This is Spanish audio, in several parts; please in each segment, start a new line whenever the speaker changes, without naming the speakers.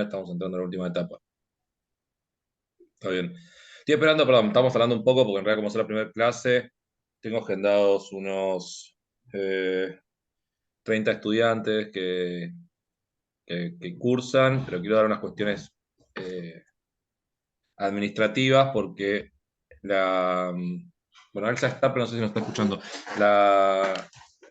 estamos entrando en la última etapa. Está bien. Estoy esperando, perdón, estamos hablando un poco porque en realidad como es la primera clase, tengo agendados unos 30 estudiantes que cursan, pero quiero dar unas cuestiones eh, administrativas porque bueno, Elsa está, pero no sé si nos está escuchando.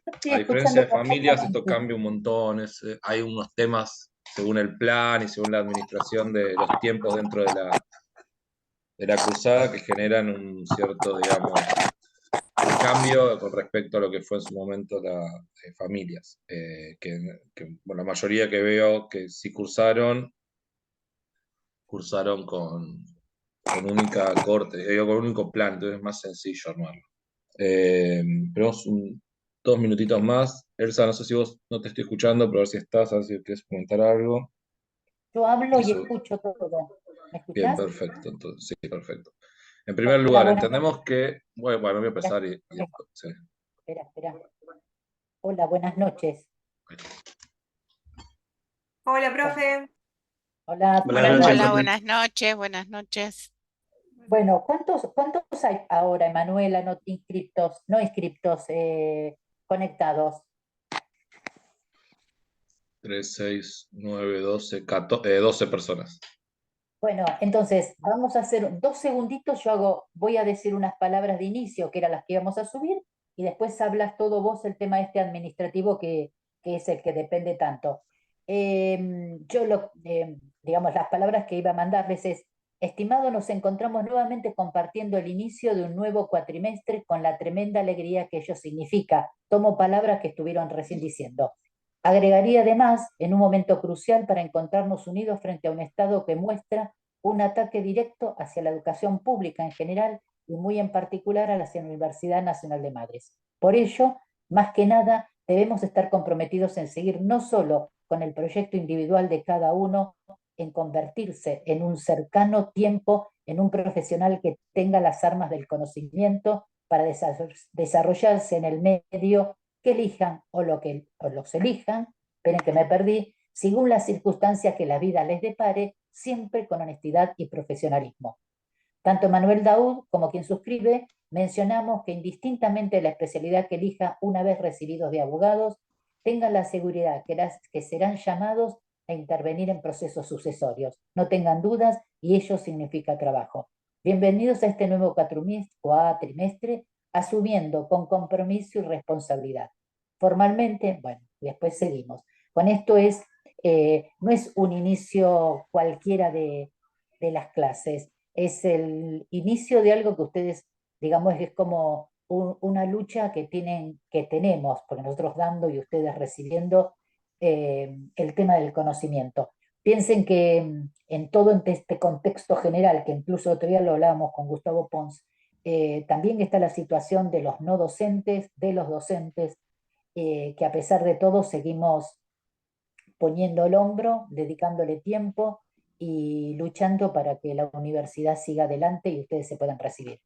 Estoy
A diferencia
escuchando
de familias, esto
perfectamente.
cambia un montón. Hay unos temas según el plan y según la administración de los tiempos dentro de la cruzada que generan un cierto, digamos, cambio con respecto a lo que fue en su momento las familias. Bueno, la mayoría que veo que sí cursaron con única corte, con único plan, entonces es más sencillo armarlo. Tenemos 2 minutitos más. Elsa, no sé si vos no te estoy escuchando, pero a ver si estás, a ver si quieres comentar algo.
Yo hablo y
Eso.
escucho todo. ¿Me
Bien,
escuchás?
perfecto. Entonces, sí, perfecto. En primer
Hola,
lugar,
buenas noches.
entendemos que, bueno, voy a
Espera,
empezar y después, sí.
espera, espera. Hola, buenas noches.
Hola,
Bueno,
profe.
hola,
Buenas
buenas
noches,
Hola,
noches.
Andrés.
buenas noches, buenas noches.
Bueno, ¿cuántos hay ahora, Emanuela, no inscriptos, conectados?
3, 6, 9, 12, 14, 12 personas.
Bueno, entonces vamos a hacer 2 segunditos. Voy a decir unas palabras de inicio, que eran las que íbamos a subir, y después hablas todo vos el tema este administrativo que es el que depende tanto. Digamos, las palabras que iba a mandarles es, estimado, nos encontramos nuevamente compartiendo el inicio de un nuevo cuatrimestre con la tremenda alegría que ello significa. Tomo palabras que estuvieron recién diciendo. Agregaría además, en un momento crucial para encontrarnos unidos frente a un Estado que muestra un ataque directo hacia la educación pública en general y muy en particular a la Universidad Nacional de Madres. Por ello, más que nada, debemos estar comprometidos en seguir no solo con el proyecto individual de cada uno, en convertirse en un cercano tiempo en un profesional que tenga las armas del conocimiento para desarrollarse en el medio que elijan o los elijan, esperen que me perdí, según las circunstancias que la vida les depare, siempre con honestidad y profesionalismo. Tanto Manuel Daud como quien suscribe mencionamos que indistintamente de la especialidad que elija una vez recibidos de abogados, tengan la seguridad que serán llamados a intervenir en procesos sucesorios. No tengan dudas y ello significa trabajo. Bienvenidos a este nuevo cuatrimestre, asumiendo con compromiso y responsabilidad. Formalmente, bueno, después seguimos. Con esto no es un inicio cualquiera de las clases, es el inicio de algo que ustedes, digamos, es como una lucha que tenemos, porque nosotros dando y ustedes recibiendo el tema del conocimiento. Piensen que en todo este contexto general, que incluso otro día lo hablábamos con Gustavo Pons, también está la situación de los no docentes, de los docentes, que a pesar de todo seguimos poniendo el hombro, dedicándole tiempo y luchando para que la universidad siga adelante y ustedes se puedan recibir.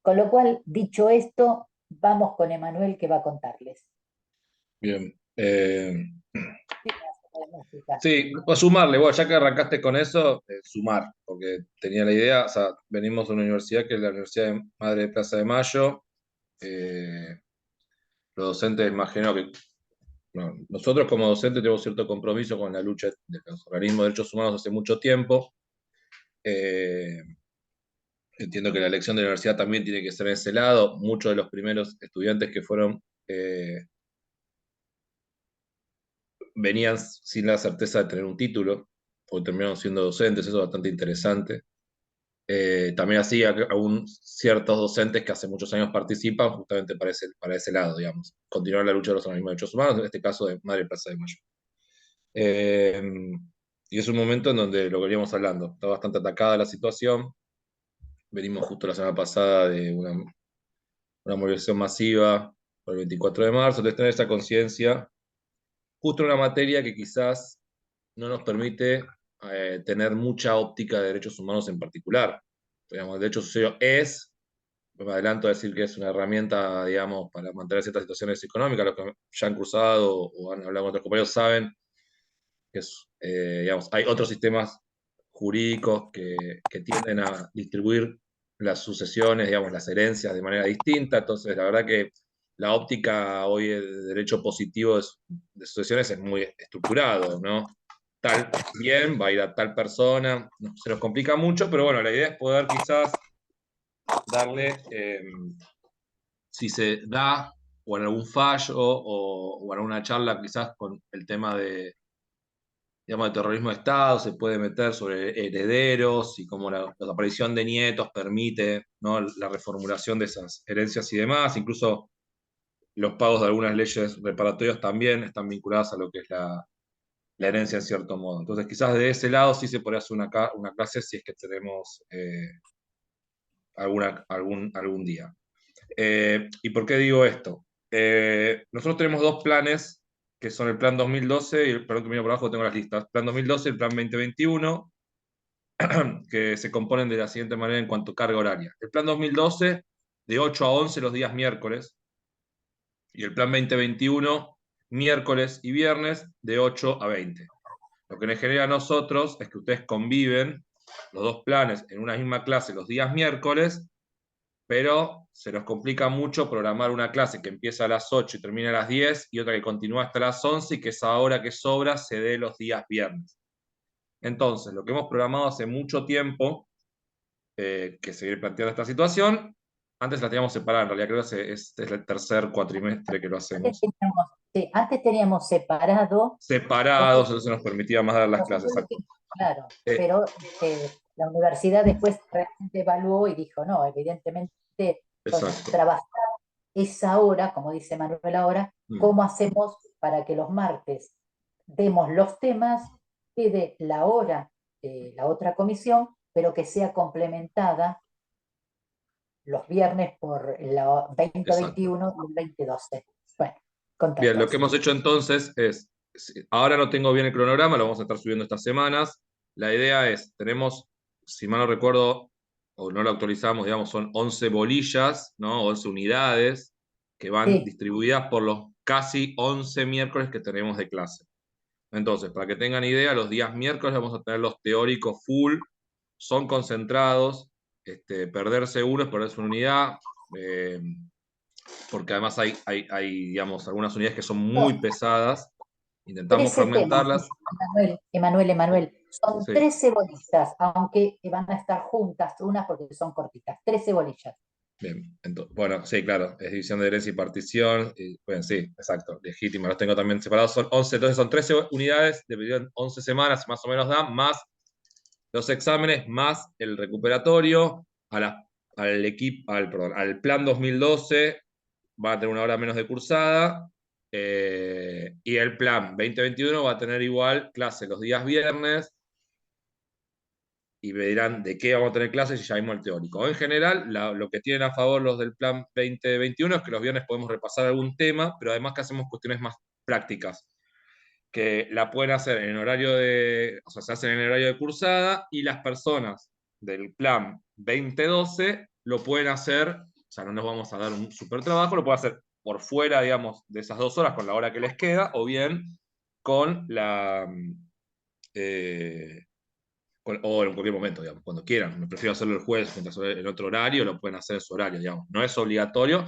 Con lo cual, dicho esto, vamos con Emanuel que va a contarles.
Bien.
Sí,
Sí, o sumarle, bueno, ya que arrancaste con eso, sumar, porque tenía la idea, o sea, venimos de una universidad que es la Universidad de Madre de Plaza de Mayo. Los docentes, imagino que bueno, nosotros como docentes tenemos cierto compromiso con la lucha de los organismos de derechos humanos hace mucho tiempo. Eh, Entiendo que la elección de la universidad también tiene que ser en ese lado. Muchos de los primeros estudiantes que fueron venían sin la certeza de tener un título, o terminaron siendo docentes, eso es bastante interesante. También así, aún ciertos docentes que hace muchos años participan justamente para ese lado, digamos. Continuar la lucha de los organismos de derechos humanos, en este caso de Madre Plaza de Mayo. Eh, y es un momento en donde lo que veníamos hablando, está bastante atacada la situación. Venimos justo la semana pasada de una movilización masiva por el 24 de marzo, entonces tener esa conciencia, justo en una materia que quizás no nos permite tener mucha óptica de derechos humanos en particular. Digamos, el derecho social me adelanto a decir que es una herramienta, digamos, para mantener ciertas situaciones económicas. Los que ya han cursado o han hablado con otros compañeros saben que es, digamos, hay otros sistemas jurídicos que tienden a distribuir las sucesiones, digamos, las herencias de manera distinta. Entonces, la verdad que la óptica hoy de derecho positivo de sucesiones es muy estructurado, ¿no? Tal bien va a ir a tal persona, se nos complica mucho, pero bueno, la idea es poder quizás darle, si se da, o en algún fallo, o en una charla quizás con el tema de, digamos, de terrorismo de Estado, se puede meter sobre herederos y cómo la aparición de nietos permite, ¿no?, la reformulación de esas herencias y demás. Incluso los pagos de algunas leyes reparatorias también están vinculadas a lo que es la herencia en cierto modo. Entonces quizás de ese lado sí se podría hacer una clase si es que tenemos algún día. ¿Y por qué digo esto? Nosotros tenemos dos planes, que son el plan 2012, y perdón que miro por abajo, tengo las listas, plan 2012 y el plan 2021, que se componen de la siguiente manera en cuanto a carga horaria. El plan 2012, de 8 a 11 los días miércoles, y el plan 2021, miércoles y viernes, de 8 a 20. Lo que nos genera a nosotros es que ustedes conviven los dos planes en una misma clase los días miércoles, pero se nos complica mucho programar una clase que empieza a las 8 y termina a las 10 y otra que continúa hasta las 11 y que esa hora que sobra se dé los días viernes. Entonces, lo que hemos programado hace mucho tiempo, que se viene planteando esta situación, antes la teníamos separada, en realidad creo que este es el tercer cuatrimestre que lo hacemos
Sí, antes teníamos separado
separados,
dos.
entonces nos permitía más dar las clases.
Nosotros
Exacto.
claro,
Eh,
pero la universidad después realmente evaluó y dijo, no, evidentemente, entonces
exacto.
trabajar esa hora, como dice Manuel ahora,
Mm,
¿cómo hacemos para que los martes demos los temas, quede la hora de la otra comisión, pero que sea complementada los viernes por la
exacto.
2021 y el 2012? Bueno,
Bien, lo que
contanos.
hemos hecho entonces es, ahora no tengo bien el cronograma, lo vamos a estar subiendo estas semanas. La idea es, tenemos, si mal no recuerdo, o no lo actualizamos, digamos, son 11 bolillas, ¿no? 11 unidades que van
Sí,
distribuidas por los casi 11 miércoles que tenemos de clase. Entonces, para que tengan idea, los días miércoles vamos a tener los teóricos full, son concentrados, perderse uno es perderse una unidad. eh, Porque además digamos, algunas unidades que son muy pesadas, intentamos
13 temas,
fragmentarlas.
Emanuel. Son
Sí,
13 bolillas, aunque van a estar juntas unas porque son cortitas. 13 bolillas.
bien. Bueno, sí, claro, es división de herencia y partición. Bueno, sí, exacto, legítima. Los tengo también separados. Son 11, entonces son 13 unidades, dividido en 11 semanas, más o menos dan, más los exámenes, más el recuperatorio. Al plan 2012 va a tener una hora menos de cursada, y el plan 2021 va a tener igual clase los días viernes, y me dirán de qué vamos a tener clases y ya vimos el teórico. En general, lo que tienen a favor los del plan 2021 es que los viernes podemos repasar algún tema, pero además que hacemos cuestiones más prácticas, que la pueden hacer en horario o sea, se hacen en el horario de cursada, y las personas del plan 2012 lo pueden hacer, o sea, no nos vamos a dar un super trabajo, lo pueden hacer por fuera, digamos, de esas 2 horas con la hora que les queda, o bien con eh, o en cualquier momento, digamos, cuando quieran. Me prefiero hacerlo el jueves mientras en otro horario, lo pueden hacer en su horario, digamos. No es obligatorio.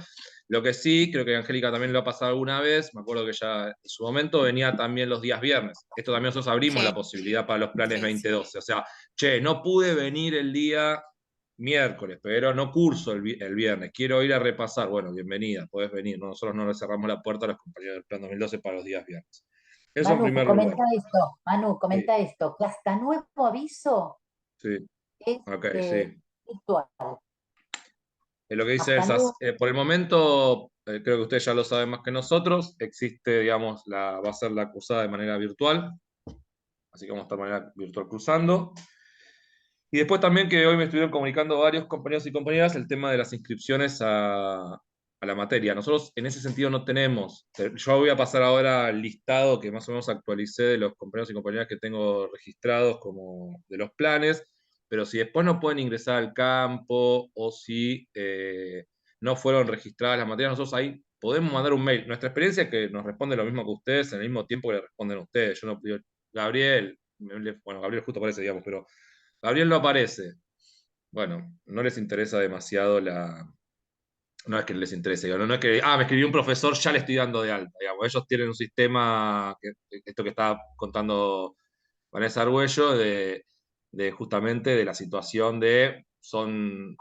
Lo que sí, creo que Angélica también lo ha pasado alguna vez, me acuerdo que ya en su momento venía también los días viernes. Esto también nosotros abrimos la
Sí,
posibilidad para los planes
sí, sí.
2012. O sea, che, no pude venir el día miércoles, pero no curso el viernes, quiero ir a repasar. Bueno, bienvenida, podés venir. ¿No? Nosotros no le cerramos la puerta a los compañeros del plan 2012 para los días viernes. Eso en
Manu,
primer lugar.
comenta esto. Manu,
Sí,
comenta esto. Que hasta nuevo aviso
sí,
es
ok, sí.
virtual.
Lo que dice
Hasta
Elsa,
nuevo.
por el momento, creo que ustedes ya lo saben más que nosotros, existe, digamos, va a ser la cursada de manera virtual, así que vamos a estar de manera virtual cursando. Y después también que hoy me estuvieron comunicando varios compañeros y compañeras el tema de las inscripciones a la materia. Nosotros en ese sentido no tenemos, yo voy a pasar ahora al listado que más o menos actualicé de los compañeros y compañeras que tengo registrados como de los planes, pero si después no pueden ingresar al campo o si no fueron registradas las materias, nosotros ahí podemos mandar un mail. Nuestra experiencia es que nos responde lo mismo que ustedes en el mismo tiempo que le responden a ustedes. Yo no, Gabriel, bueno, Gabriel justo aparece, digamos, pero Gabriel no aparece. Bueno, no les interesa demasiado la... No es que les interese, digo, no es que, me escribió un profesor, ya le estoy dando de alta, digamos. Ellos tienen un sistema, esto que estaba contando Vanessa Argüello, de justamente de la situación de, son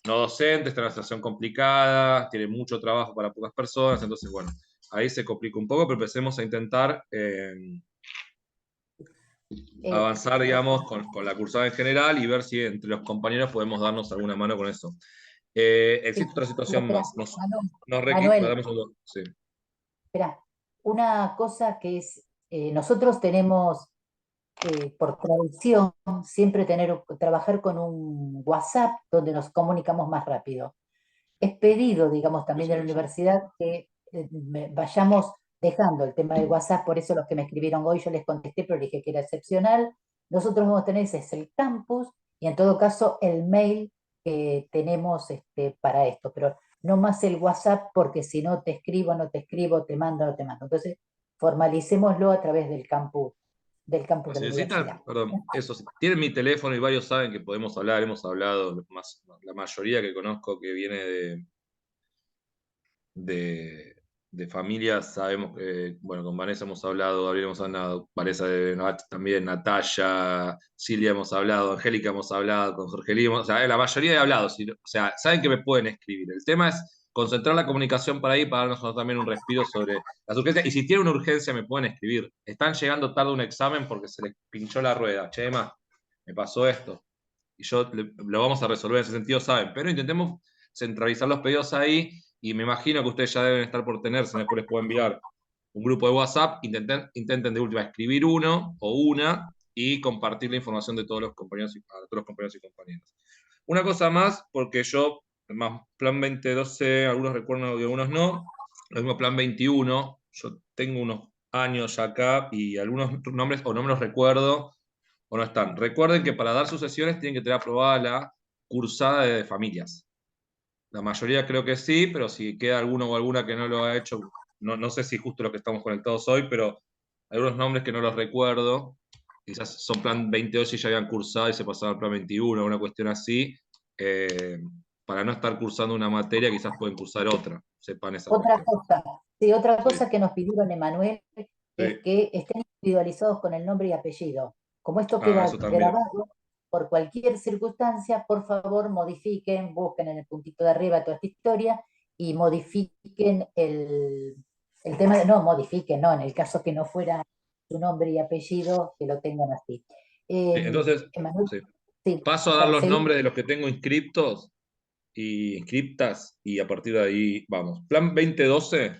no docentes, están en una situación complicada, tienen mucho trabajo para pocas personas, entonces, bueno, ahí se complica un poco, pero empecemos a intentar
Eh,
avanzar, digamos, con la cursada en general y ver si entre los compañeros podemos darnos alguna mano con eso.
sí,
Existe otra
pero
situación
espera,
más.
Manuel,
Dame un segundo. Sí.
espera, una cosa que es, nosotros tenemos por tradición siempre trabajar con un WhatsApp donde nos comunicamos más rápido. Es pedido, digamos, también de la universidad que vayamos dejando el tema del WhatsApp, por eso los que me escribieron hoy yo les contesté, pero dije que era excepcional. Nosotros vamos a tener ese es el campus y en todo caso el mail que tenemos para esto, pero no más el WhatsApp porque si no te escribo, no te escribo, te mando, no te mando. Entonces, formalicémoslo a través del campus
Pues
de
si
la universidad.
necesitan, perdón, eso, si tienen mi teléfono y varios saben que podemos hablar, hemos hablado, más, la mayoría que conozco que viene de, de familias, sabemos que, bueno, con Vanessa hemos hablado, Gabriel hemos hablado, Vanessa de también, Natalia, Silvia hemos hablado, Angélica hemos hablado, con Jorge o sea, la mayoría he hablado, o sea, saben que me pueden escribir. El tema es concentrar la comunicación para ahí, para darnos también un respiro sobre las urgencias. Y si tienen una urgencia, me pueden escribir. Están llegando tarde a un examen porque se les pinchó la rueda. Chema, me pasó esto. Y lo vamos a resolver en ese sentido, saben. Pero intentemos centralizar los pedidos ahí y me imagino que ustedes ya deben estar por tener, si después les puedo enviar un grupo de WhatsApp, intenten de última escribir uno o una y compartir la información de todos los compañeros a todos los compañeros y compañeras. Una cosa más, porque yo, más plan 2012, algunos recuerdo y algunos no, lo mismo plan 21, yo tengo unos años acá y algunos nombres o no me los recuerdo o no están. Recuerden que para dar sucesiones tienen que tener aprobada la cursada de familias. La mayoría creo que sí, pero si queda alguno o alguna que no lo ha hecho, no sé si justo los que estamos conectados hoy, pero hay algunos nombres que no los recuerdo. Quizás son plan 22 y ya habían cursado y se pasaron al plan 21, una cuestión así. Eh, para no estar cursando una materia, quizás pueden cursar otra. Sepan esa
Otra
cuestión.
cosa, sí, otra
Sí,
cosa que nos pidieron, Emanuel, es
sí.
que estén individualizados con el nombre y apellido. Como esto queda
Eso también.
grabado por cualquier circunstancia, por favor modifiquen, busquen en el puntito de arriba toda esta historia y modifiquen el tema de, no, modifiquen, no, en el caso que no fuera su nombre y apellido, que lo tengan así.
Sí, entonces,
Emanuel,
sí.
sí,
Paso a dar
para
los
seguir.
nombres de los que tengo inscriptos y inscriptas y a partir de ahí vamos. Plan 2012.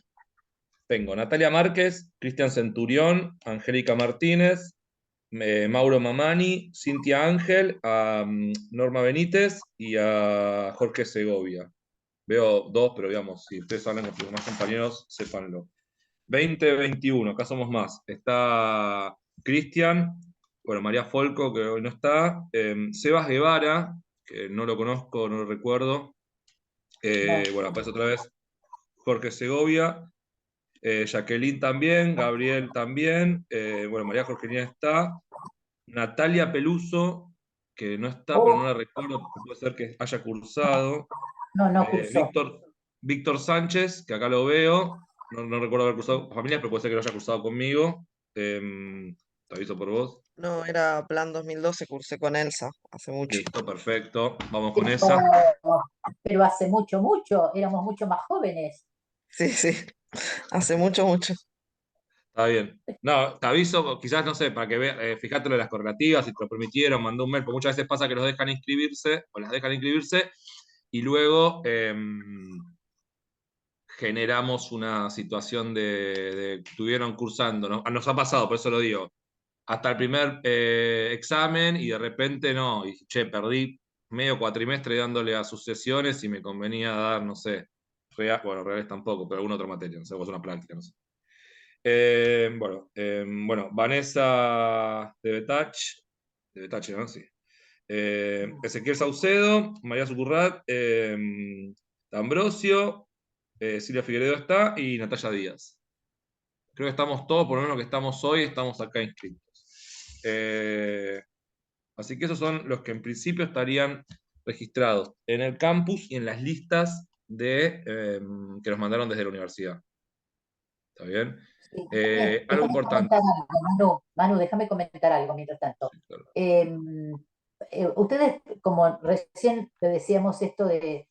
Tengo Natalia Márquez, Cristian Centurión, Angélica Martínez, Mauro Mamani, Cintia Ángel, a Norma Benítez y a Jorge Segovia. Veo dos, pero digamos, si ustedes hablan con sus demás compañeros, sépanlo. 2021, acá somos más. Está Cristian, bueno, María Folco, que hoy no está, Sebas Guevara, que no lo conozco, no lo recuerdo.
No,
Bueno, aparece otra vez Jorge Segovia. Jacqueline también, Gabriel también, bueno, María Jorgelina está, Natalia Peluso, que no está, pero no
oh,
la recuerdo, puede ser que haya cursado,
no, no cursó.
Víctor Sánchez, que acá lo veo, no recuerdo haber cursado con familia, pero puede ser que lo haya cursado conmigo, te aviso por vos,
No, era Plan 2012, cursé con Elsa hace mucho.
listo, perfecto, vamos con
Pero,
esa.
pero hace mucho, mucho, éramos mucho más jóvenes.
Sí, sí, hace mucho, mucho.
Está bien. No, te aviso, quizás, no sé, para que veas, fíjate lo de las correlativas, si te lo permitieron, mandó un mail, porque muchas veces pasa que los dejan inscribirse, o las dejan inscribirse, y luego generamos una situación de estuvieron cursando, ¿no? Nos ha pasado, por eso lo digo, hasta el primer examen y de repente no, y che, perdí medio cuatrimestre dándole a sus sesiones y me convenía dar, no sé, bueno, reales tampoco, pero alguna otra materia, no sé, vos una práctica, no sé. Bueno, Vanessa de Betach, ¿no? Sí. Ezequiel Saucedo, María Sucurrat, D'Ambrosio, Silvia Figueredo está y Natalia Díaz. creo que estamos todos, por lo menos que estamos hoy, estamos acá inscritos. Así que esos son los que en principio estarían registrados en el campus y en las listas que nos mandaron desde la universidad. ¿Está bien?
Sí,
Algo
déjame
importante.
comentar algo, Manu, déjame comentar algo mientras tanto.
Sí, claro.
Ustedes, como recién te decíamos esto de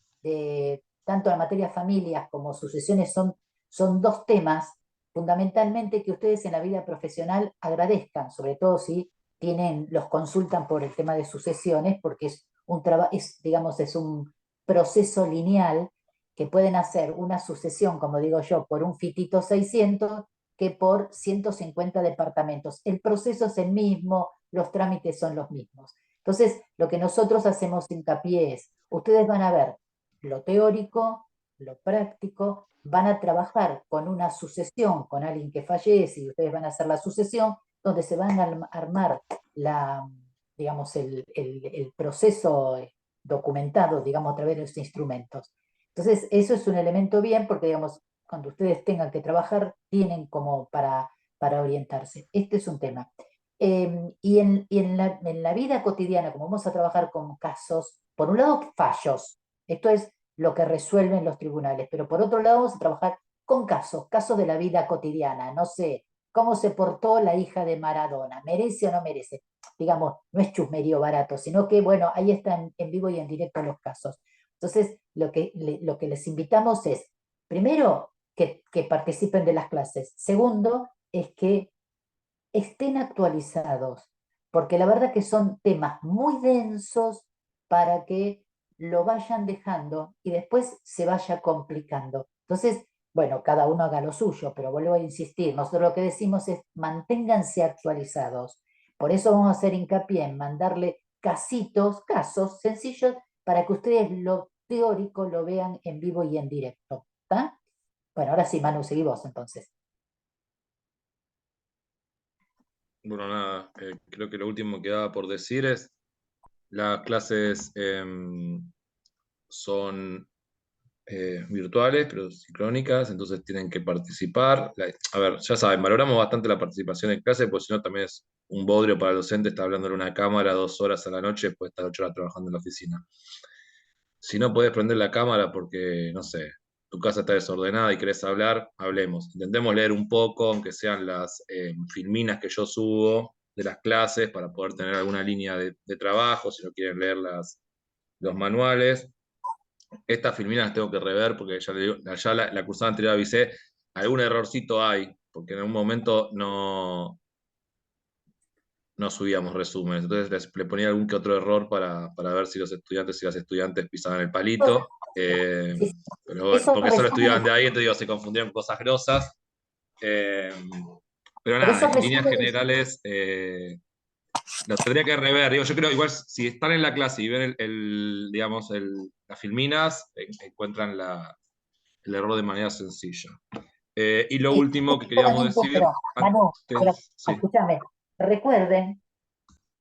tanto la materia familias como sucesiones son dos temas fundamentalmente que ustedes en la vida profesional agradezcan, sobre todo si los consultan por el tema de sucesiones, porque es un trabajo, digamos, es un proceso lineal que pueden hacer una sucesión, como digo yo, por un fitito 600 que por 150 departamentos. El proceso es el mismo, los trámites son los mismos. Entonces, lo que nosotros hacemos hincapié es, ustedes van a ver lo teórico, lo práctico, van a trabajar con una sucesión, con alguien que fallece y ustedes van a hacer la sucesión, donde se van a armar digamos, el proceso documentado, digamos, a través de los instrumentos. Entonces, eso es un elemento bien porque, digamos, cuando ustedes tengan que trabajar, tienen como para orientarse. Este es un tema. En la vida cotidiana, como vamos a trabajar con casos, por un lado, fallos. Esto es lo que resuelven los tribunales, pero por otro lado, vamos a trabajar con casos de la vida cotidiana. No sé, cómo se portó la hija de Maradona, ¿merece o no merece? Digamos, no es chusmerío barato, sino que, bueno, ahí están en vivo y en directo los casos. Entonces, lo que les invitamos es, primero, que participen de las clases. Segundo, es que estén actualizados, porque la verdad que son temas muy densos para que lo vayan dejando y después se vaya complicando. Entonces, bueno, cada uno haga lo suyo, pero vuelvo a insistir, nosotros lo que decimos es manténganse actualizados. Por eso vamos a hacer hincapié en mandarle casos sencillos, para que ustedes lo teórico lo vean en vivo y en directo. ¿Está? Bueno, ahora sí, Manu, seguí vos entonces.
Bueno, nada, creo que lo último que daba por decir es, las clases son virtuales, pero sincrónicas, entonces tienen que participar. A ver, ya saben, valoramos bastante la participación en clase, porque si no también es un bodrio para el docente estar hablando en una cámara 2 horas a la noche, después estar 8 horas trabajando en la oficina. Si no podés prender la cámara porque, no sé, tu casa está desordenada y querés hablar, hablemos. Intentemos leer un poco, aunque sean las filminas que yo subo de las clases, para poder tener alguna línea de trabajo, si no quieren leer los manuales. Estas filminas las tengo que rever porque ya, la cursada anterior avisé, algún errorcito hay, porque en algún momento no subíamos resúmenes. Entonces le ponía algún que otro error para ver si los estudiantes y las estudiantes pisaban el palito.
Sí,
Pero bueno,
esos
porque solo estudiaban
resúmenes,
de ahí, entonces digo, se confundían con cosas grosas. Eh, pero
pero
nada,
esos
en líneas
resúmenes,
generales, lo tendría que rever. Digo, yo creo, igual, si están en la clase y ven digamos, las filminas, encuentran el error de manera sencilla. Y lo
sí,
último que queríamos
solamente,
decir,
pero, Manu, pero
sí.
escúchame, recuerden,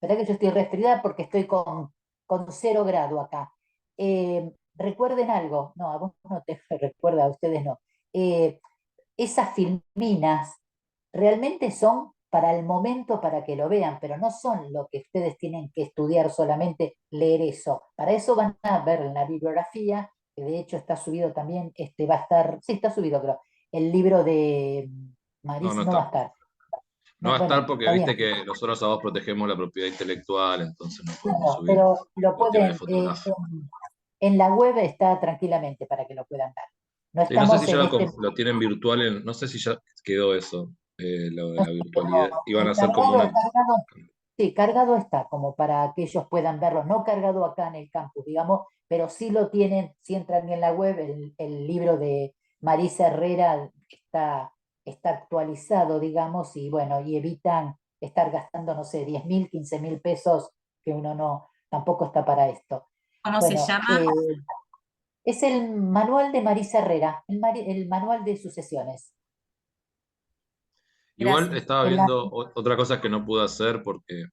verdad que yo estoy resfriada porque estoy con 0 grado acá. Recuerden algo, no, a vos no te recuerda, a ustedes no. Eh, Esas filminas realmente son para el momento, para que lo vean, pero no son lo que ustedes tienen que estudiar solamente, leer eso. Para eso van a ver en la bibliografía, que de hecho está subido también, va a estar, sí, está subido, creo, el libro de
No, no
Maris, no va a
está.
estar.
No
No,
va a estar
bueno,
porque
está bien.
viste que nosotros a vos protegemos la propiedad intelectual, entonces no podemos
Bueno,
subir
pero lo
cuestiones de
pueden,
fotografía.
en la web está tranquilamente para que lo puedan ver. No
Sí, no sé si
estamos
ya
en este,
lo tienen virtual, no sé si ya quedó eso, lo de
no
la
sé,
virtualidad. Iban a hacer como
cargado,
una...
sí, cargado está, como para que ellos puedan verlo, no cargado acá en el campus, digamos, pero sí lo tienen, si entran en la web, el libro de Marisa Herrera está actualizado, digamos, y bueno, y evitan estar gastando, no sé, 10.000, 15.000 pesos, que uno no, tampoco está para esto.
¿Cómo se
Bueno,
llama?
es el manual de Marisa Herrera, el manual de sucesiones.
Igual
Gracias.
estaba
El-
viendo otra cosa que no pude hacer porque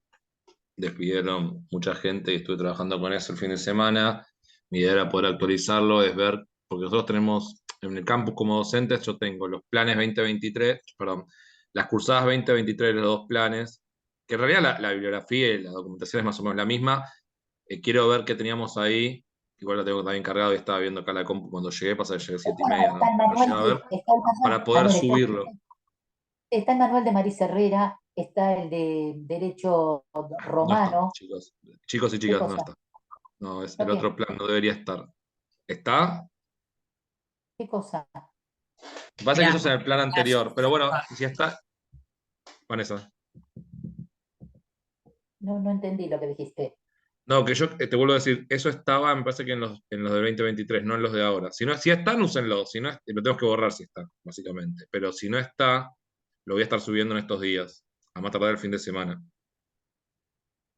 despidieron mucha gente y estuve trabajando con eso el fin de semana. Mi idea era poder actualizarlo, es ver, porque nosotros tenemos en el campus como docente yo tengo los planes 2023, perdón, las cursadas 2023 de los dos planes, que en realidad la bibliografía y la documentación es más o menos la misma. Quiero ver qué teníamos ahí, igual la tengo también cargado y estaba viendo acá la compu cuando llegué, pasa que llegué 7:30,
Está el
no llegué
manual,
a ver,
está el manual,
para poder
Manuel,
subirlo.
está el manual de Marisa Herrera, está el de Derecho
No está,
Romano.
chicos. Chicos y
¿Qué
chicas, no
cosa?
está. No, es
¿No
el
qué?
otro plan, no debería estar. ¿Está?
¿Qué cosa?
Pasa que eso
Mira,
es en el plan anterior, pero bueno, si está, Vanessa.
No, no entendí lo que dijiste.
No, que yo te vuelvo a decir, eso estaba, me parece que en los de 2023, no en los de ahora. Si están, úsenlo. Si no, lo tenemos que borrar si está, básicamente. Pero si no está, lo voy a estar subiendo en estos días, a más tardar el fin de semana.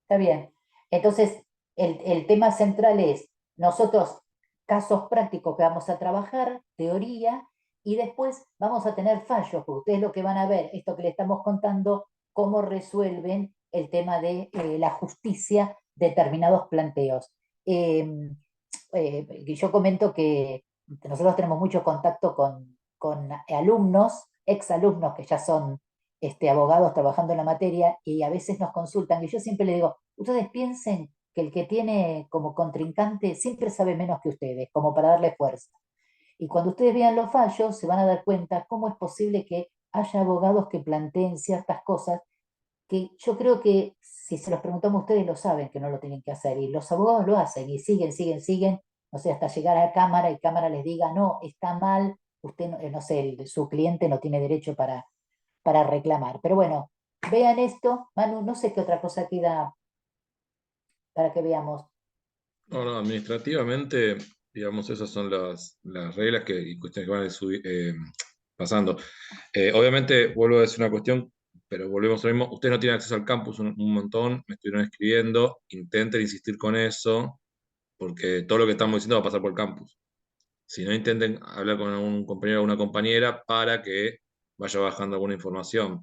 Está bien. Entonces, el tema central es nosotros, casos prácticos que vamos a trabajar, teoría, y después vamos a tener fallos, porque ustedes lo que van a ver, esto que le estamos contando, cómo resuelven el tema de la justicia, determinados planteos. Yo comento que nosotros tenemos mucho contacto con alumnos, exalumnos que ya son abogados trabajando en la materia y a veces nos consultan y yo siempre les digo, ustedes piensen que el que tiene como contrincante siempre sabe menos que ustedes, como para darle fuerza. Y cuando ustedes vean los fallos, se van a dar cuenta cómo es posible que haya abogados que planteen ciertas cosas que yo creo que si se los preguntamos a ustedes lo saben que no lo tienen que hacer y los abogados lo hacen y siguen, siguen, siguen, no sé, hasta llegar a cámara y cámara les diga, no, está mal, usted, no sé, su cliente no tiene derecho para reclamar. Pero bueno, vean esto, Manu, no sé qué otra cosa queda para que veamos.
No, no, administrativamente, digamos, esas son las reglas y cuestiones que van a pasando. Obviamente, vuelvo a decir una cuestión, pero volvemos a lo mismo. Ustedes no tienen acceso al campus un montón, me estuvieron escribiendo, intenten insistir con eso, porque todo lo que estamos diciendo va a pasar por el campus. Si no, intenten hablar con algún compañero o una compañera para que vaya bajando alguna información.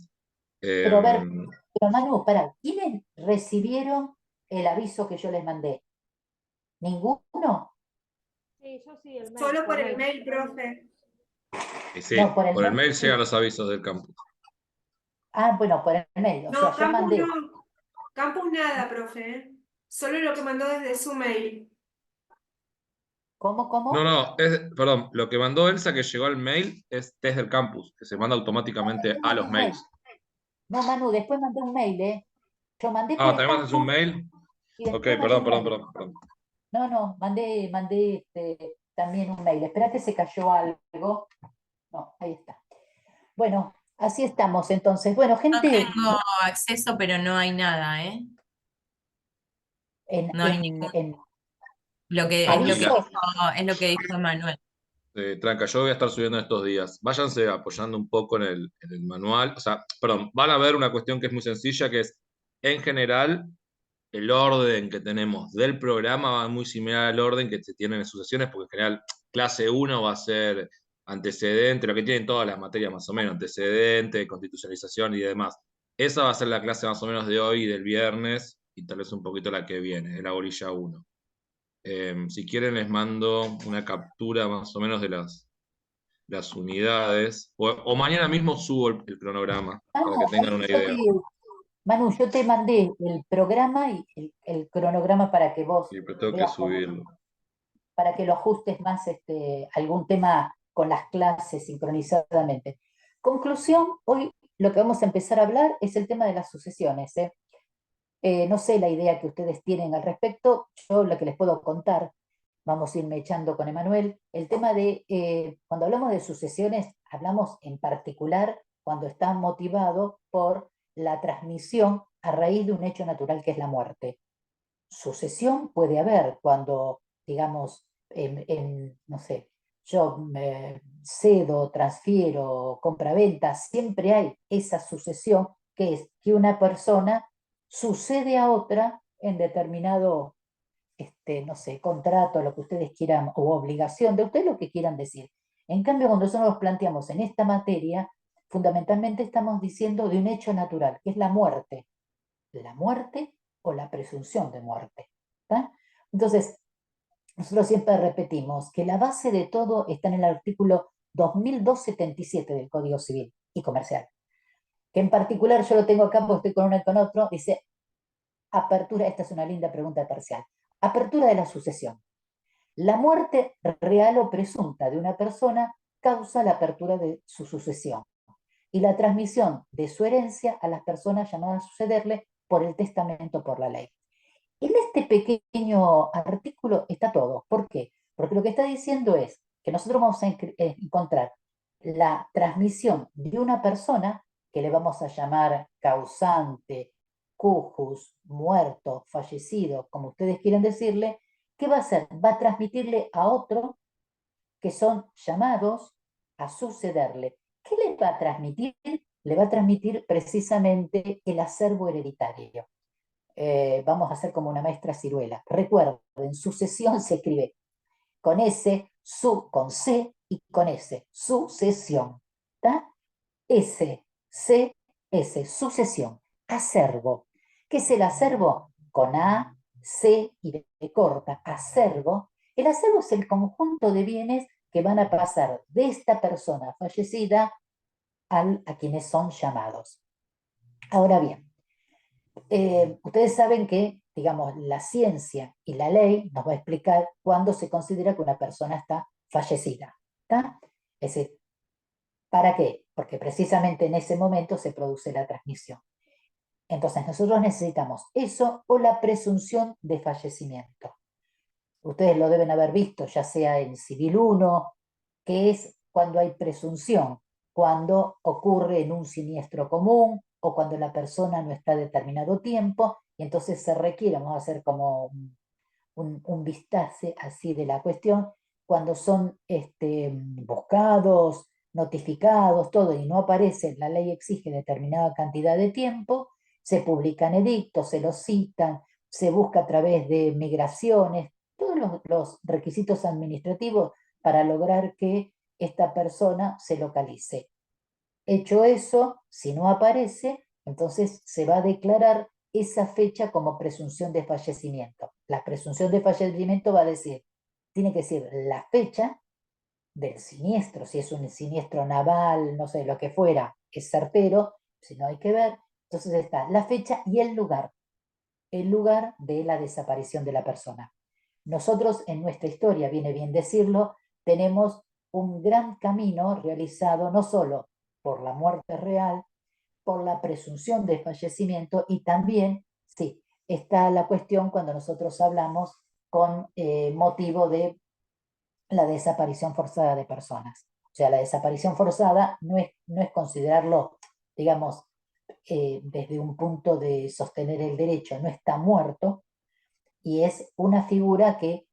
Pero a ver,
Em,
pero Manu, para, ¿quiénes recibieron el aviso que yo les mandé? ¿Ninguno?
Sí, yo sí, el mail.
Solo por el mail, profe.
y sí,
No, por el
por el
mail.
mail
Sí.
llegan los avisos del campus.
Ah, bueno, por el mail. O sea,
No,
yo mandé.
no. Campus nada, profe. Solo lo que mandó desde su mail.
¿Cómo,
No,
cómo?
no, perdón, lo que mandó Elsa que llegó al mail es desde el campus, que se manda automáticamente
Después
a
mandé
los
un mail.
mails.
No, Manu, después mandé un mail, ¿eh? Yo mandé por
Ah,
el
¿también mandas un
campus
mail?
y
Ok,
después mandé
perdón,
un
perdón,
mail.
perdón, perdón.
No, no, mandé también un mail. Espérate, se cayó algo. No, ahí está. Bueno, así estamos entonces. Bueno,
No
gente,
tengo acceso, pero no hay nada, ¿eh?
en,
No hay
en,
ningún.
en
Lo que es lo que
avisos,
es lo que dijo Emanuel.
Tranca, yo voy a estar subiendo estos días. Váyanse apoyando un poco en el manual. O sea, perdón, van a ver una cuestión que es muy sencilla, que es, en general, el orden que tenemos del programa va muy similar al orden que se tienen en sus sesiones, porque en general, clase 1 va a ser antecedente, lo que tienen todas las materias más o menos, antecedente, constitucionalización y demás. Esa va a ser la clase más o menos de hoy y del viernes, y tal vez un poquito la que viene, en la bolilla 1. Si quieren les mando una captura más o menos de las unidades, o mañana mismo subo el cronograma para que tengan una idea.
Manu, yo te mandé el programa y el cronograma para que vos
Y pero tengo que
veas
subirlo.
para que lo ajustes más algún tema con las clases sincronizadamente. Conclusión, hoy lo que vamos a empezar a hablar es el tema de las sucesiones. No sé la idea que ustedes tienen al respecto, yo lo que les puedo contar, vamos a irme echando con Emanuel, el tema de, cuando hablamos de sucesiones, hablamos en particular cuando está motivado por la transmisión a raíz de un hecho natural que es la muerte. Sucesión puede haber cuando, digamos, no sé, yo me cedo, transfiero, compra-venta, siempre hay esa sucesión que es que una persona sucede a otra en determinado, no sé, contrato, lo que ustedes quieran, o obligación, de ustedes lo que quieran decir. En cambio, cuando nosotros nos planteamos en esta materia, fundamentalmente estamos diciendo de un hecho natural, que es la muerte o la presunción de muerte. ¿Tá? Entonces, nosotros siempre repetimos que la base de todo está en el artículo 2277 del Código Civil y Comercial, que en particular yo lo tengo acá porque estoy con uno y con otro, dice apertura, esta es una linda pregunta parcial, apertura de la sucesión. La muerte real o presunta de una persona causa la apertura de su sucesión y la transmisión de su herencia a las personas llamadas a sucederle por el testamento, por la ley. En este pequeño artículo está todo. ¿Por qué? Porque lo que está diciendo es que nosotros vamos a encontrar la transmisión de una persona que le vamos a llamar causante, cujus, muerto, fallecido, como ustedes quieren decirle. ¿Qué va a hacer? Va a transmitirle a otro que son llamados a sucederle. ¿Qué le va a transmitir? Le va a transmitir precisamente el acervo hereditario. Vamos a hacer como una maestra ciruela. Recuerden, sucesión se escribe con S, con C y con S, sucesión. ¿Está? S, C, S, sucesión. Acervo. ¿Qué es el acervo? Con A, C y B corta, acervo. El acervo es el conjunto de bienes que van a pasar de esta persona fallecida a quienes son llamados. Ahora bien, ustedes saben que, digamos, la ciencia y la ley nos va a explicar cuándo se considera que una persona está fallecida. ¿Está? Es decir, ¿para qué? Porque precisamente en ese momento se produce la transmisión. Entonces nosotros necesitamos eso o la presunción de fallecimiento. Ustedes lo deben haber visto, ya sea en Civil 1, que es cuando hay presunción, cuando ocurre en un siniestro común o cuando la persona no está determinado tiempo, y entonces se requiere, vamos a hacer como un vistazo así de la cuestión, cuando son buscados, notificados, todo, y no aparece, la ley exige determinada cantidad de tiempo, se publican edictos, se los citan, se busca a través de migraciones, todos los requisitos administrativos para lograr que esta persona se localice. Hecho eso, si no aparece, entonces se va a declarar esa fecha como presunción de fallecimiento. La presunción de fallecimiento va a decir, tiene que decir la fecha del siniestro, si es un siniestro naval, no sé, lo que fuera, es certero, si no hay que ver, entonces está la fecha y el lugar de la desaparición de la persona. Nosotros en nuestra historia, viene bien decirlo, tenemos un gran camino realizado no solo por la muerte real, por la presunción de fallecimiento y también, sí, está la cuestión cuando nosotros hablamos con motivo de la desaparición forzada de personas. O sea, la desaparición forzada no es considerarlo, digamos, desde un punto de sostener el derecho, no está muerto, y es una figura que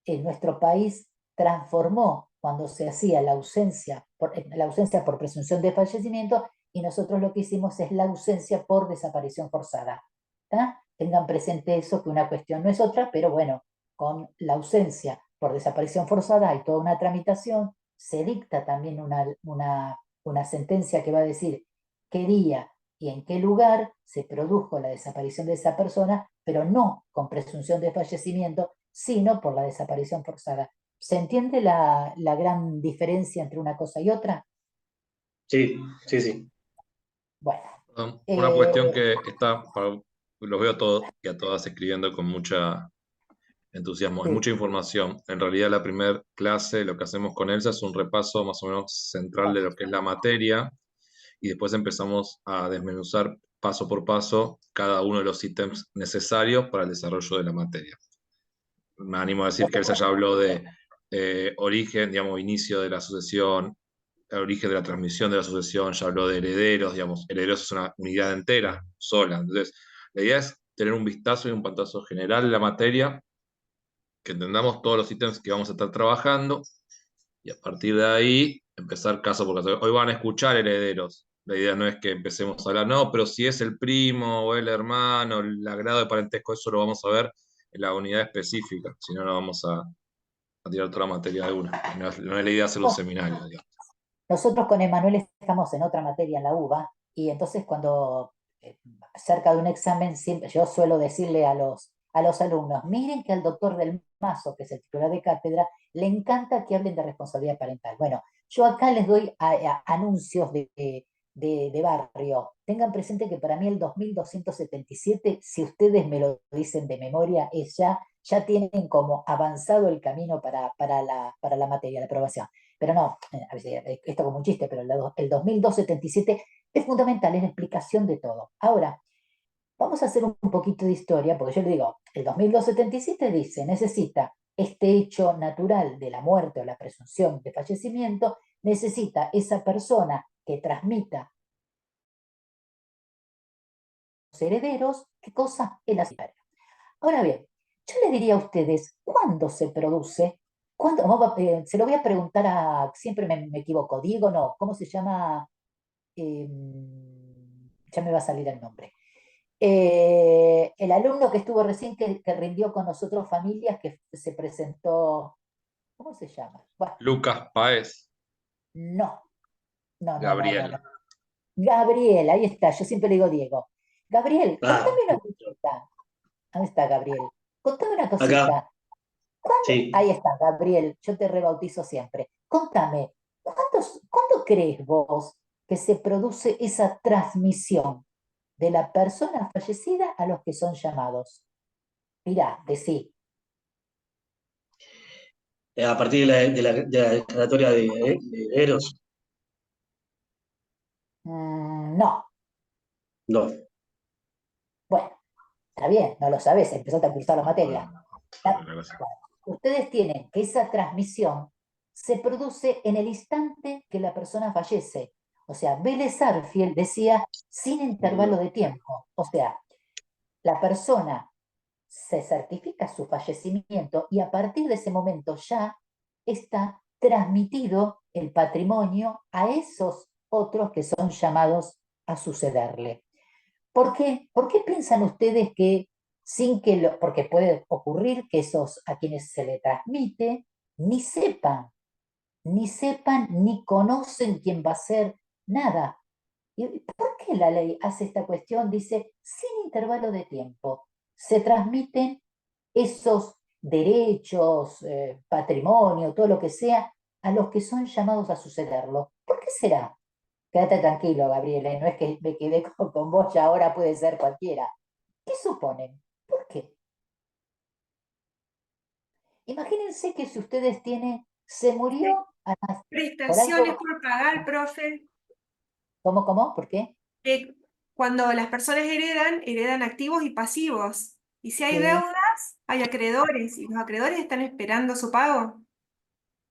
en nuestro país transformó cuando se hacía la ausencia por presunción de fallecimiento, y nosotros lo que hicimos es la ausencia por desaparición forzada. ¿Tá? Tengan presente eso, que una cuestión no es otra, pero bueno, con la ausencia por desaparición forzada hay toda una tramitación, se dicta también una sentencia que va a decir qué día y en qué lugar se produjo la desaparición de esa persona, pero no con presunción de fallecimiento, sino por la desaparición forzada. ¿Se entiende la gran diferencia entre una cosa y otra?
Sí, sí, sí.
Bueno.
Una cuestión que está, los veo a todos y a todas escribiendo con mucha entusiasmo, es
Sí.
mucha información. En realidad la primera clase, lo que hacemos con Elsa es un repaso más o menos central de lo que es la materia, y después empezamos a desmenuzar paso por paso cada uno de los ítems necesarios para el desarrollo de la materia. Me animo a decir que Elsa ya habló de origen, digamos, inicio de la sucesión, el origen de la transmisión de la sucesión, ya habló de herederos, digamos, herederos es una unidad entera, sola. Entonces, la idea es tener un vistazo y un pantazo general de la materia, que entendamos todos los ítems que vamos a estar trabajando, y a partir de ahí empezar caso por caso. Hoy van a escuchar herederos. La idea no es que empecemos a hablar, no, pero si es el primo o el hermano, el grado de parentesco, eso lo vamos a ver en la unidad específica, si no, no vamos a tirar toda la materia de una. No es la idea hacer un seminario, digamos.
Nosotros con Emanuel estamos en otra materia en la UBA, y entonces cuando cerca de un examen, siempre, yo suelo decirle a los a los alumnos, miren que al doctor Del Mazo, que es el titular de cátedra, le encanta que hablen de responsabilidad parental. Bueno, yo acá les doy anuncios de barrio. Tengan presente que para mí el 2277, si ustedes me lo dicen de memoria, es ya tienen como avanzado el camino para la materia, la aprobación. Pero no, a veces, esto como un chiste, pero el 2277 es fundamental, es la explicación de todo. Ahora, vamos a hacer un poquito de historia, porque yo le digo, el 2277 dice, necesita este hecho natural de la muerte o la presunción de fallecimiento, necesita esa persona que transmita los herederos, ¿qué cosa? El asesinato. Ahora bien, yo les diría a ustedes, ¿cuándo se produce? Se lo voy a preguntar siempre me equivoco, Diego, no, ¿cómo se llama? Ya me va a salir el nombre. El alumno que estuvo recién, que rindió con nosotros familias, que se presentó, ¿cómo se llama? Bueno,
Lucas Páez,
no,
Gabriel.
no. Gabriel, ahí está, yo siempre le digo Diego. Gabriel,
Ah,
contame una cosita. ¿Dónde está Gabriel? Contame una
acá,
cosita.
sí.
Ahí está, Gabriel, yo te rebautizo siempre. Contame, ¿cuándo crees vos que se produce esa transmisión de la persona fallecida a los que son llamados? Mirá, decí.
A partir de la declaratoria de Eros,
No,
no.
bueno, está bien, no lo sabés, empezaste a cursar la materia.
Gracias.
Ustedes tienen que esa transmisión se produce en el instante que la persona fallece. O sea, Vélez Sarsfield decía sin intervalo de tiempo. O sea, la persona se certifica su fallecimiento y a partir de ese momento ya está transmitido el patrimonio a esos otros que son llamados a sucederle. ¿Por qué? ¿Por qué piensan ustedes que porque puede ocurrir que esos a quienes se le transmite ni sepan, ni conocen quién va a ser, nada? ¿Y por qué la ley hace esta cuestión? Dice, sin intervalo de tiempo, se transmiten esos derechos, patrimonio, todo lo que sea, a los que son llamados a sucederlo. ¿Por qué será? Quédate tranquilo, Gabriela, no es que me quedé con vos, ya ahora puede ser cualquiera. ¿Qué suponen? ¿Por qué? Imagínense que si ustedes tienen, se murió por
Prestaciones
algo,
por pagar, profe.
¿cómo? ¿Por qué?
Que cuando las personas heredan activos y pasivos. Y si hay
Sí,
deudas, hay acreedores. Y los acreedores están esperando su pago.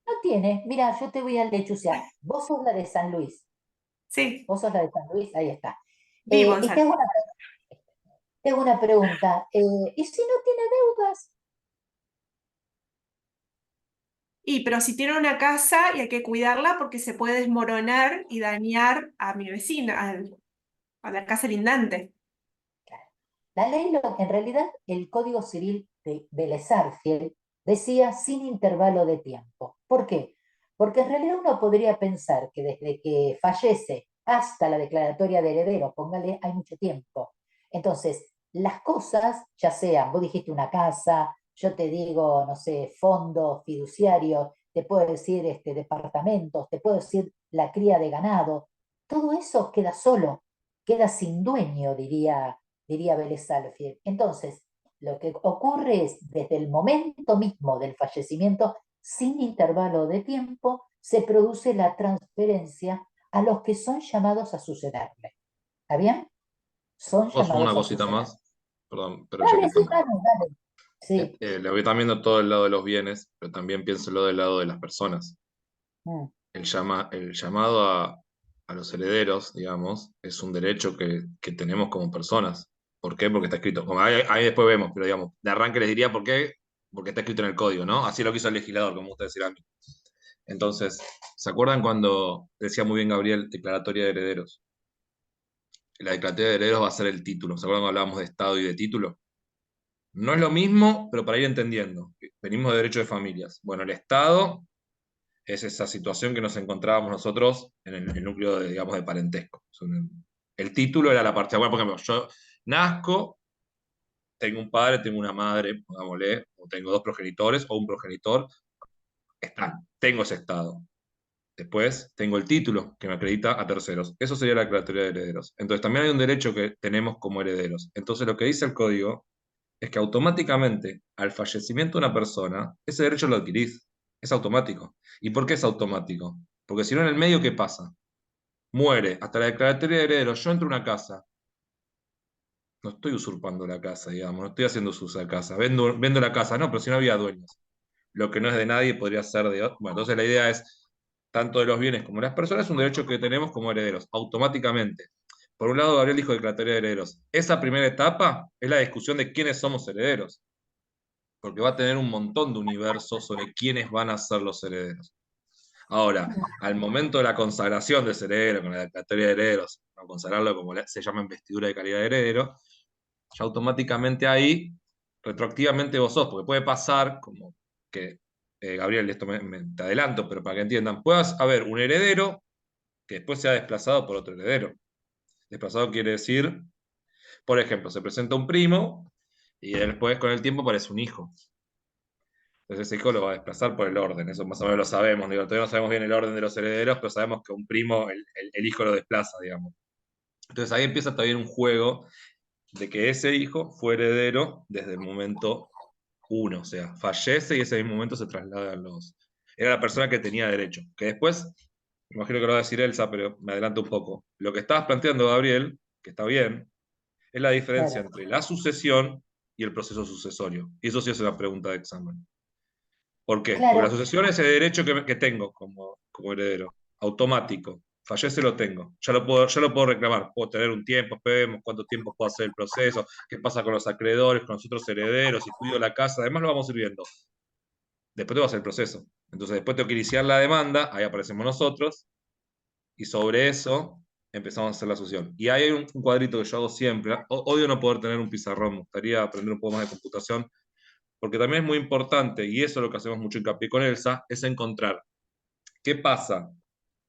no tiene. Mira, yo te voy a lechucear. Vos sos la de San Luis.
Sí,
Vos sos la de San Luis, ahí está.
vivo en
Y
San.
te hago una pregunta. ¿Y si no tiene deudas?
Pero si tiene una casa y hay que cuidarla porque se puede desmoronar y dañar a mi vecina, a la casa lindante.
La ley, en realidad, el Código Civil de Vélez Sarsfield decía sin intervalo de tiempo. ¿Por qué? Porque en realidad uno podría pensar que desde que fallece hasta la declaratoria de heredero, póngale, hay mucho tiempo. Entonces, las cosas, ya sean, vos dijiste una casa, yo te digo, no sé, fondo fiduciario, te puedo decir departamentos, te puedo decir la cría de ganado, todo eso queda solo, queda sin dueño, diría Vélez Sarsfield. Entonces, lo que ocurre es, desde el momento mismo del fallecimiento, sin intervalo de tiempo, se produce la transferencia a los que son llamados a sucederle. ¿Está bien? Son
Vamos una
llamados a
cosita
suceder.
más, perdón, pero ya
Dale,
que
sí,
estamos.
dale. Sí.
Le voy también viendo todo el lado de los bienes, pero también piénselo del lado de las personas.
Mm.
El llamado a los herederos, digamos, es un derecho que tenemos como personas. ¿Por qué? Porque está escrito. Como ahí después vemos, pero digamos, de arranque les diría por qué, porque está escrito en el código, ¿no? Así lo quiso el legislador, como usted decía a mí. Entonces, ¿se acuerdan cuando decía muy bien Gabriel, declaratoria de herederos? La declaratoria de herederos va a ser el título. ¿Se acuerdan cuando hablábamos de Estado y de título? No es lo mismo, pero para ir entendiendo. Venimos de derecho de familias. Bueno, el Estado es esa situación que nos encontrábamos nosotros en el núcleo de, digamos, de parentesco. El título era la parte, bueno, por ejemplo, yo nazco tengo un padre, tengo una madre, pongámosle, o tengo dos progenitores o un progenitor, tengo ese estado. Después tengo el título que me acredita a terceros. Eso sería la declaratoria de herederos. Entonces también hay un derecho que tenemos como herederos. Entonces lo que dice el código es que automáticamente al fallecimiento de una persona, ese derecho lo adquirís. Es automático. ¿Y por qué es automático? Porque si no, en el medio, ¿qué pasa? Muere, hasta la declaratoria de herederos, yo entro a una casa, no estoy usurpando la casa, digamos, no estoy haciendo uso de la casa, vendo la casa, no, pero si no había dueños. Lo que no es de nadie podría ser de otro. Bueno, entonces la idea es, tanto de los bienes como de las personas, es un derecho que tenemos como herederos, automáticamente. Por un lado, Gabriel dijo declaratoria de herederos. Esa primera etapa es la discusión de quiénes somos herederos, porque va a tener un montón de universos sobre quiénes van a ser los herederos. Ahora, al momento de la consagración de ese heredero, con la declaratoria de herederos, a consagrarlo como se llama investidura de calidad de heredero, ya automáticamente ahí, retroactivamente vos sos, porque puede pasar, como que, Gabriel, esto te adelanto, pero para que entiendan, puedas haber un heredero que después sea desplazado por otro heredero. Desplazado quiere decir, por ejemplo, se presenta un primo y después con el tiempo aparece un hijo. Entonces ese hijo lo va a desplazar por el orden, eso más o menos lo sabemos, digo, todavía no sabemos bien el orden de los herederos, pero sabemos que un primo, el hijo lo desplaza, digamos. Entonces ahí empieza también un juego de que ese hijo fue heredero desde el momento uno, o sea, fallece y ese mismo momento se traslada a los... Era la persona que tenía derecho, que después, me imagino que lo va a decir Elsa, pero me adelanto un poco. Lo que estabas planteando, Gabriel, que está bien, es la diferencia
Claro.
entre la sucesión y el proceso sucesorio. Y eso sí es una pregunta de examen. ¿Por qué? Porque la
Claro,
sucesión es el derecho que tengo como heredero, automático. Fallece, lo tengo. Ya lo puedo reclamar. Puedo tener un tiempo, vemos cuánto tiempo puedo hacer el proceso, qué pasa con los acreedores, con los otros herederos, si cuido la casa. Además, lo vamos a ir viendo. Después tengo que hacer el proceso. Entonces, después tengo que iniciar la demanda, ahí aparecemos nosotros, y sobre eso empezamos a hacer la sucesión. Y ahí hay un cuadrito que yo hago siempre. Odio no poder tener un pizarrón, me gustaría aprender un poco más de computación, porque también es muy importante, y eso es lo que hacemos mucho hincapié con Elsa, es encontrar qué pasa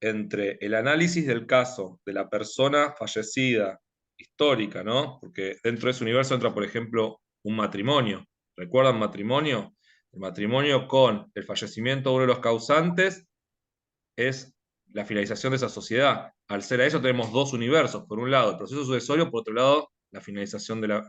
entre el análisis del caso de la persona fallecida histórica, ¿no? Porque dentro de ese universo entra, por ejemplo, un matrimonio. ¿Recuerdan matrimonio? El matrimonio con el fallecimiento de uno de los causantes es la finalización de esa sociedad. Al ser a eso tenemos dos universos. Por un lado, el proceso sucesorio, por otro lado, la finalización del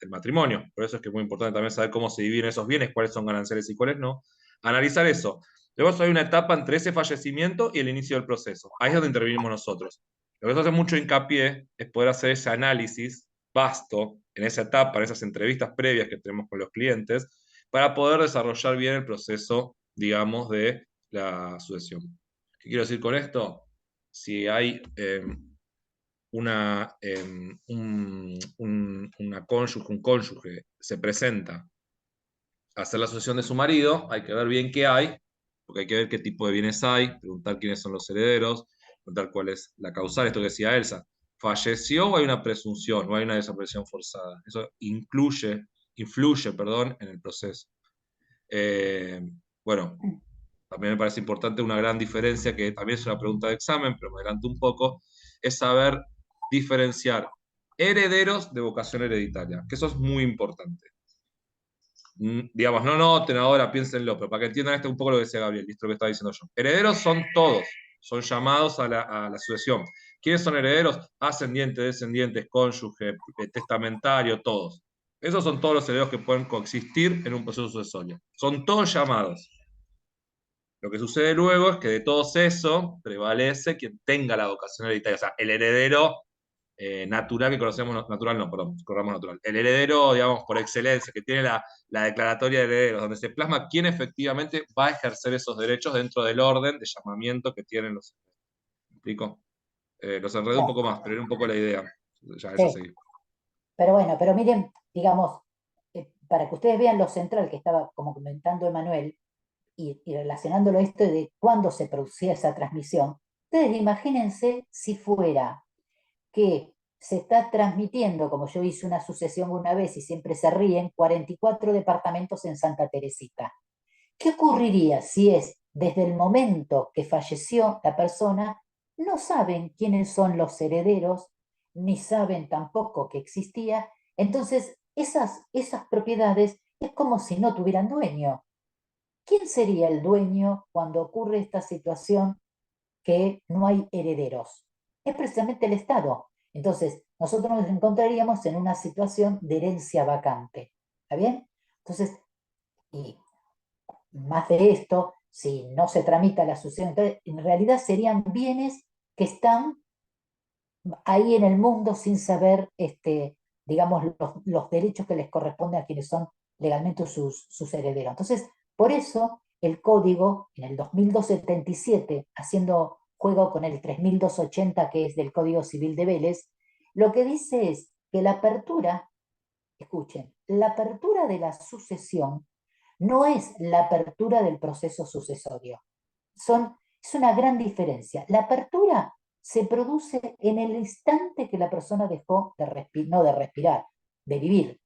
matrimonio. Por eso es que es muy importante también saber cómo se dividen esos bienes, cuáles son gananciales y cuáles no. Analizar eso. Luego hay una etapa entre ese fallecimiento y el inicio del proceso. Ahí es donde intervenimos nosotros. Lo que nos hace mucho hincapié es poder hacer ese análisis vasto en esa etapa, en esas entrevistas previas que tenemos con los clientes, para poder desarrollar bien el proceso, digamos, de la sucesión. ¿Qué quiero decir con esto? Si hay una cónyuge, un cónyuge se presenta a hacer la sucesión de su marido, hay que ver bien qué hay, porque hay que ver qué tipo de bienes hay, preguntar quiénes son los herederos, preguntar cuál es la causal, esto que decía Elsa. ¿Falleció o hay una presunción, o hay una desaparición forzada? Eso influye, perdón, en el proceso. Bueno, también me parece importante una gran diferencia, que también es una pregunta de examen, pero me adelanto un poco, es saber diferenciar herederos de vocación hereditaria, que eso es muy importante. Digamos, no noten ahora, piénsenlo, pero para que entiendan esto un poco lo que decía Gabriel, y esto lo que estaba diciendo yo. Herederos son todos, son llamados a la sucesión. ¿Quiénes son herederos? Ascendientes, descendientes, cónyuge, testamentario, todos. Esos son todos los herederos que pueden coexistir en un proceso sucesorio. Son todos llamados. Lo que sucede luego es que de todos eso prevalece quien tenga la vocación hereditaria, o sea, el heredero natural que conocemos, natural no, perdón, corramos natural. El heredero, digamos, por excelencia, que tiene la declaratoria de herederos, donde se plasma quién efectivamente va a ejercer esos derechos dentro del orden de llamamiento que tienen los herederos. ¿Me explico? Los enredé un poco más, pero era un poco la idea. Ya, eso
sí.
seguí.
Pero bueno, pero miren, digamos, para que ustedes vean lo central que estaba como comentando Emanuel, y relacionándolo a esto de cuándo se producía esa transmisión, ustedes imagínense si fuera que se está transmitiendo, como yo hice una sucesión una vez y siempre se ríen, 44 departamentos en Santa Teresita. ¿Qué ocurriría si es desde el momento que falleció la persona, no saben quiénes son los herederos, ni saben tampoco que existía? Entonces, esas propiedades es como si no tuvieran dueño. ¿Quién sería el dueño cuando ocurre esta situación que no hay herederos? Es precisamente el Estado. Entonces, nosotros nos encontraríamos en una situación de herencia vacante. ¿Está bien? Entonces, y más de esto, si no se tramita la sucesión, entonces en realidad serían bienes que están ahí en el mundo sin saber, digamos, los derechos que les corresponden a quienes son legalmente sus herederos. Entonces, por eso el código en el 2277, haciendo juego con el 3280 que es del Código Civil de Vélez, lo que dice es que la apertura, escuchen, la apertura de la sucesión no es la apertura del proceso sucesorio. Es una gran diferencia. La apertura se produce en el instante que la persona dejó de respirar, no de respirar, de vivir.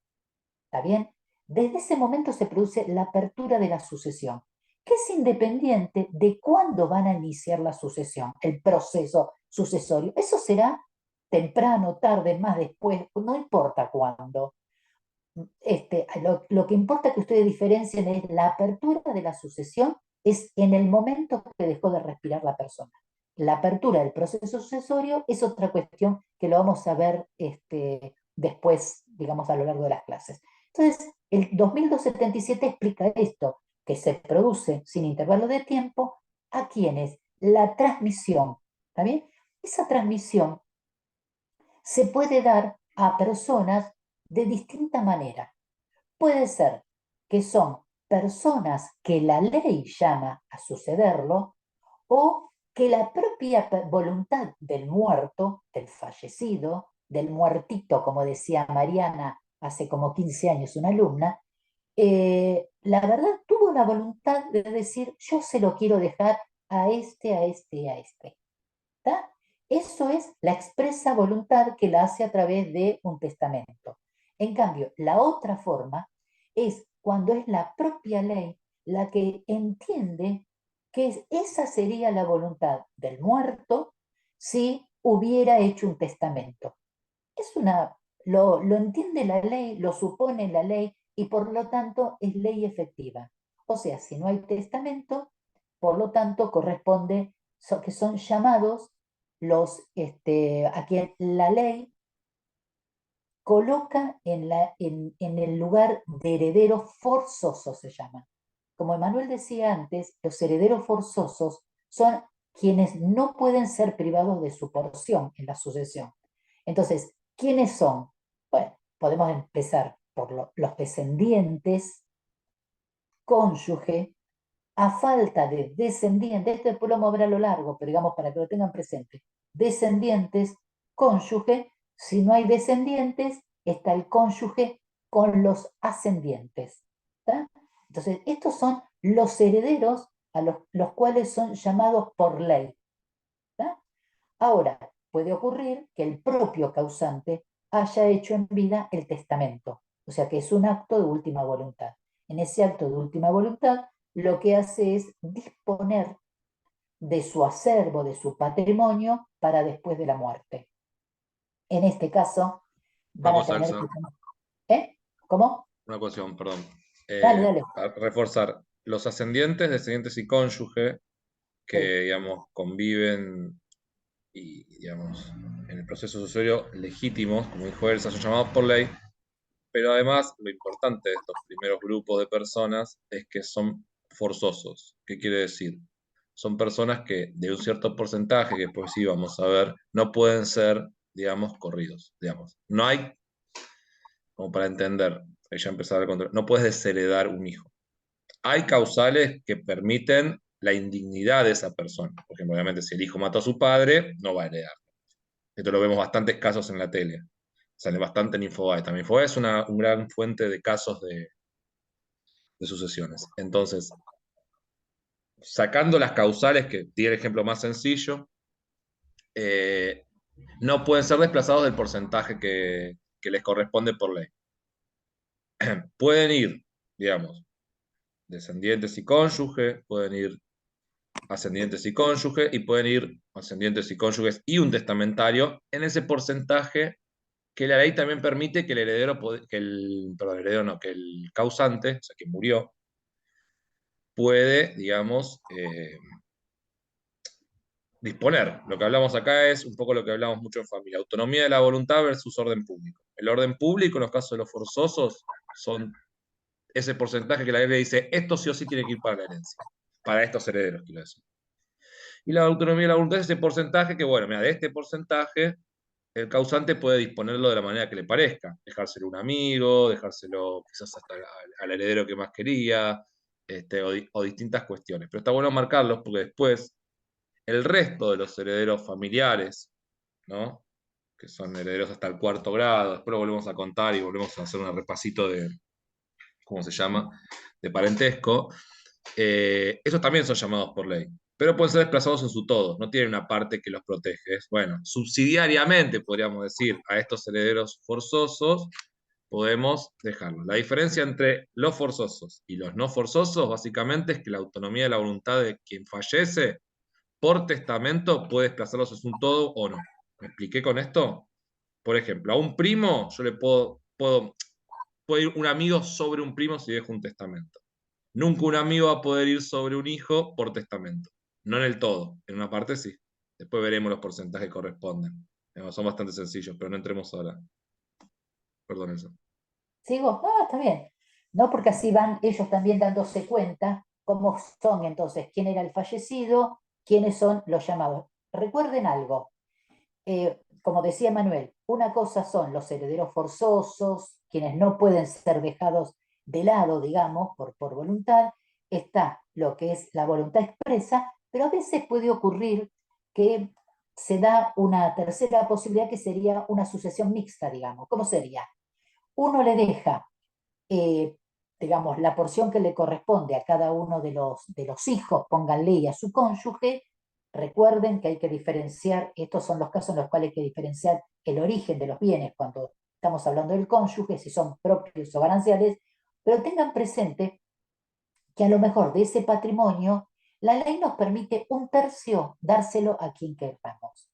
¿Está bien? Desde ese momento se produce la apertura de la sucesión, que es independiente de cuándo van a iniciar la sucesión, el proceso sucesorio. Eso será temprano, tarde, más después, no importa cuándo. Lo que importa que ustedes diferencien es la apertura de la sucesión es en el momento que dejó de respirar la persona. La apertura del proceso sucesorio es otra cuestión que lo vamos a ver después, digamos, a lo largo de las clases. Entonces, el 2277 explica esto, que se produce sin intervalo de tiempo a quienes la transmisión, ¿está bien? Esa transmisión se puede dar a personas de distinta manera. Puede ser que son personas que la ley llama a sucederlo o que la propia voluntad del muerto, del fallecido, del muertito, como decía Mariana hace como 15 años una alumna, la verdad tuvo la voluntad de decir, yo se lo quiero dejar a este, a este y a este. ¿Está? Eso es la expresa voluntad que la hace a través de un testamento. En cambio, la otra forma es cuando es la propia ley la que entiende que esa sería la voluntad del muerto si hubiera hecho un testamento. Lo entiende la ley, lo supone la ley y por lo tanto es ley efectiva. O sea, si no hay testamento, por lo tanto corresponde que son llamados a quien la ley coloca en el lugar de heredero forzoso, se llama. Como Emanuel decía antes, los herederos forzosos son quienes no pueden ser privados de su porción en la sucesión. Entonces, ¿quiénes son? Bueno, podemos empezar por los descendientes, cónyuge, a falta de descendientes, esto después lo vamos a ver a lo largo, pero digamos para que lo tengan presente, descendientes, cónyuge, si no hay descendientes, está el cónyuge con los ascendientes. ¿Tá? Entonces, estos son los herederos a los cuales son llamados por ley. ¿Tá? Ahora, puede ocurrir que el propio causante haya hecho en vida el testamento, o sea que es un acto de última voluntad. En ese acto de última voluntad, lo que hace es disponer de su acervo, de su patrimonio, para después de la muerte. En este caso,
Una
van a
cosa,
tener
Elsa,
que... ¿Cómo?
una cuestión, perdón.
Dale, dale.
A reforzar, los ascendientes, descendientes y cónyuge que,
Sí.
digamos, conviven y, digamos, en el proceso sucesorio legítimos, como dijo Elsa, son llamados por ley, pero además lo importante de estos primeros grupos de personas es que son forzosos. ¿Qué quiere decir? Son personas que de un cierto porcentaje, que después sí vamos a ver, no pueden ser, digamos, corridos. Digamos. No hay, como para entender, ya empezar a control, no puedes desheredar un hijo. Hay causales que permiten la indignidad de esa persona. Por ejemplo, obviamente, si el hijo mató a su padre, no va a heredar. Esto lo vemos bastantes casos en la tele. Sale bastante en Infobae. También Infobae es una gran fuente de casos de sucesiones. Entonces, sacando las causales, que tiene el ejemplo más sencillo, no pueden ser desplazados del porcentaje que les corresponde por ley. Pueden ir, digamos, descendientes y cónyuge, pueden ir ascendientes y cónyuge, y pueden ir ascendientes y cónyuges y un testamentario en ese porcentaje que la ley también permite que el heredero, perdón, el heredero no, que el causante, o sea, que murió, puede, digamos, disponer. Lo que hablamos acá es un poco lo que hablamos mucho en familia, autonomía de la voluntad versus orden público. El orden público, en los casos de los forzosos, son ese porcentaje que la ley le dice, esto sí o sí tiene que ir para la herencia, para estos herederos, quiero decir. Y la autonomía de la voluntad es ese porcentaje que, bueno, mira, de este porcentaje, el causante puede disponerlo de la manera que le parezca, dejárselo a un amigo, dejárselo quizás hasta al heredero que más quería, o distintas cuestiones. Pero está bueno marcarlos porque después el resto de los herederos familiares, ¿no? Que son herederos hasta el 4º grado, después lo volvemos a contar y volvemos a hacer un repasito de, ¿cómo se llama?, de parentesco, esos también son llamados por ley, pero pueden ser desplazados en su todo, no tienen una parte que los protege. Bueno, subsidiariamente, podríamos decir, a estos herederos forzosos, podemos dejarlos. La diferencia entre los forzosos y los no forzosos, básicamente, es que la autonomía de la voluntad de quien fallece, por testamento, puede desplazarlos en un todo o no. ¿Me expliqué con esto? Por ejemplo, a un primo yo le puede ir un amigo sobre un primo si deja un testamento. Nunca un amigo va a poder ir sobre un hijo por testamento. No en el todo, en una parte sí. Después veremos los porcentajes que corresponden. Son bastante sencillos, pero no entremos ahora. Perdón eso.
¿Sigo? Está bien. No, porque así van ellos también dándose cuenta cómo son entonces, quién era el fallecido, quiénes son los llamados. Recuerden algo, como decía Manuel, una cosa son los herederos forzosos, quienes no pueden ser dejados de lado, digamos, por voluntad. Está lo que es la voluntad expresa, pero a veces puede ocurrir que se da una tercera posibilidad que sería una sucesión mixta, digamos. ¿Cómo sería? Uno le deja, digamos, la porción que le corresponde a cada uno de los hijos, pónganle, y a su cónyuge. Recuerden que hay que diferenciar, estos son los casos en los cuales hay que diferenciar el origen de los bienes cuando estamos hablando del cónyuge, si son propios o gananciales, pero tengan presente que a lo mejor de ese patrimonio la ley nos permite 1/3 dárselo a quien queramos.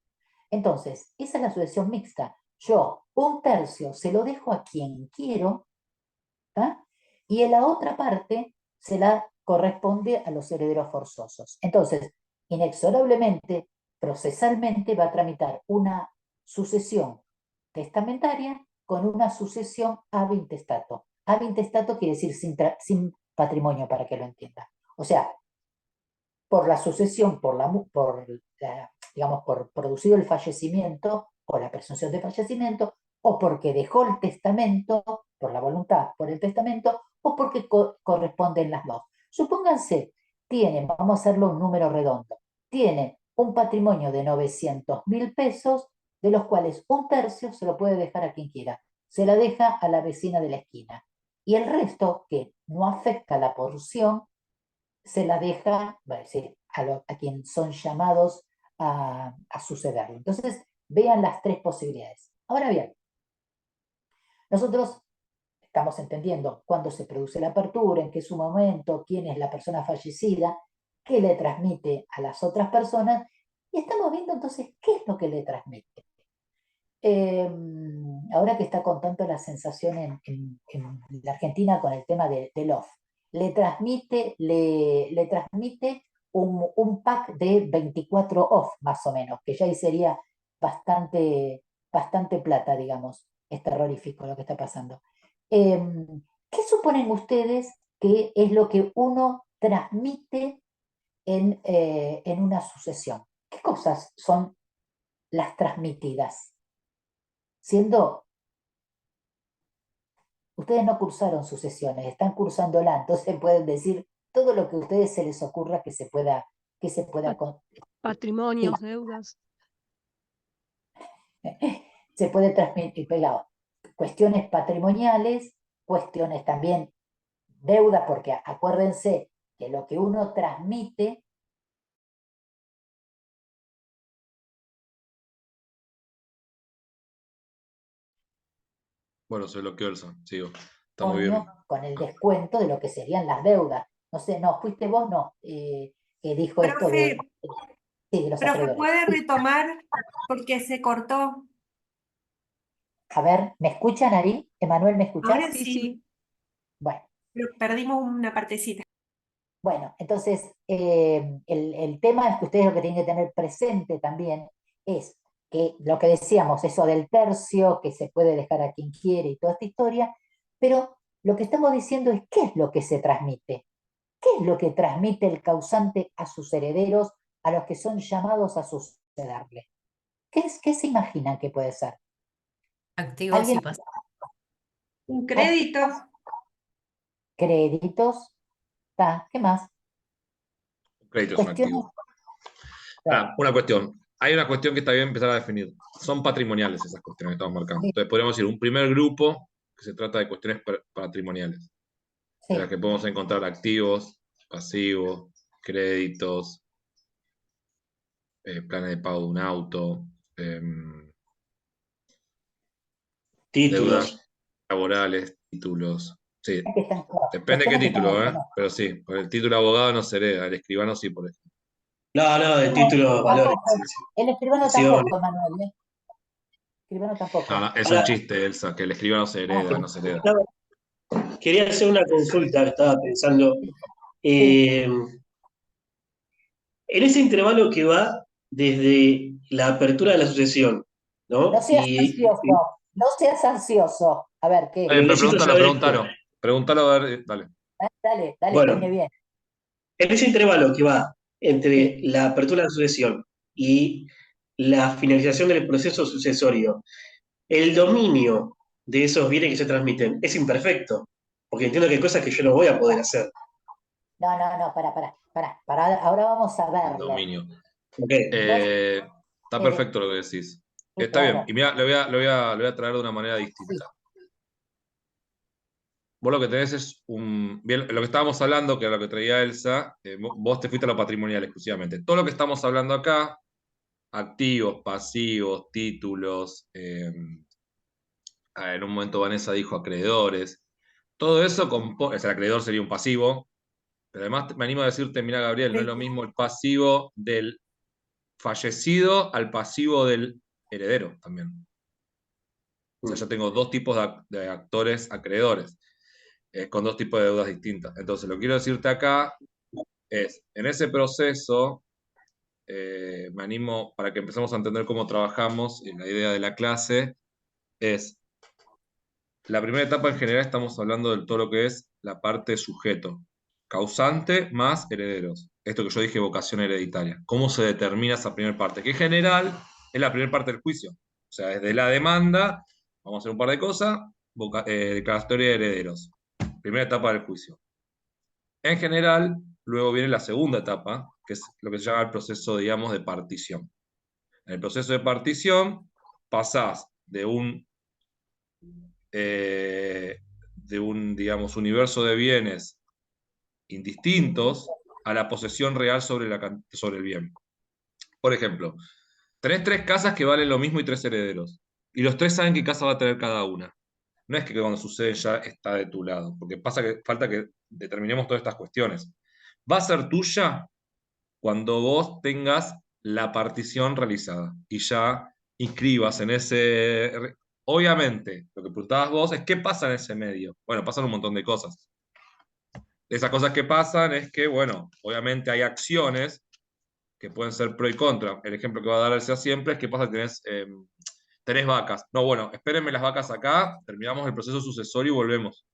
Entonces, esa es la sucesión mixta. Yo 1/3 se lo dejo a quien quiero, ¿tá? Y en la otra parte se la corresponde a los herederos forzosos. Entonces, inexorablemente, procesalmente, va a tramitar una sucesión testamentaria con una sucesión ab intestato. Ab intestato quiere decir sin patrimonio, para que lo entienda. O sea, por la sucesión, digamos, por producido el fallecimiento o la presunción de fallecimiento, o porque dejó el testamento, por la voluntad, por el testamento, o porque corresponden las dos. Supónganse, vamos a hacerlo un número redondo, tiene un patrimonio de 900.000 pesos, de los cuales 1/3 se lo puede dejar a quien quiera. Se la deja a la vecina de la esquina. Y el resto, que no afecta la porción, se la deja, a quien son llamados a sucederlo. Entonces, vean las 3 posibilidades. Ahora bien, nosotros estamos entendiendo cuándo se produce la apertura, en qué es su momento, quién es la persona fallecida, qué le transmite a las otras personas, y estamos viendo entonces qué es lo que le transmite. Ahora que está con tanto la sensación en la Argentina con el tema del off, le transmite un pack de 24 off, más o menos, que ya ahí sería bastante plata, digamos. Es terrorífico lo que está pasando. ¿Qué suponen ustedes que es lo que uno transmite en una sucesión? ¿Qué cosas son las transmitidas? Siendo, ustedes no cursaron sucesiones, están cursándola, entonces pueden decir todo lo que a ustedes se les ocurra que se pueda
Patrimonios,
sí,
deudas.
se puede transmitir, pegado. Cuestiones patrimoniales, cuestiones también deuda, porque acuérdense que lo que uno transmite
Bueno, se bloqueó Elsa, sigo. Está muy bien.
con el descuento de lo que serían las deudas. No sé, no, fuiste vos, no, que dijo esto de los
Profe,
acreedores.
¿puede retomar? Porque se cortó.
A ver, ¿me escuchan ahí? Emanuel, ¿me escuchás?
Ahora sí,
Bueno,
pero perdimos una partecita.
bueno, entonces el tema es que ustedes lo que tienen que tener presente también es que lo que decíamos, eso del tercio, que se puede dejar a quien quiere y toda esta historia, pero lo que estamos diciendo es qué es lo que se transmite. ¿Qué es lo que transmite el causante a sus herederos, a los que son llamados a sucederle? ¿Qué se imaginan que puede ser?
Activos y
¿Alguien?
pasivos.
Un crédito.
Créditos. ¿Qué más?
Crédito es un
Cuestiones.
activo. Una cuestión. Hay una cuestión que está bien empezar a definir. Son patrimoniales esas cuestiones que estamos marcando.
Sí.
Entonces podríamos decir un primer grupo que se trata de cuestiones patrimoniales,
Sí.
en las que podemos encontrar activos, pasivos, créditos, planes de pago de un auto,
Títulos.
deudas laborales, títulos. Sí,
Que están, claro,
depende de qué
cuestiones que están
título, ¿eh?
mencionadas.
Pero sí, por el título de abogado no se hereda, el escribano sí, por ejemplo.
No, de
No,
títulos, valores.
tampoco. El escribano
Acciones.
tampoco, Manuel. El escribano
No,
tampoco.
no, es un
Ahora,
chiste, Elsa, que el escribano se hereda, no se hereda.
quería hacer una consulta que estaba pensando.
Sí.
Eh, en ese intervalo que va desde la apertura de la sucesión,
No
¿no?
seas ansioso. No seas ansioso. A ver, ¿qué?
Pero
Pero
necesito
pregúntalo,
saber esto.
pregúntalo. Pregúntalo, a ver, dale.
Dale, que
Bueno,
viene bien.
en ese intervalo que va entre
Sí.
la apertura de la sucesión y la finalización del proceso sucesorio, el dominio de esos bienes que se transmiten es imperfecto, porque entiendo que hay cosas que yo no voy a poder hacer.
No, para. Ahora vamos a
El
verlo.
dominio.
¿Ok?
Vos,
Está perfecto lo que decís.
sí,
Está bien.
claro.
Y mira, lo voy a traer de una manera
Sí.
distinta. Vos lo que tenés es bien, lo que estábamos hablando, que era lo que traía Elsa, vos te fuiste a lo patrimonial exclusivamente. Todo lo que estamos hablando acá, activos, pasivos, títulos, en un momento Vanessa dijo acreedores, todo eso, o sea, el acreedor sería un pasivo, pero además me animo a decirte, mira Gabriel, no es lo mismo el pasivo del fallecido al pasivo del heredero también. O sea, yo tengo dos tipos de actores acreedores, con dos tipos de deudas distintas. Entonces, lo que quiero decirte acá es, en ese proceso, me animo para que empecemos a entender cómo trabajamos, y la idea de la clase es, la primera etapa en general estamos hablando de todo lo que es la parte sujeto, causante más herederos. Esto que yo dije, vocación hereditaria. ¿Cómo se determina esa primera parte? Que en general es la primera parte del juicio. O sea, desde la demanda, vamos a hacer un par de cosas, declaratoria de herederos. Primera etapa del juicio. En general, luego viene la segunda etapa, que es lo que se llama el proceso, digamos, de partición. En el proceso de partición pasás digamos, universo de bienes indistintos a la posesión real sobre el bien. Por ejemplo, tenés tres casas que valen lo mismo y tres herederos. Y los tres saben qué casa va a tener cada una. No es que cuando sucede ya está de tu lado, porque falta que determinemos todas estas cuestiones. Va a ser tuya cuando vos tengas la partición realizada y ya inscribas en ese. Obviamente, lo que preguntabas vos es qué pasa en ese medio. Bueno, pasan un montón de cosas. Esas cosas que pasan es que, bueno, obviamente hay acciones que pueden ser pro y contra. El ejemplo que va a darse siempre es que pasa que tenés vacas. No, bueno, espérenme las vacas acá, terminamos el proceso sucesorio y volvemos.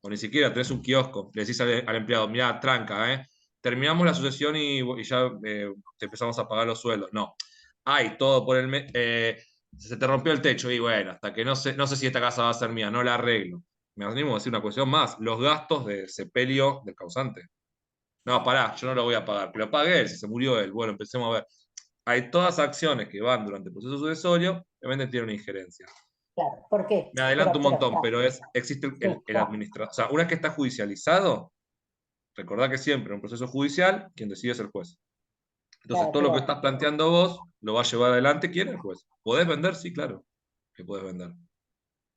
O ni siquiera tenés un kiosco, le decís al empleado, mirá, tranca, terminamos la sucesión y ya te empezamos a pagar los sueldos. No, hay todo por se te rompió el techo y bueno, hasta que no sé si esta casa va a ser mía, no la arreglo. Me animo a decir una cuestión más, los gastos de sepelio del causante. No, pará, yo no lo voy a pagar, pero pagué él, si se murió él. Bueno, empecemos a ver. Hay todas acciones que van durante el proceso sucesorio, obviamente tienen una injerencia.
Claro, ¿por qué?
Me adelanto un montón, pero existe
Sí,
el administrador. O sea, una vez que está judicializado, recordá que siempre en un proceso judicial, quien decide es el juez. Entonces,
claro,
todo lo que
pero,
estás planteando vos lo va a llevar adelante quién, el juez. ¿Podés vender? Sí, claro que podés vender.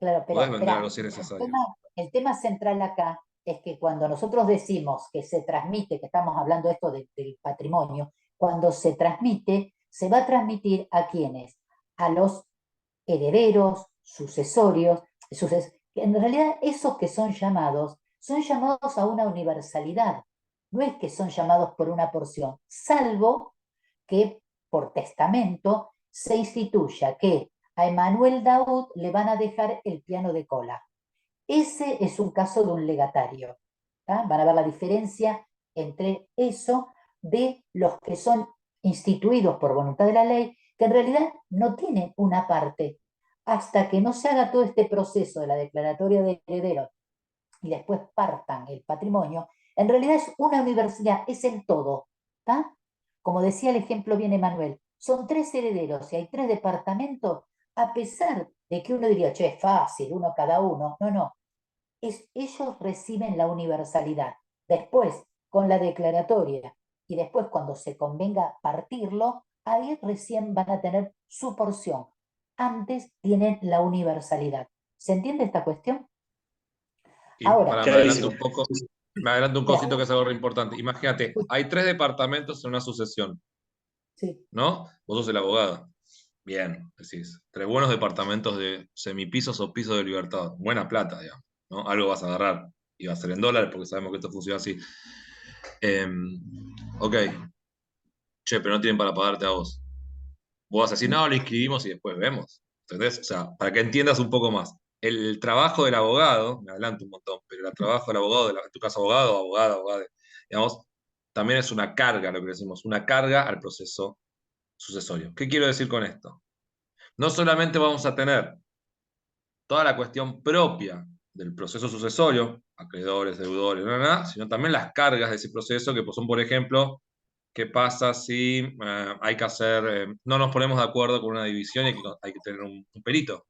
claro, pero,
Podés
espera,
venderlo si es necesario.
el tema central acá es que cuando nosotros decimos que se transmite, que estamos hablando esto del patrimonio, cuando se transmite, se va a transmitir a quiénes, a los herederos, sucesorios, que en realidad esos que son llamados a una universalidad, no es que son llamados por una porción, salvo que por testamento se instituya que a Emanuel Daud le van a dejar el piano de cola. Ese es un caso de un legatario. ¿tá? Van a ver la diferencia entre eso de los que son instituidos por voluntad de la ley, que en realidad no tienen una parte. Hasta que no se haga todo este proceso de la declaratoria de herederos y después partan el patrimonio, en realidad es una universidad, es el todo. ¿tá? Como decía el ejemplo bien Emanuel, son 3 herederos y hay 3 departamentos, a pesar de que uno diría, che, es fácil, uno cada uno. No. Ellos reciben la universalidad. Después, con la declaratoria y después cuando se convenga partirlo, ahí recién van a tener su porción. Antes tienen la universalidad. ¿Se entiende esta cuestión?
Y
Ahora,
me
Clarísimo.
adelanto un poco, me adelanto un cosito que es algo re importante. Imagínate, hay 3 departamentos en una sucesión,
sí,
¿no? Vos sos el abogado. Bien, decís. 3 buenos departamentos de semipisos o pisos de libertad. Buena plata, digamos, ¿no? Algo vas a agarrar. Y va a ser en dólares porque sabemos que esto funciona así. Ok. Che, pero no tienen para pagarte a vos. Vos vas a decir, no, lo inscribimos y después vemos. ¿Entendés? O sea, para que entiendas un poco más. El trabajo del abogado, me adelanto un montón, pero el trabajo del abogado, en tu caso abogado, abogada, digamos, también es una carga, lo que decimos, una carga al proceso sucesorio. ¿Qué quiero decir con esto? No solamente vamos a tener toda la cuestión propia del proceso sucesorio, acreedores, deudores, sino también las cargas de ese proceso, que pues, son, por ejemplo, qué pasa si hay que hacer, no nos ponemos de acuerdo con una división y hay que tener un perito.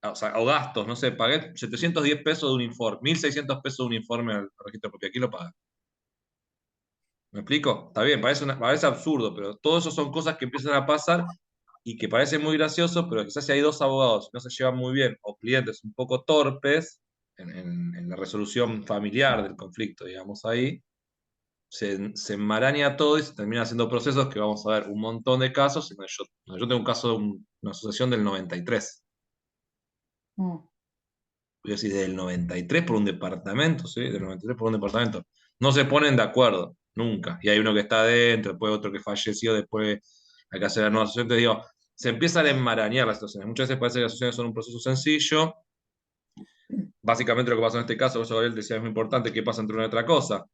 O sea, o gastos, no sé, pagué 710 pesos de un informe, 1.600 pesos de un informe al registro propio. ¿Quién lo paga? ¿Me explico? Está bien, parece absurdo, pero todo eso son cosas que empiezan a pasar y que parece muy gracioso, pero quizás si hay 2 abogados no se llevan muy bien o clientes un poco torpes en la resolución familiar del conflicto, digamos ahí, se enmaraña todo y se termina haciendo procesos que vamos a ver un montón de casos. Yo tengo un caso de una asociación del 93.
mm,
Voy a decir, del 93 por un departamento, ¿sí? Del 93 por un departamento. No se ponen de acuerdo, nunca. Y hay uno que está adentro, después otro que falleció, después hay que hacer la nueva asociación. Te digo, se empiezan a enmarañar las situaciones. Muchas veces parece que las asociaciones son un proceso sencillo. Básicamente lo que pasó en este caso, eso Gabriel decía, es muy importante, qué pasa entre una y otra cosa.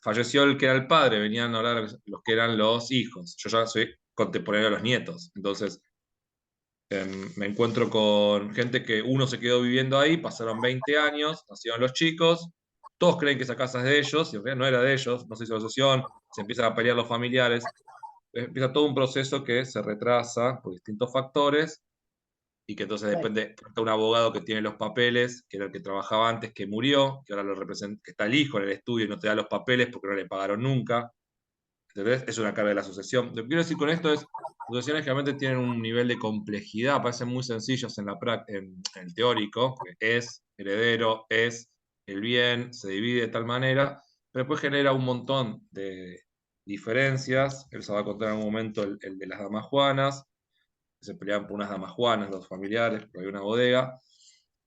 Falleció el que era el padre, venían ahora los que eran los hijos. Yo ya soy contemporáneo a los nietos. Entonces, me encuentro con gente que uno se quedó viviendo ahí, pasaron 20 años, nacieron los chicos, todos creen que esa casa es de ellos, y en realidad no era de ellos, no se hizo la asociación, se empiezan a pelear los familiares, empieza todo un proceso que se retrasa por distintos factores y que entonces
claro.
depende, falta un abogado que tiene los papeles, que era el que trabajaba antes, que murió, que ahora lo representa, que está el hijo en el estudio y no te da los papeles porque no le pagaron nunca. ¿Entendés? Es una carga de la asociación. Lo que quiero decir con esto es, las asociaciones generalmente tienen un nivel de complejidad, parecen muy sencillos en el teórico, que es heredero, es el bien, se divide de tal manera, pero después genera un montón de diferencias. Él se va a contar en un momento el de las damas juanas, que se pelean por unas damas juanas, los familiares, porque hay una bodega,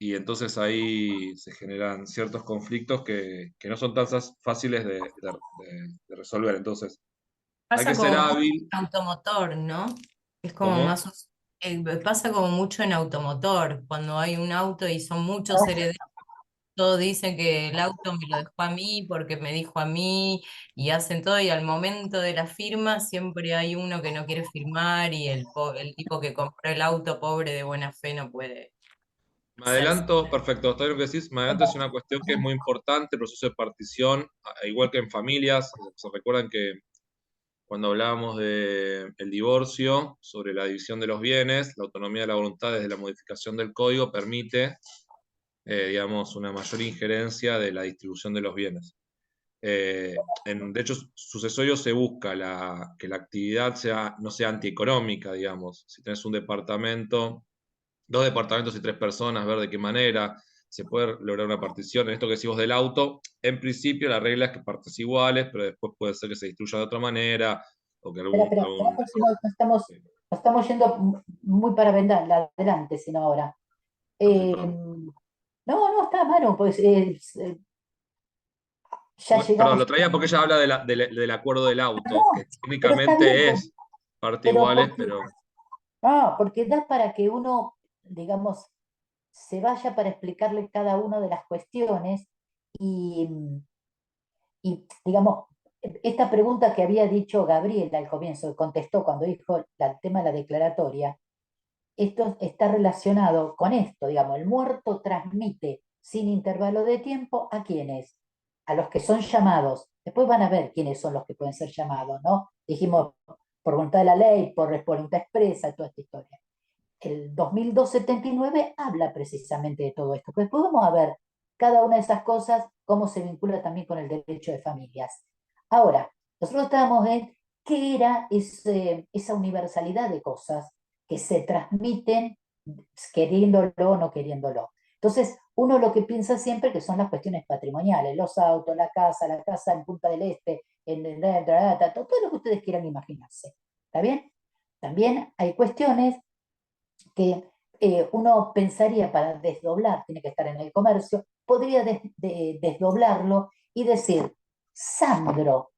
y entonces ahí se generan ciertos conflictos que no son tan fáciles de resolver. Entonces, hay
Pasa
que ser
como mucho
hábil.
en automotor, ¿no? Es como
¿Cómo?
más, pasa como mucho en automotor, cuando hay un auto y son muchos herederos, todos dicen que el auto me lo dejó a mí porque me dijo a mí y hacen todo y al momento de la firma siempre hay uno que no quiere firmar y el tipo que compró el auto pobre de buena fe no puede
Me
hacerse.
adelanto, perfecto, todo lo que decís, me adelanto es una cuestión que es muy importante, el proceso de partición, igual que en familias, se recuerdan que cuando hablábamos del divorcio, sobre la división de los bienes, la autonomía de la voluntad desde la modificación del código permite, digamos, una mayor injerencia de la distribución de los bienes. En derechos sucesorios se busca que la actividad no sea antieconómica, digamos. Si tenés un departamento, 2 departamentos y 3 personas, ver de qué manera se puede lograr una partición. En esto que decimos del auto, en principio la regla es que partes iguales, pero después puede ser que se distribuya de otra manera, o que
Espera, no estamos, Nos estamos yendo muy para adelante, sino ahora.
Perdón.
No, está Manu, pues ya
Perdón,
llegamos.
lo traía porque ella habla del acuerdo del auto,
No,
que
pero está bien,
técnicamente es parte
pero
iguales, pero
porque da para que uno, digamos, se vaya para explicarle cada una de las cuestiones y, digamos, esta pregunta que había dicho Gabriela al comienzo, contestó cuando dijo el tema de la declaratoria, esto está relacionado con esto, digamos, el muerto transmite sin intervalo de tiempo ¿a quiénes? A los que son llamados. Después van a ver quiénes son los que pueden ser llamados, ¿no? Dijimos, por voluntad de la ley, por voluntad expresa, toda esta historia. El 2279 habla precisamente de todo esto. Pues podemos ver cada una de esas cosas, cómo se vincula también con el derecho de familias. Ahora, nosotros estábamos en qué era esa universalidad de cosas que se transmiten queriéndolo o no queriéndolo. Entonces, uno lo que piensa siempre que son las cuestiones patrimoniales, los autos, la casa en Punta del Este, todo lo que ustedes quieran imaginarse. ¿Está bien? También hay cuestiones que uno pensaría para desdoblar, tiene que estar en el comercio, podría desdoblarlo y decir, Sandro,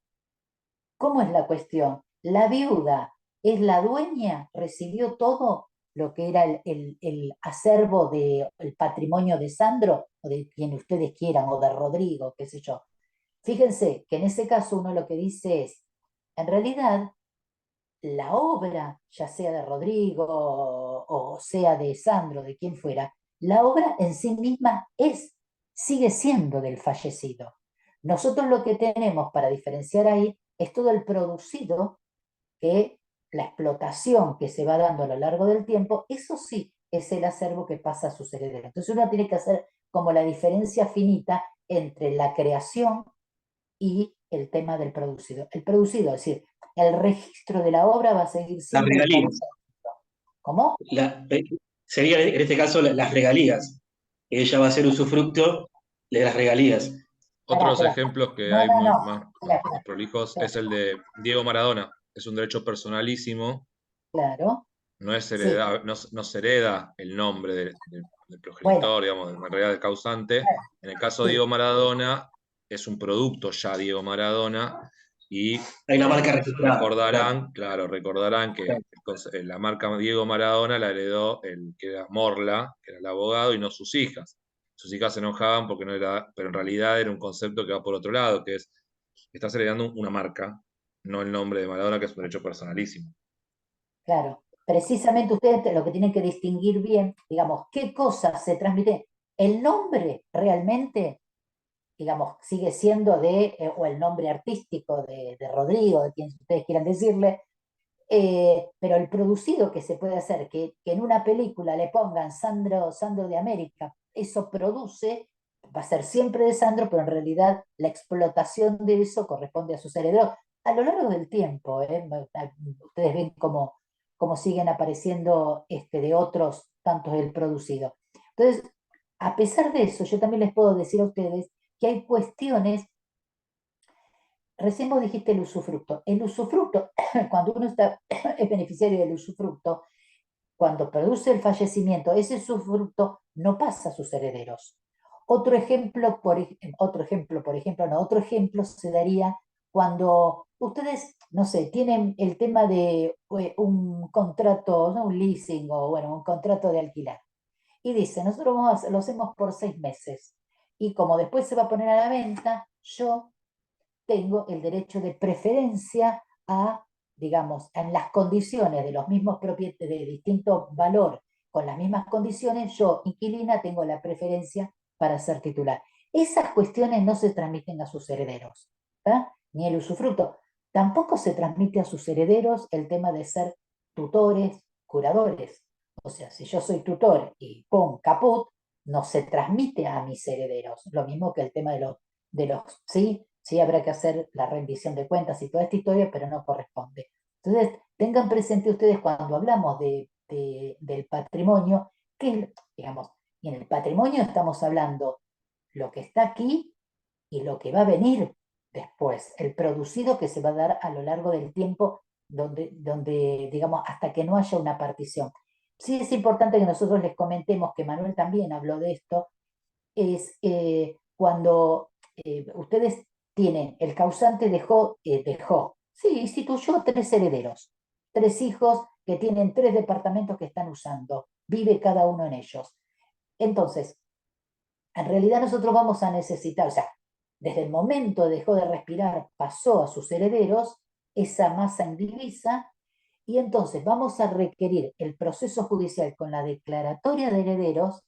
¿cómo es la cuestión? La viuda es la dueña, recibió todo lo que era el acervo del patrimonio de Sandro, o de quien ustedes quieran, o de Rodrigo, qué sé yo. Fíjense que en ese caso uno lo que dice es, en realidad, la obra, ya sea de Rodrigo o sea de Sandro, de quien fuera, la obra en sí misma sigue siendo del fallecido. Nosotros lo que tenemos para diferenciar ahí es todo el producido, que la explotación que se va dando a lo largo del tiempo, eso sí es el acervo que pasa a sus herederos. Entonces uno tiene que hacer como la diferencia finita entre la creación y el tema del producido. El producido, es decir, el registro de la obra va a seguir
Las
siempre por
regalías.
ese registro. ¿Cómo?
Sería en este caso las regalías. Ella va a ser usufructo de las regalías.
otros
Espera.
ejemplos que
No,
hay
no, no.
más
Espera.
prolijos es el de Diego Maradona. Es un derecho personalísimo,
Claro.
no es
Sí.
no se hereda el nombre del
Bueno,
progenitor, digamos, en realidad del causante. En el caso de
sí.
Diego Maradona, es un producto ya Diego Maradona, y
Hay una marca registrada.
recordarán que la marca Diego Maradona la heredó el que era Morla, que era el abogado, y no sus hijas. Sus hijas se enojaban porque no era, pero en realidad era un concepto que va por otro lado, que es, estás heredando una marca, no el nombre de Maradona, que es un derecho personalísimo.
Claro. Precisamente ustedes lo que tienen que distinguir bien, digamos, qué cosas se transmiten. El nombre realmente, digamos, sigue siendo o el nombre artístico de Rodrigo, de quien ustedes quieran decirle, pero el producido que se puede hacer, que en una película le pongan Sandro de América, eso produce, va a ser siempre de Sandro, pero en realidad la explotación de eso corresponde a sus herederos a lo largo del tiempo. Ustedes ven cómo siguen apareciendo de otros tantos el producido. Entonces, a pesar de eso, yo también les puedo decir a ustedes que hay cuestiones. Recién vos dijiste el usufructo. El usufructo, cuando uno es beneficiario del usufructo, cuando produce el fallecimiento, ese usufructo no pasa a sus herederos. Otro ejemplo, otro ejemplo se daría cuando ustedes, no sé, tienen el tema de un contrato, ¿no? Un leasing o bueno, un contrato de alquiler. Y dice, nosotros lo hacemos por 6 meses. Y como después se va a poner a la venta, yo tengo el derecho de preferencia a, digamos, en las condiciones de los mismos propietarios de distinto valor, con las mismas condiciones, yo, inquilina, tengo la preferencia para ser titular. Esas cuestiones no se transmiten a sus herederos, ¿tá? Ni el usufructo. Tampoco se transmite a sus herederos el tema de ser tutores, curadores. O sea, si yo soy tutor y pum, caput, no se transmite a mis herederos. Lo mismo que el tema ¿sí? Sí, habrá que hacer la rendición de cuentas y toda esta historia, pero no corresponde. Entonces, tengan presente ustedes cuando hablamos del patrimonio, que, digamos, y en el patrimonio estamos hablando lo que está aquí y lo que va a venir después, el producido que se va a dar a lo largo del tiempo digamos, hasta que no haya una partición. Sí es importante que nosotros les comentemos, que Manuel también habló de esto, es cuando ustedes tienen, el causante dejó, sí, instituyó 3 herederos, 3 hijos que tienen 3 departamentos que están usando, vive cada uno en ellos. Entonces, en realidad nosotros vamos a necesitar, o sea, desde el momento dejó de respirar, pasó a sus herederos, esa masa indivisa, y entonces vamos a requerir el proceso judicial con la declaratoria de herederos,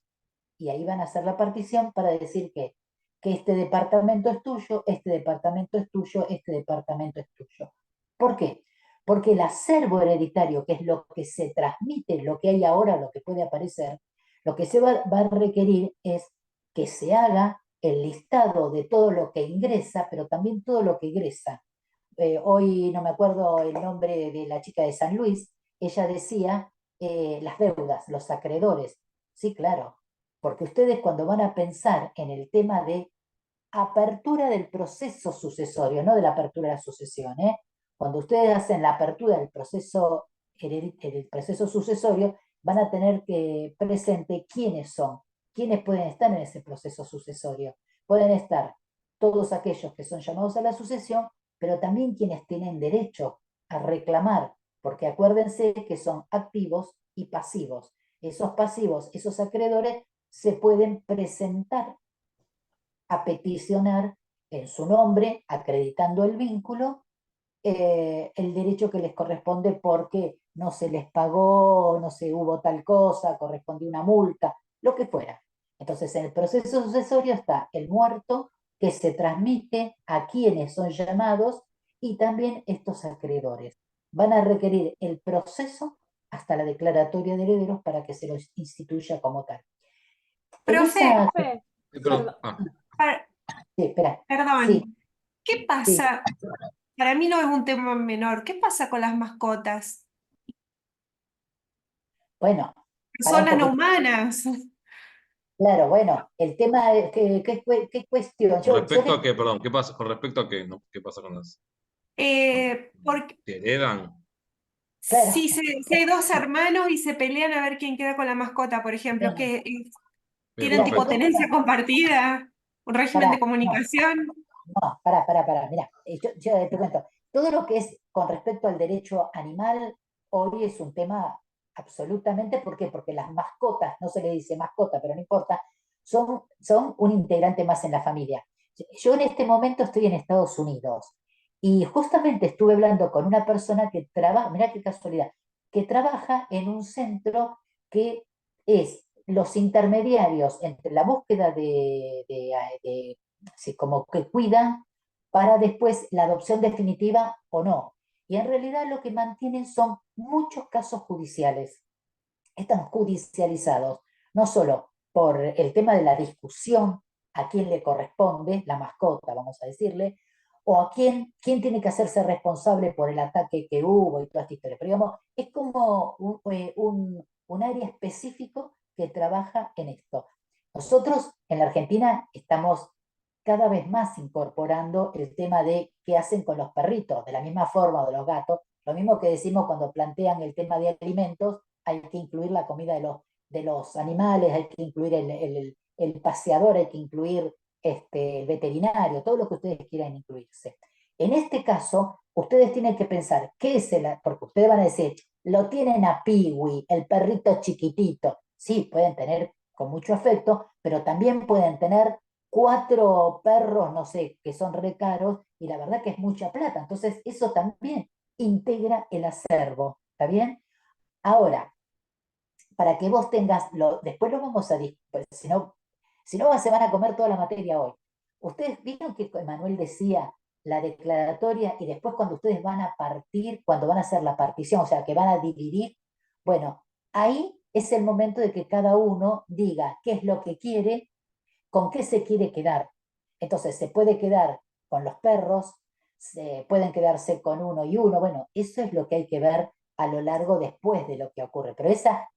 y ahí van a hacer la partición para decir que este departamento es tuyo, este departamento es tuyo, este departamento es tuyo. ¿Por qué? Porque el acervo hereditario, que es lo que se transmite, lo que hay ahora, lo que puede aparecer, lo que se va a requerir es que se haga el listado de todo lo que ingresa, pero también todo lo que egresa. Hoy no me acuerdo el nombre de la chica de San Luis, ella decía las deudas, los acreedores. Sí, claro, porque ustedes cuando van a pensar en el tema de apertura del proceso sucesorio, no de la apertura de la sucesión, cuando ustedes hacen la apertura del proceso, el proceso sucesorio, van a tener que presente quiénes son, quiénes pueden estar en ese proceso sucesorio. Pueden estar todos aquellos que son llamados a la sucesión, pero también quienes tienen derecho a reclamar, porque acuérdense que son activos y pasivos. Esos pasivos, esos acreedores, se pueden presentar a peticionar en su nombre, acreditando el vínculo, el derecho que les corresponde porque no se les pagó, no se hubo tal cosa, correspondió una multa, lo que fuera. Entonces, en el proceso sucesorio está el muerto que se transmite a quienes son llamados y también estos acreedores. Van a requerir el proceso hasta la declaratoria de herederos para que se los instituya como tal. En
Profe,
esa...
Profe,
Perdón.
par-
Sí, espera.
perdón,
Sí,
¿qué
sí.
pasa? Para mí no es un tema menor. ¿Qué pasa con las mascotas?
Bueno, para un
Personas no
poquito.
humanas.
Claro, bueno, el tema es qué cuestión.
¿Con
Yo
respecto
les-
a qué? Perdón, ¿qué pasa? ¿Con respecto a qué? ¿No? ¿Qué pasa con las...
Porque
¿Se heredan?
claro,
si hay dos hermanos y se pelean a ver quién queda con la mascota, por ejemplo,
bien,
que
Bien,
tienen tipo
perfecto.
tenencia compartida, un régimen de
pará, no,
comunicación.
no, pará, mira, yo te cuento, todo lo que es con respecto al derecho animal, hoy es un tema absolutamente, ¿por qué? Porque las mascotas, no se le dice mascota, pero no importa, son un integrante más en la familia. Yo en este momento estoy en Estados Unidos y justamente estuve hablando con una persona que trabaja, mira qué casualidad, que trabaja en un centro que es los intermediarios entre la búsqueda sí, como que cuidan para después la adopción definitiva o no. Y en realidad lo que mantienen son muchos casos judiciales. Están judicializados, no solo por el tema de la discusión a quién le corresponde, la mascota, vamos a decirle, o a quién tiene que hacerse responsable por el ataque que hubo y toda esta historia. Pero digamos, es como un área específico que trabaja en esto. Nosotros en la Argentina estamos cada vez más incorporando el tema de qué hacen con los perritos, de la misma forma, o de los gatos, lo mismo que decimos cuando plantean el tema de alimentos, hay que incluir la comida de los animales, hay que incluir el paseador, hay que incluir el veterinario, todo lo que ustedes quieran incluirse. En este caso, ustedes tienen que pensar, ¿qué es porque ustedes van a decir, lo tienen a Piwi, el perrito chiquitito. Sí, pueden tener con mucho afecto, pero también pueden tener 4 perros, no sé, que son re caros, y la verdad que es mucha plata. Entonces, eso también integra el acervo, ¿está bien? Ahora, para que vos tengas, después lo vamos a discutir, si no se van a comer toda la materia hoy. Ustedes vieron que Manuel decía la declaratoria y después cuando ustedes van a partir, cuando van a hacer la partición, o sea, que van a dividir, bueno, ahí es el momento de que cada uno diga qué es lo que quiere, con qué se quiere quedar. Entonces, se puede quedar con los perros, se pueden quedarse con uno y uno, bueno, eso es lo que hay que ver a lo largo después de lo que ocurre. Pero esa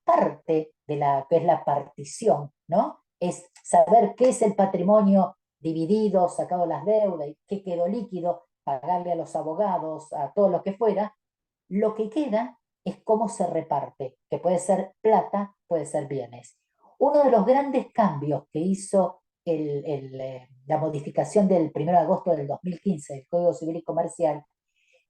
parte de la que es la partición, ¿no? Es saber qué es el patrimonio dividido, sacado las deudas y qué quedó líquido. pagarle a los abogados, a todo lo que fuera, lo que queda es cómo se reparte, que puede ser plata, puede ser bienes. Uno de los grandes cambios que hizo la modificación del 1 de agosto del 2015 del Código Civil y Comercial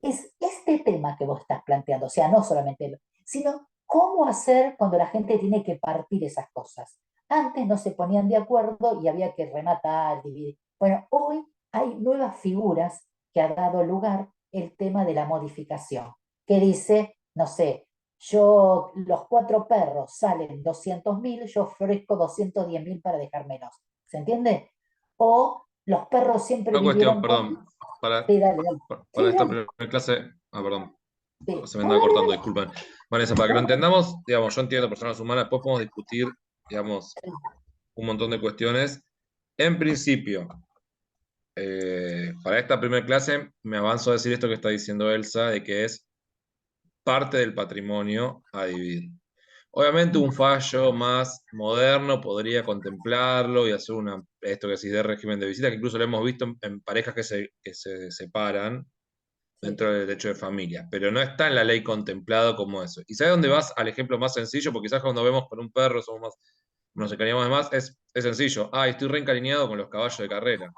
es este tema que vos estás planteando, o sea, no solamente, sino cómo hacer cuando la gente tiene que partir esas cosas. Antes no se ponían de acuerdo y había que rematar, dividir. Bueno, hoy hay nuevas figuras que ha dado lugar el tema de la modificación, que dice, no sé, los 4 perros salen 200.000, yo ofrezco 210.000 para dejar menos. ¿Se entiende? O los perros siempre
Una cuestión,
vivieron
perdón, para,
Sí, dale, dale.
para
Sí,
esta
dale.
primera clase, perdón,
Sí.
se me
No,
andaba
dale,
cortando,
dale.
disculpen. Vanessa, para que lo entendamos, digamos, yo entiendo personas humanas, después podemos discutir, digamos, un montón de cuestiones. En principio, para esta primera clase, me avanzo a decir esto que está diciendo Elsa, de que es parte del patrimonio a dividir. Obviamente un fallo más moderno podría contemplarlo y hacer esto que decís de régimen de visita, que incluso lo hemos visto en parejas que se separan dentro del derecho de familia, pero no está en la ley contemplado como eso. ¿Y sabes dónde vas al ejemplo más sencillo? Porque quizás cuando vemos con un perro somos más, nos encariñamos de más, es sencillo. Estoy reencariñado con los caballos de carrera.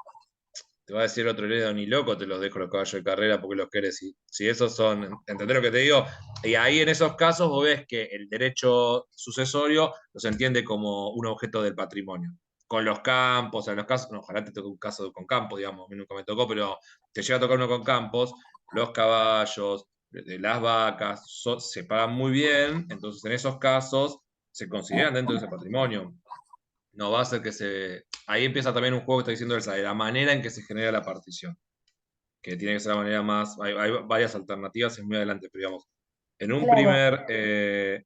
Te va a decir el otro día, ni loco te los dejo los caballos de carrera porque los querés. Si esos son, ¿entendés lo que te digo? Y ahí en esos casos vos ves que el derecho sucesorio los entiende como un objeto del patrimonio. Con los campos, en los casos, no, ojalá te toque un caso con campos, digamos, a mí nunca me tocó, pero te llega a tocar uno con campos, los caballos, las vacas, se pagan muy bien, entonces en esos casos se consideran dentro de ese patrimonio. No va a ser que se... Ahí empieza también un juego que está diciendo Elsa, de la manera en que se genera la partición, que tiene que ser la manera más... Hay varias alternativas, es muy adelante, pero digamos, en
Claro,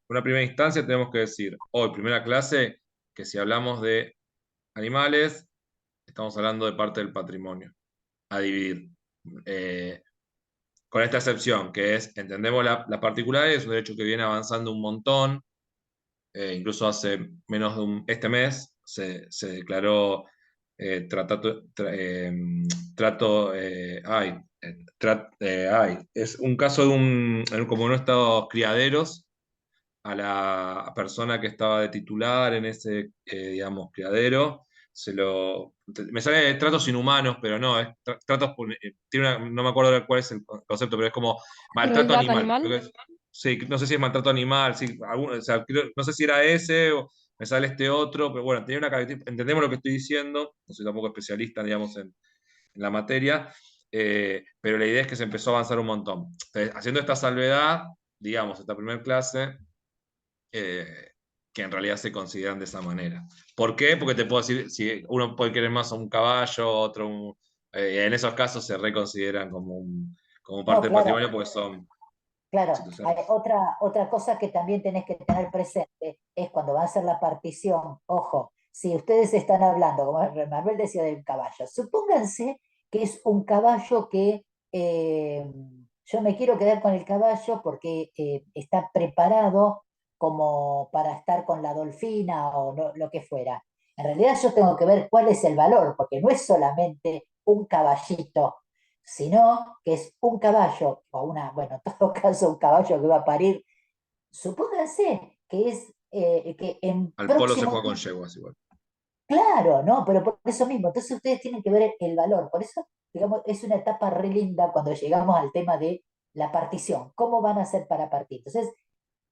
una primera instancia tenemos que decir, hoy, primera clase, que si hablamos de animales, estamos hablando de parte del patrimonio, a dividir. Con esta excepción, que es, entendemos las particularidades, es un derecho que viene avanzando un montón, incluso hace menos de este mes se declaró trato, es un caso de como uno de estos criaderos a la persona que estaba de titular en ese, digamos, criadero. Me sale de tratos inhumanos, pero no, es tratos, no me acuerdo ahora cuál es el concepto, pero es como maltrato
¿Crueldad
animal.
animal?
Creo que sí, no sé si es maltrato animal, sí, o sea, no sé si era ese o me sale este otro, pero bueno, tenía una característica, entendemos lo que estoy diciendo, no soy tampoco especialista, digamos, en la materia, pero la idea es que se empezó a avanzar un montón. Entonces, haciendo esta salvedad, digamos, esta primera clase, que en realidad se consideran de esa manera. ¿Por qué? Porque te puedo decir, si uno puede querer más a un caballo, otro, en esos casos se reconsideran como parte
no,
del
claro,
patrimonio porque son
claro. Hay
situaciones.
otra cosa que también tenés que tener presente es cuando va a hacer la partición, ojo, si ustedes están hablando, como Manuel decía, del caballo, supónganse que es un caballo que yo me quiero quedar con el caballo porque está preparado como para estar con la dolfina o lo que fuera. En realidad yo tengo que ver cuál es el valor, porque no es solamente un caballito, sino que es un caballo, o bueno, en todo caso un caballo que va a parir. Supónganse que es que en
Al polo se
próximos
juega con
tiempos,
yeguas igual.
claro, ¿no? Pero por eso mismo, entonces ustedes tienen que ver el valor. Por eso, digamos, es una etapa re linda cuando llegamos al tema de la partición. ¿Cómo van a hacer para partir? Entonces,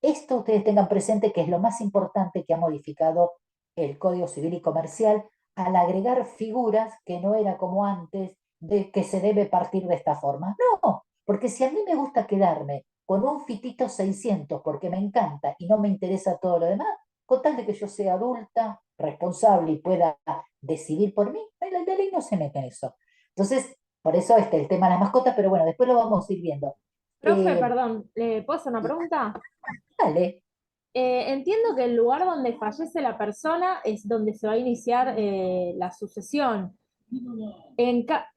esto ustedes tengan presente que es lo más importante que ha modificado el Código Civil y Comercial al agregar figuras que no era como antes, de que se debe partir de esta forma. No, porque si a mí me gusta quedarme con un fitito 600 porque me encanta y no me interesa todo lo demás, con tal de que yo sea adulta, responsable y pueda decidir por mí, la ley no se mete en eso. Entonces, por eso el tema de las mascotas, pero bueno, después lo vamos a ir viendo.
Profe,
Eh,
perdón, ¿le puedo hacer una pregunta?
Dale.
Entiendo que el lugar donde fallece la persona es donde se va a iniciar la sucesión. En ca-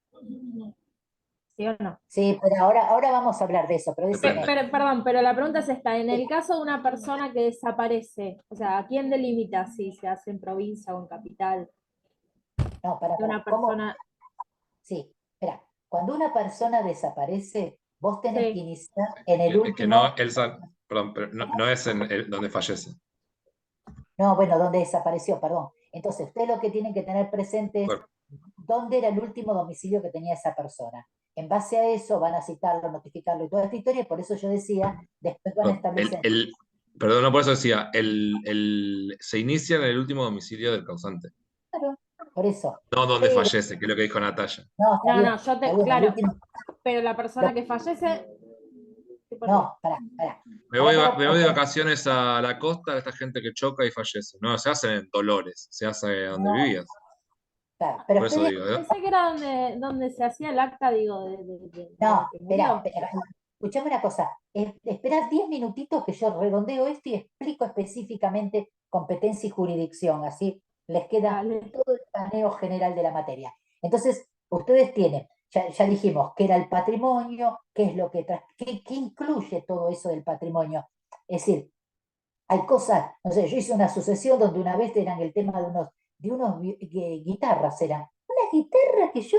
¿Sí o no?
Sí, pero ahora vamos a hablar de eso, pero decime.
Depende.
Perdón, pero la pregunta es esta. En
Sí,
el caso de una persona que desaparece, o sea, ¿a quién delimita si se hace en provincia o en capital?
no,
De una
¿cómo?
persona,
Sí, espera. Cuando una persona desaparece, vos tenés que
Sí.
iniciar en el
Que
último...
no, Elsa, perdón, pero no es en donde fallece.
No, bueno, donde desapareció, perdón. Entonces, ustedes lo que tienen que tener presente es
Bueno,
dónde era el último domicilio que tenía esa persona. En base a eso van a citarlo, notificarlo y toda esta historia, y por eso yo decía, después van a
perdón,
establecer...
perdón, no por eso decía, se inicia en el último domicilio del causante,
Claro, por eso.
no donde
Pero,
fallece, que es lo que dijo Natalia.
no, está
No,
bien,
no, yo
está
te,
bien, el
claro,
último...
pero la persona que fallece, ¿qué pasa?
No, pará, pará.
Me voy,
Pará,
me voy de
pará,
vacaciones a la costa de esta gente que choca y fallece. No, se hace en Dolores, se hace donde
no,
vivías.
claro, pero
Por eso
ustedes...
digo,
Pensé que era donde se hacía el acta, digo,
No,
que
espera,
murió.
escuchame una cosa. Esperá 10 minutitos que yo redondeo esto y explico específicamente competencia y jurisdicción. Así les queda
Dale.
todo el paneo general de la materia. Entonces, ustedes tienen, ya dijimos, qué era el patrimonio, qué es lo que, qué incluye todo eso del patrimonio. Es decir, hay cosas, no sé, yo hice una sucesión donde una vez eran el tema de unos guitarras, eran una guitarra que yo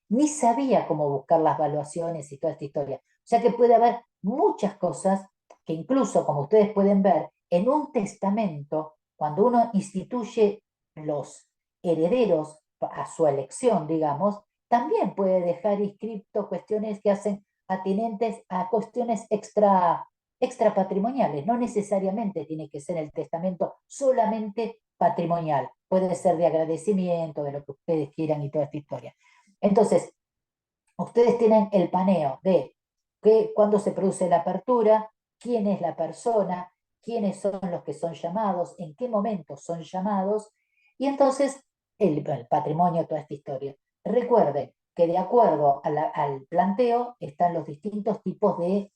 ni sabía cómo buscar las valuaciones y toda esta historia. O sea que puede haber muchas cosas que incluso, como ustedes pueden ver, en un testamento, cuando uno instituye los herederos a su elección, digamos, también puede dejar inscrito cuestiones que hacen atinentes a cuestiones extra patrimoniales. No necesariamente tiene que ser el testamento solamente patrimonial. Puede ser de agradecimiento, de lo que ustedes quieran y toda esta historia. Entonces, ustedes tienen el paneo de cuándo se produce la apertura, quién es la persona, quiénes son los que son llamados, en qué momento son llamados, y entonces el patrimonio, toda esta historia. Recuerden que de acuerdo al planteo están los distintos tipos de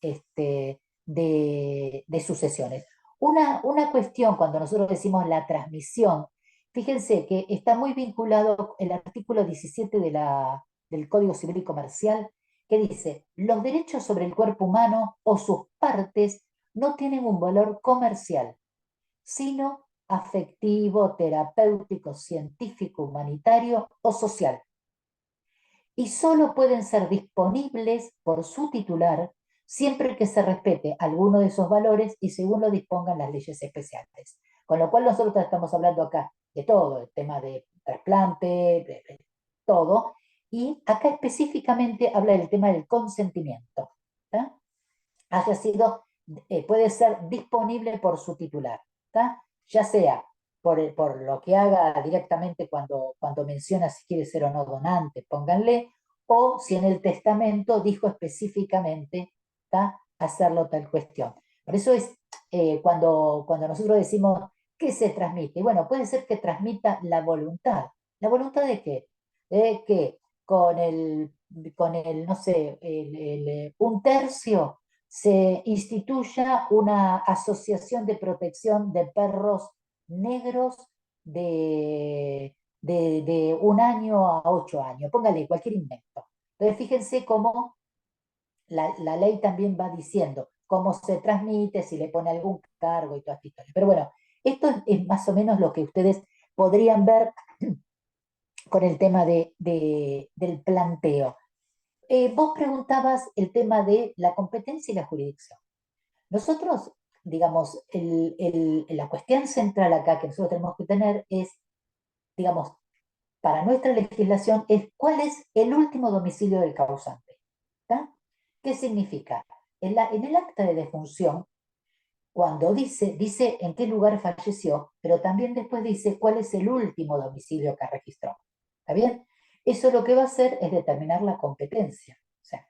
sucesiones. Una cuestión cuando nosotros decimos la transmisión, fíjense que está muy vinculado el artículo 17 del Código Civil y Comercial, que dice, los derechos sobre el cuerpo humano o sus partes no tienen un valor comercial, sino afectivo, terapéutico, científico, humanitario o social. Y solo pueden ser disponibles por su titular siempre que se respete alguno de esos valores y según lo dispongan las leyes especiales. Con lo cual nosotros estamos hablando acá de todo, el tema de trasplante, de todo, y acá específicamente habla del tema del consentimiento. ¿Tá? Haya sido, puede ser disponible por su titular, ¿tá? Ya sea por lo que haga directamente cuando menciona si quiere ser o no donante, pónganle, o si en el testamento dijo específicamente, ¿tá? Hacerlo tal cuestión. Por eso es cuando nosotros decimos ¿qué se transmite? Bueno, puede ser que transmita la voluntad. ¿La voluntad de qué? De que con el no sé, un tercio se instituya una asociación de protección de perros negros de 1 año a 8 años. Póngale cualquier invento. Entonces, fíjense cómo la ley también va diciendo cómo se transmite, si le pone algún cargo y toda esta historia. Pero bueno, esto es más o menos lo que ustedes podrían ver con el tema del planteo. Vos preguntabas el tema de la competencia y la jurisdicción. Nosotros, digamos, la cuestión central acá que nosotros tenemos que tener es, digamos, para nuestra legislación, es cuál es el último domicilio del causante. ¿Tá? ¿Qué significa? En el acta de defunción, cuando dice en qué lugar falleció, pero también después dice cuál es el último domicilio que registró. ¿Está bien? Eso lo que va a hacer es determinar la competencia. O sea,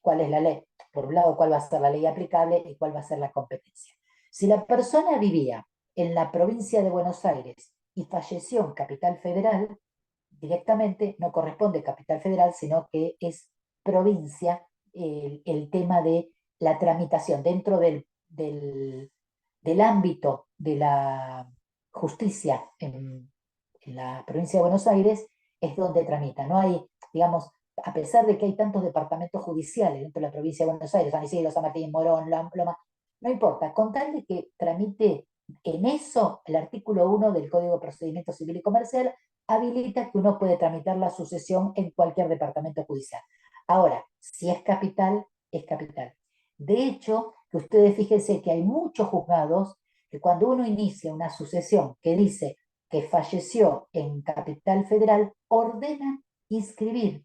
cuál es la ley. Por un lado, cuál va a ser la ley aplicable y cuál va a ser la competencia. Si la persona vivía en la provincia de Buenos Aires y falleció en Capital Federal, directamente no corresponde Capital Federal, sino que es provincia el tema de la tramitación dentro del ámbito de la justicia en la provincia de Buenos Aires, es donde tramita. No hay, digamos, a pesar de que hay tantos departamentos judiciales dentro de la provincia de Buenos Aires, San Isidro, San Martín, Morón, Loma, no importa, con tal de que tramite en eso el artículo 1 del Código de Procedimiento Civil y Comercial, habilita que uno puede tramitar la sucesión en cualquier departamento judicial. Ahora, si es capital, es capital. De hecho, que ustedes fíjense que hay muchos juzgados que cuando uno inicia una sucesión que dice que falleció en Capital Federal, ordenan inscribir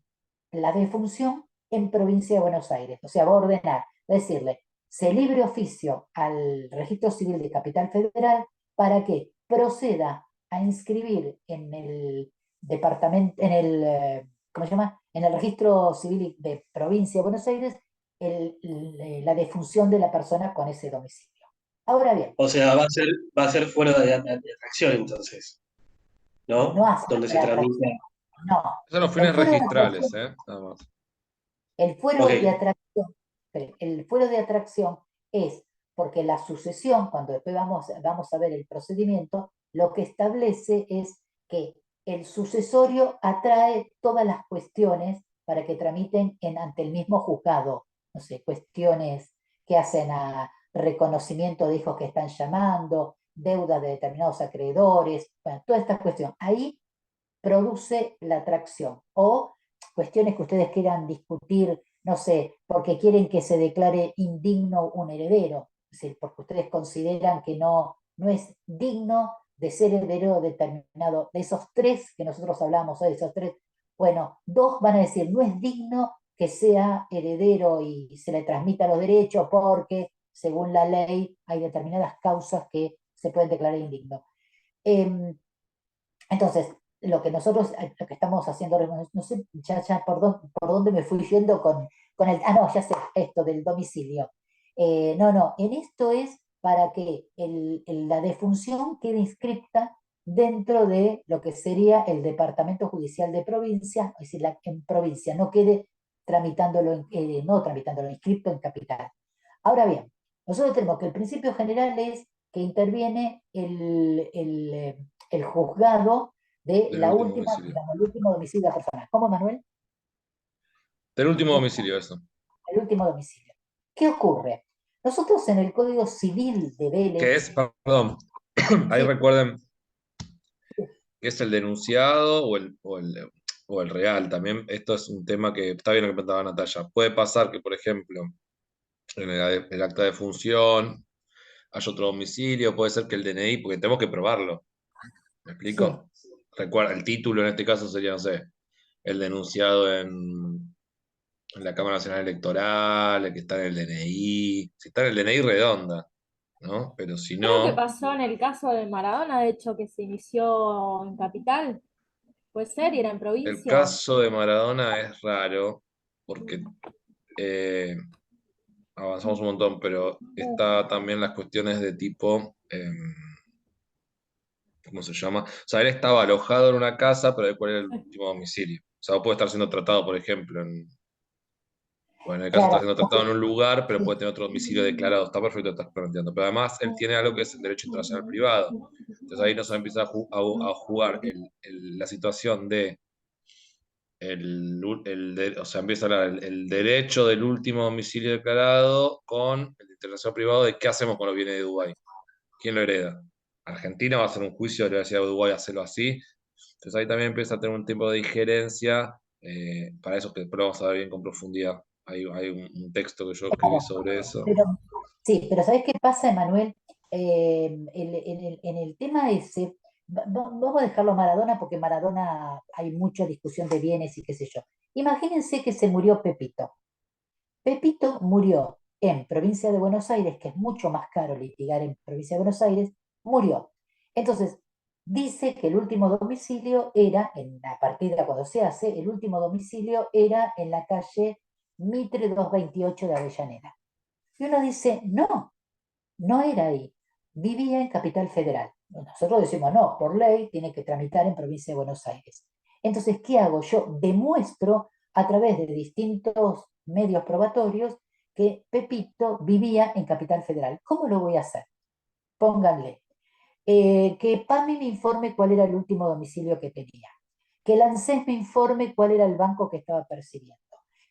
la defunción en Provincia de Buenos Aires. O sea, va a ordenar, va a decirle, se libre oficio al Registro Civil de Capital Federal para que proceda a inscribir en el departamento, ¿cómo se llama? En el Registro Civil de Provincia de Buenos Aires, la defunción de la persona con ese domicilio. Ahora bien,
O sea, va a ser fuera de atracción entonces, ¿no?
no hace
Donde se
la
tramita.
atracción, no.
Esos son los
El
fines
fuero de
registrales,
atracción,
nada más.
el fuero
Ok,
de atracción, el fuero de atracción es porque la sucesión, cuando después vamos a ver el procedimiento, lo que establece es que el sucesorio atrae todas las cuestiones para que tramiten ante el mismo juzgado. No sé, cuestiones que hacen a reconocimiento de hijos que están llamando, deudas de determinados acreedores, bueno, toda esta cuestión. Ahí produce la atracción. O cuestiones que ustedes quieran discutir, no sé, porque quieren que se declare indigno un heredero, es decir, porque ustedes consideran que no es digno de ser heredero determinado. De esos tres que nosotros hablamos hoy, de esos tres, bueno, dos van a decir, no es digno que sea heredero y se le transmita los derechos porque, según la ley, hay determinadas causas que se pueden declarar indigno. Entonces, lo que estamos haciendo, no sé ya por dónde me fui yendo con el, no, ya sé, esto del domicilio. No, en esto es para que la defunción quede inscripta dentro de lo que sería el Departamento Judicial de Provincia, es decir, en provincia, no quede no tramitándolo inscripto en capital. Ahora bien, nosotros tenemos que el principio general es que interviene el juzgado de
Del
la
último
última,
domicilio.
digamos, el último domicilio de la persona. ¿Cómo, Manuel?
Del último domicilio, eso.
El último domicilio. ¿Qué ocurre? Nosotros en el Código Civil de
Que
Vélez,
es, perdón, ahí
sí,
recuerden que es el denunciado o el real. También esto es un tema que está bien lo que preguntaba Natalia. Puede pasar que, por ejemplo, en el acta de función haya otro domicilio, puede ser que el DNI, porque tenemos que probarlo. ¿Me
sí,
explico? Recuerda, el título en este caso sería, no sé, el denunciado en la Cámara Nacional Electoral, el que está en el DNI. Si está en el DNI, redonda, ¿no? Pero si
Creo que
no,
pasó en el caso de Maradona, de hecho, que se inició en Capital. Puede ser, y era en
el
provincia.
caso de Maradona es raro, porque avanzamos un montón, pero está también las cuestiones de tipo, ¿cómo se llama? O sea, él estaba alojado en una casa, pero ¿de cuál era el último domicilio? O sea, puede estar siendo tratado, por ejemplo, bueno, en el caso está
claro,
siendo tratado en un lugar, pero
sí,
puede tener otro domicilio declarado. Está perfecto, estás planteando. Pero además, él tiene algo que es el derecho internacional privado. Entonces ahí nos empieza a jugar la situación de o sea, empieza a hablar el derecho del último domicilio declarado con el internacional privado de qué hacemos con los bienes de Dubái. ¿Quién lo hereda? Argentina va a hacer un juicio, le va a decir a Uruguay hacerlo así. Entonces ahí también empieza a tener un tiempo de injerencia, para eso que después lo vamos a ver bien con profundidad. Hay un texto que yo escribí
claro.
sobre eso.
Pero, sí, pero ¿sabés qué pasa, Emanuel? En el tema ese, vamos a dejarlo a Maradona porque Maradona hay mucha discusión de bienes y qué sé yo. Imagínense que se murió Pepito. Pepito murió en provincia de Buenos Aires, que es mucho más caro litigar en provincia de Buenos Aires, murió. Entonces, dice que el último domicilio era, en la partida cuando se hace, el último domicilio era en la calle Mitre 228 de Avellaneda. Y uno dice, no era ahí, vivía en Capital Federal. Nosotros decimos, no, por ley tiene que tramitar en provincia de Buenos Aires. Entonces, ¿qué hago? Yo demuestro a través de distintos medios probatorios que Pepito vivía en Capital Federal. ¿Cómo lo voy a hacer? Pónganle. Que PAMI me informe cuál era el último domicilio que tenía. Que el ANSES me informe cuál era el banco que estaba percibiendo.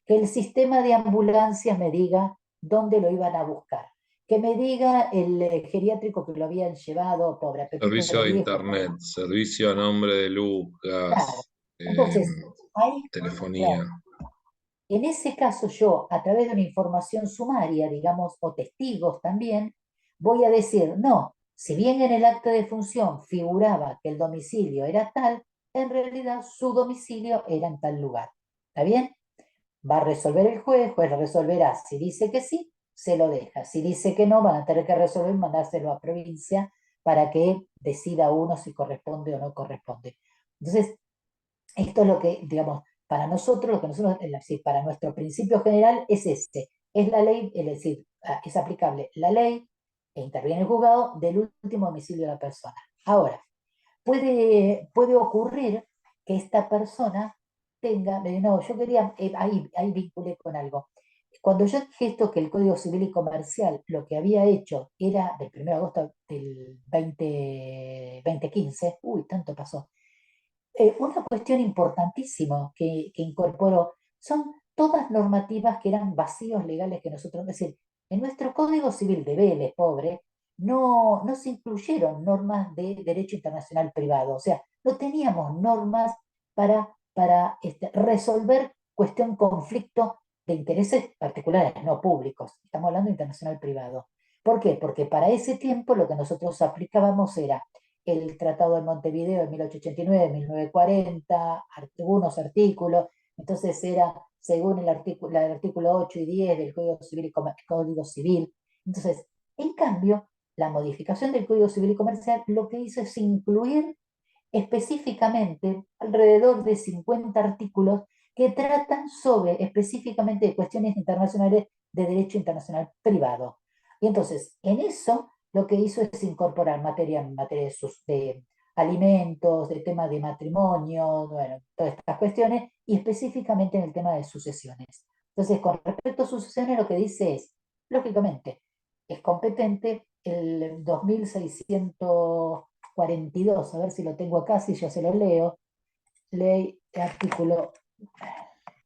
Que el sistema de ambulancias me diga dónde lo iban a buscar. Que me diga el geriátrico que lo habían llevado, pobre, a Pepito
Servicio
lo
de
Viejo.
internet, servicio a nombre de
Claro.
Lucas,
Entonces, ahí,
telefonía.
claro, en ese caso yo, a través de una información sumaria, digamos, o testigos también, voy a decir, no, si bien en el acta de función figuraba que el domicilio era tal, en realidad su domicilio era en tal lugar. ¿Está bien? Va a resolver el juez resolverá. Si dice que sí, se lo deja. Si dice que no, van a tener que resolver y mandárselo a provincia para que decida uno si corresponde o no corresponde. Entonces, esto es lo que, digamos, para nosotros, lo que nosotros, es decir, para nuestro principio general es este. Es la ley, es decir, es aplicable la ley e interviene el juzgado del último domicilio de la persona. Ahora, puede ocurrir que esta persona tenga, no, yo quería, ahí vinculé con algo. Cuando yo dije esto, que el Código Civil y Comercial lo que había hecho era del 1 de agosto del 2015, uy, tanto pasó. Una cuestión importantísima que incorporó son todas normativas que eran vacíos legales que nosotros, es decir, en nuestro Código Civil de Vélez, pobre, no se incluyeron normas de derecho internacional privado, o sea, no teníamos normas para resolver conflicto de intereses particulares, no públicos, estamos hablando de internacional privado. ¿Por qué? Porque para ese tiempo lo que nosotros aplicábamos era el Tratado de Montevideo de 1889, 1940, algunos artículos, entonces era según el artículo 8 y 10 del Código Civil. Entonces, en cambio, la modificación del Código Civil y Comercial lo que hizo es incluir específicamente alrededor de 50 artículos que tratan específicamente de cuestiones internacionales de derecho internacional privado. Y entonces, en eso, lo que hizo es incorporar materia de alimentos, de tema de matrimonio, bueno, todas estas cuestiones, y específicamente en el tema de sucesiones. Entonces, con respecto a sucesiones, lo que dice es, lógicamente, es competente el 2642, a ver si lo tengo acá, si yo se lo leo, ley, artículo.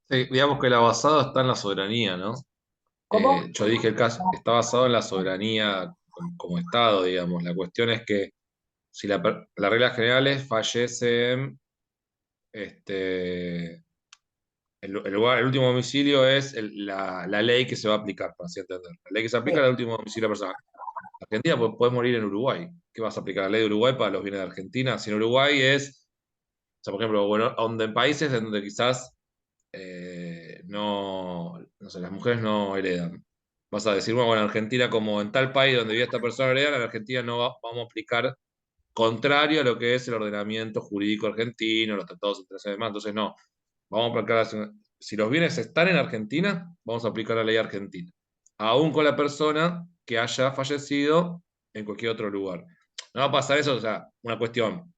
Sí, digamos que la basada está en la soberanía, ¿no?
¿Cómo?
Yo dije el caso, está basado en la soberanía como Estado, digamos. La cuestión es que si la regla general es fallece, el último domicilio es la ley que se va a aplicar, para así entender. La ley que se aplica es
Sí.
el último domicilio de la persona. Argentina puede morir en Uruguay. ¿Qué vas a aplicar? ¿La ley de Uruguay para los bienes de Argentina? Si en Uruguay o sea, por ejemplo, bueno, donde en países donde quizás no sé, las mujeres no heredan. Vas a decir, bueno, en Argentina, como en tal país donde vive esta persona hereda, en Argentina no vamos a aplicar contrario a lo que es el ordenamiento jurídico argentino, los tratados internacionales y demás. Entonces, no, vamos a aplicar, si los bienes están en Argentina, vamos a aplicar la ley argentina, aún con la persona que haya fallecido en cualquier otro lugar. No va a pasar eso, o sea, una cuestión.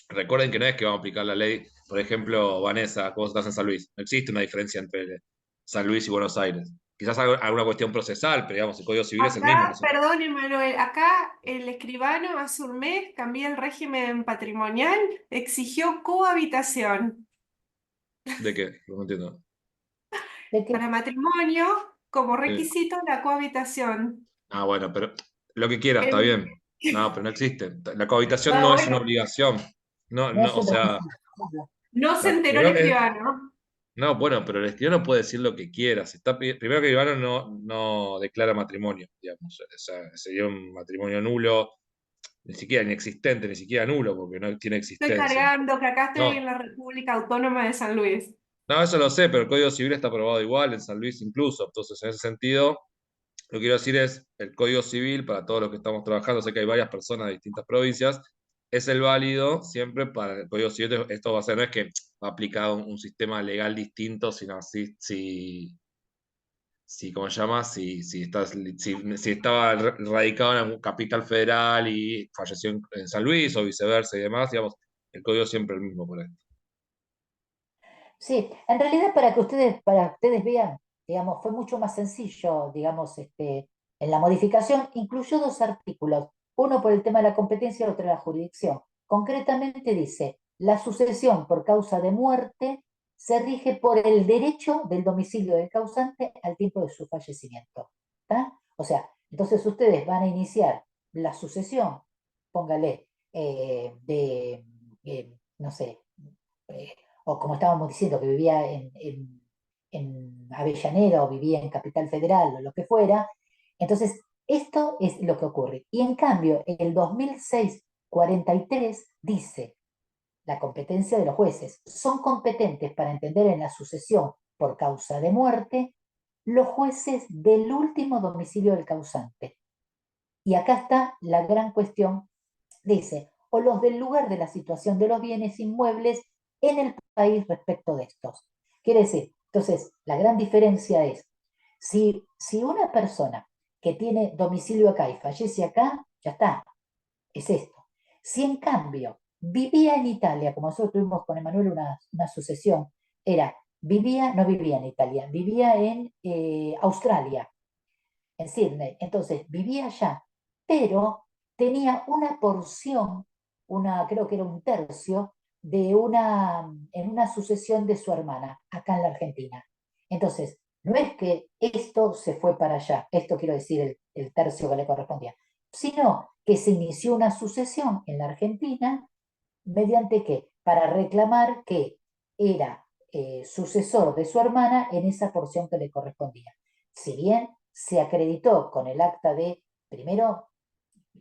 Recuerden que no es que vamos a aplicar la ley, por ejemplo, Vanessa, vos estás en San Luis. No existe una diferencia entre San Luis y Buenos Aires. Quizás alguna cuestión procesal, pero digamos, el Código Civil es el mismo.
Acá, perdón, Emanuel, acá el escribano hace un mes cambió el régimen patrimonial, exigió cohabitación.
¿De qué? No entiendo.
¿De qué?
Para matrimonio, como
Sí.
requisito, la cohabitación.
Ah, bueno, pero lo que quieras, está
El-
bien. No, pero no existe. La cohabitación
Ah,
no es una
bueno,
obligación. No,
No es
no, o
un
sea,
requisito.
no se enteró el
primero
escribano.
no, bueno, pero el escribano puede decir lo que quiera. Si está, primero que el escribano no declara matrimonio, digamos. O sea, sería un matrimonio nulo, ni siquiera inexistente, ni siquiera nulo, porque no tiene
Estoy
existencia.
cargando que acá estoy en
No,
la República Autónoma de San Luis.
no, eso lo sé, pero el Código Civil está aprobado igual, en San Luis incluso. Entonces, en ese sentido, lo que quiero decir es, el Código Civil, para todos los que estamos trabajando, sé que hay varias personas de distintas provincias, es el válido siempre para el Código Civil. Esto va a ser, no es que va a aplicar un sistema legal distinto, sino ¿cómo se llama? Si estaba radicado en algún capital federal y falleció en San Luis o viceversa y demás, digamos, el código siempre es el mismo por ahí.
Sí, en realidad para ustedes vean, digamos, fue mucho más sencillo, digamos, en la modificación, incluyó dos artículos, uno por el tema de la competencia y otro de la jurisdicción. Concretamente dice, la sucesión por causa de muerte se rige por el derecho del domicilio del causante al tiempo de su fallecimiento. ¿Tá? O sea, Entonces ustedes van a iniciar la sucesión, póngale, no sé, o como estábamos diciendo, que vivía en Avellaneda o vivía en Capital Federal o lo que fuera. Entonces, esto es lo que ocurre. Y en cambio, el 2006-43 dice, la competencia de los jueces, son competentes para entender en la sucesión por causa de muerte los jueces del último domicilio del causante. Y acá está la gran cuestión, dice, o los del lugar de la situación de los bienes inmuebles en el país respecto de estos. Quiere decir, entonces, la gran diferencia es, si una persona que tiene domicilio acá y fallece acá, ya está, es esto. Si en cambio vivía en Italia, como nosotros tuvimos con Emanuel una sucesión, no vivía en Italia, vivía en Australia, en Sydney, entonces vivía allá, pero tenía una porción, creo que era un tercio, en una sucesión de su hermana, acá en la Argentina. Entonces, no es que esto se fue para allá, esto quiero decir el tercio que le correspondía, sino que se inició una sucesión en la Argentina, mediante qué, para reclamar que era sucesor de su hermana en esa porción que le correspondía. Si bien se acreditó con el acta de, primero,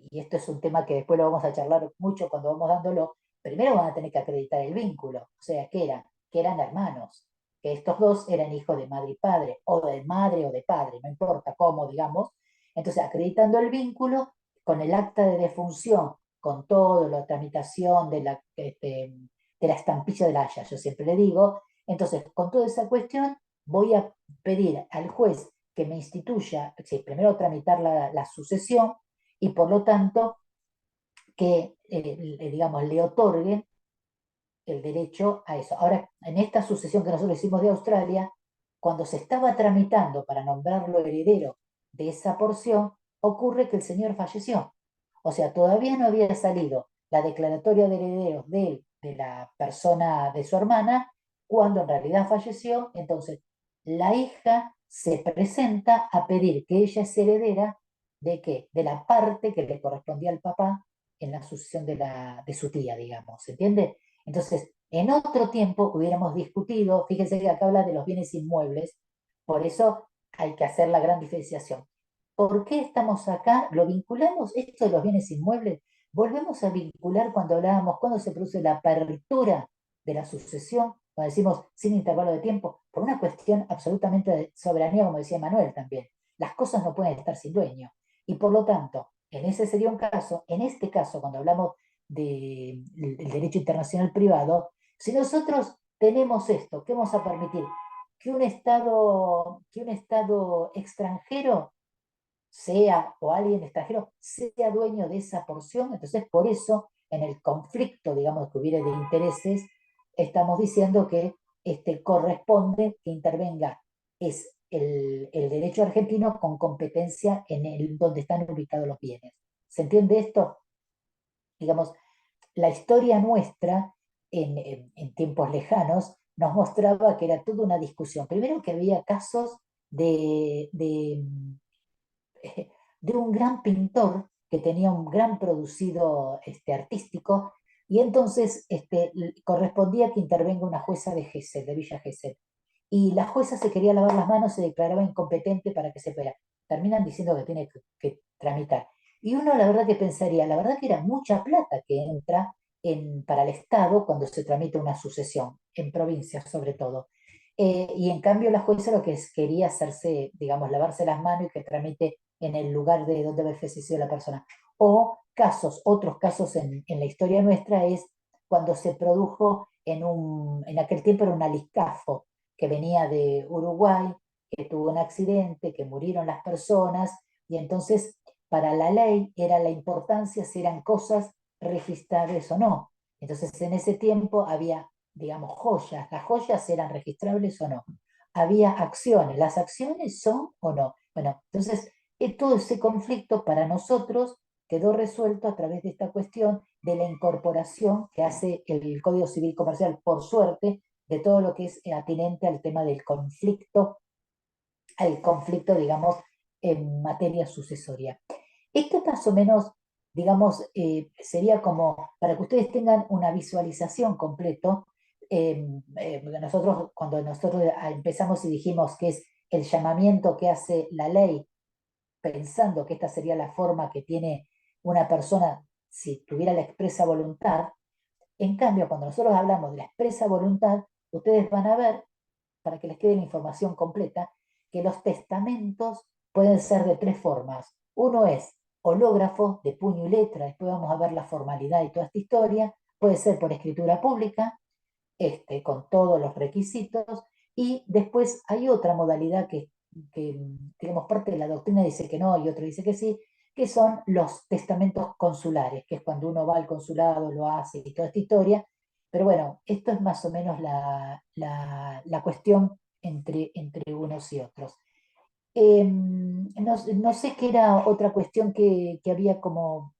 y esto es un tema que después lo vamos a charlar mucho cuando vamos dándolo, primero van a tener que acreditar el vínculo, o sea, que eran hermanos, que estos dos eran hijos de madre y padre, o de madre o de padre, no importa cómo, digamos. Entonces, acreditando el vínculo, con el acta de defunción, con toda la tramitación de la estampilla de la haya, yo siempre le digo, entonces, con toda esa cuestión, voy a pedir al juez que me instituya, primero tramitar la sucesión, y por lo tanto que, digamos, le otorguen el derecho a eso. Ahora, en esta sucesión que nosotros hicimos de Australia, cuando se estaba tramitando para nombrarlo heredero de esa porción, ocurre que el señor falleció. O sea, todavía no había salido la declaratoria de herederos de él, de la persona de su hermana, cuando en realidad falleció. Entonces, la hija se presenta a pedir que ella es heredera de qué, de la parte que le correspondía al papá en la sucesión de su tía, digamos, ¿se entiende? Entonces, en otro tiempo hubiéramos discutido, fíjense que acá habla de los bienes inmuebles, por eso hay que hacer la gran diferenciación. ¿Por qué estamos acá? ¿Lo vinculamos esto de los bienes inmuebles? Volvemos a vincular cuando hablábamos, cuando se produce la apertura de la sucesión, cuando decimos sin intervalo de tiempo, por una cuestión absolutamente de soberanía, como decía Manuel también. Las cosas no pueden estar sin dueño. Y por lo tanto, en ese sería un caso, en este caso, cuando hablamos del derecho internacional privado, si nosotros tenemos esto, ¿qué vamos a permitir? Que un Estado extranjero sea, o alguien extranjero, sea dueño de esa porción. Entonces, por eso, en el conflicto, digamos, que hubiera de intereses, estamos diciendo que corresponde que intervenga es el derecho argentino con competencia en donde están ubicados los bienes. ¿Se entiende esto? Digamos, la historia nuestra, en tiempos lejanos, nos mostraba que era toda una discusión. Primero que había casos de un gran pintor que tenía un gran producido artístico, y entonces correspondía que intervenga una jueza de Gesell, de Villa Gesell. Y la jueza se quería lavar las manos, se declaraba incompetente para que se fuera. Terminan diciendo que tiene que tramitar. Y uno la verdad que pensaría, la verdad que era mucha plata que entra para el Estado cuando se tramita una sucesión, en provincias sobre todo. Y en cambio la jueza lo que quería hacerse, digamos, lavarse las manos y que tramite en el lugar de donde había fallecido la persona. O otros casos en la historia nuestra es cuando se produjo en aquel tiempo era un aliscafo que venía de Uruguay, que tuvo un accidente, que murieron las personas, y entonces para la ley era la importancia si eran cosas registrables o no. Entonces en ese tiempo había, digamos, joyas. Las joyas eran registrables o no. Había acciones. ¿Las acciones son o no? Bueno, entonces todo ese conflicto para nosotros quedó resuelto a través de esta cuestión de la incorporación que hace el Código Civil Comercial, por suerte, de todo lo que es atinente al tema del conflicto, al conflicto, digamos, en materia sucesoria. Esto es más o menos, digamos, sería como para que ustedes tengan una visualización completo. Cuando nosotros empezamos y dijimos que es el llamamiento que hace la ley, pensando que esta sería la forma que tiene una persona si tuviera la expresa voluntad. En cambio, cuando nosotros hablamos de la expresa voluntad, ustedes van a ver, para que les quede la información completa, que los testamentos pueden ser de 3 formas. Uno es hológrafo, de puño y letra, después vamos a ver la formalidad y toda esta historia. Puede ser por escritura pública, con todos los requisitos, y después hay otra modalidad que, digamos, parte de la doctrina dice que no y otra dice que sí, que son los testamentos consulares, que es cuando uno va al consulado, lo hace y toda esta historia. Pero bueno, esto es más o menos la cuestión entre unos y otros. No sé qué era otra cuestión que había como,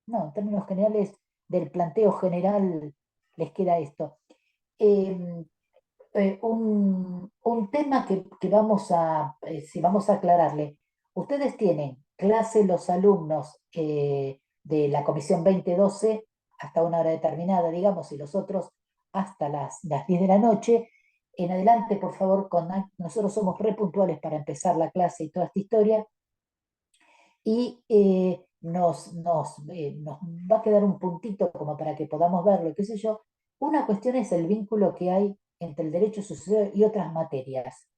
no, en términos generales del planteo general les queda esto. Eh, un tema que si vamos a aclararle. Ustedes tienen clase los alumnos de la comisión 2012 hasta una hora determinada, digamos, y los otros hasta las 10 de la noche. En adelante, por favor, nosotros somos re puntuales para empezar la clase y toda esta historia. Y nos va a quedar un puntito como para que podamos verlo, qué sé yo. Una cuestión es el vínculo que hay entre el derecho sucesorio y otras materias.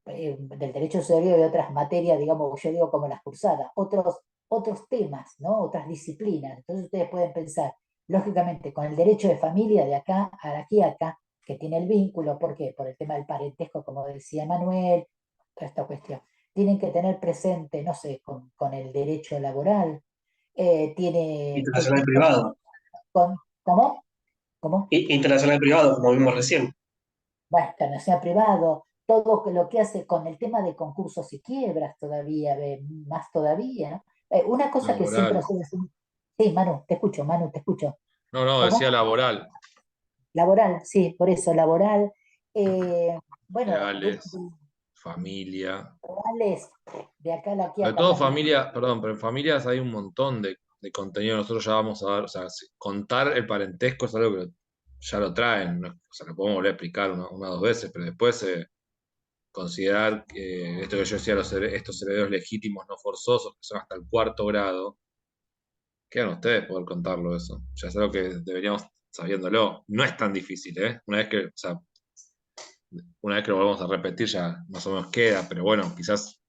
Del derecho sucesorio y otras materias, digamos, yo digo como las cursadas, otros temas, ¿no? Otras disciplinas. Entonces ustedes pueden pensar, lógicamente, con el derecho de familia de acá a aquí a acá, que tiene el vínculo, ¿por qué? Por el tema del parentesco, como decía Manuel, toda esta cuestión. Tienen que tener presente, no sé, con el derecho laboral, hay
Internacional privado.
¿cómo? ¿Cómo?
Internacional privado, como vimos recién.
Bueno, internacional privado, todo lo que hace con el tema de concursos y quiebras todavía, más todavía, ¿no? Una cosa que siempre
Laboral.
nosotros decimos, sí, Manu, te escucho.
No, no,
¿Cómo?
decía laboral.
Laboral, sí, por eso, laboral. Bueno,
Legales, familia.
laborales, de acá a aquí
Sobre
acá
todo
también.
familia, perdón, pero en familias hay un montón de contenido. Nosotros ya vamos a ver, o sea, contar el parentesco es algo que ya lo traen, ¿no? O sea, lo podemos volver a explicar una o dos veces, pero después considerar que esto que yo decía, estos herederos legítimos no forzosos, que son hasta el 4.º grado, quedan ustedes poder contarlo eso. Ya es algo que deberíamos sabiéndolo. No es tan difícil, ¿eh? Una vez que lo volvamos a repetir ya más o menos queda, pero bueno, quizás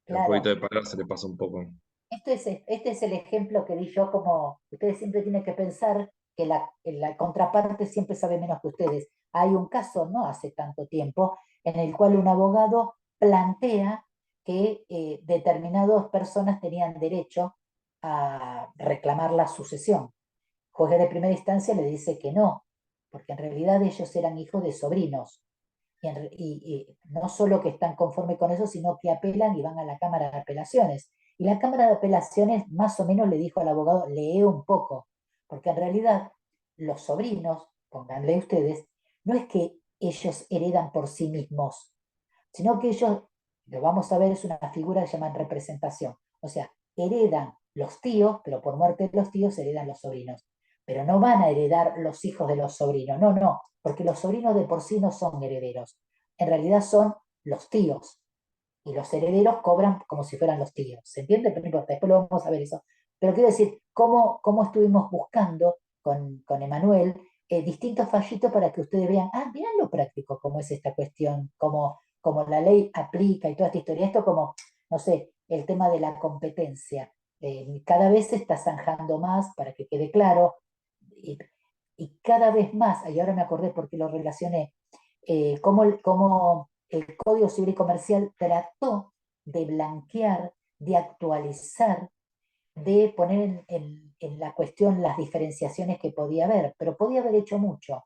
en un jueguito
Claro.
de palabras se le pasa un poco.
Este es el ejemplo que di yo, como ustedes siempre tienen que pensar que la contraparte siempre sabe menos que ustedes. Hay un caso, no hace tanto tiempo, en el cual un abogado plantea que determinadas personas tenían derecho a reclamar la sucesión. Juez de primera instancia le dice que no, porque en realidad ellos eran hijos de sobrinos. Y no solo que están conformes con eso, sino que apelan y van a la Cámara de Apelaciones. Y la Cámara de Apelaciones más o menos le dijo al abogado, lee un poco, porque en realidad los sobrinos, pónganle ustedes, no es que ellos heredan por sí mismos, sino que ellos, lo vamos a ver, es una figura que se llama representación. O sea, heredan los tíos, pero por muerte de los tíos heredan los sobrinos. Pero no van a heredar los hijos de los sobrinos, no, porque los sobrinos de por sí no son herederos. En realidad son los tíos. Y los herederos cobran como si fueran los tíos. ¿Se entiende? Pero no importa, después lo vamos a ver eso. Pero quiero decir, cómo estuvimos buscando con Emanuel distintos fallitos para que ustedes vean, vean lo práctico, cómo es esta cuestión, cómo la ley aplica y toda esta historia. Esto como, no sé, el tema de la competencia. Cada vez se está zanjando más para que quede claro. Y cada vez más, y ahora me acordé porque lo relacioné, cómo el Código Civil y Comercial trató de blanquear, de actualizar, de poner en la cuestión las diferenciaciones que podía haber, pero podía haber hecho mucho.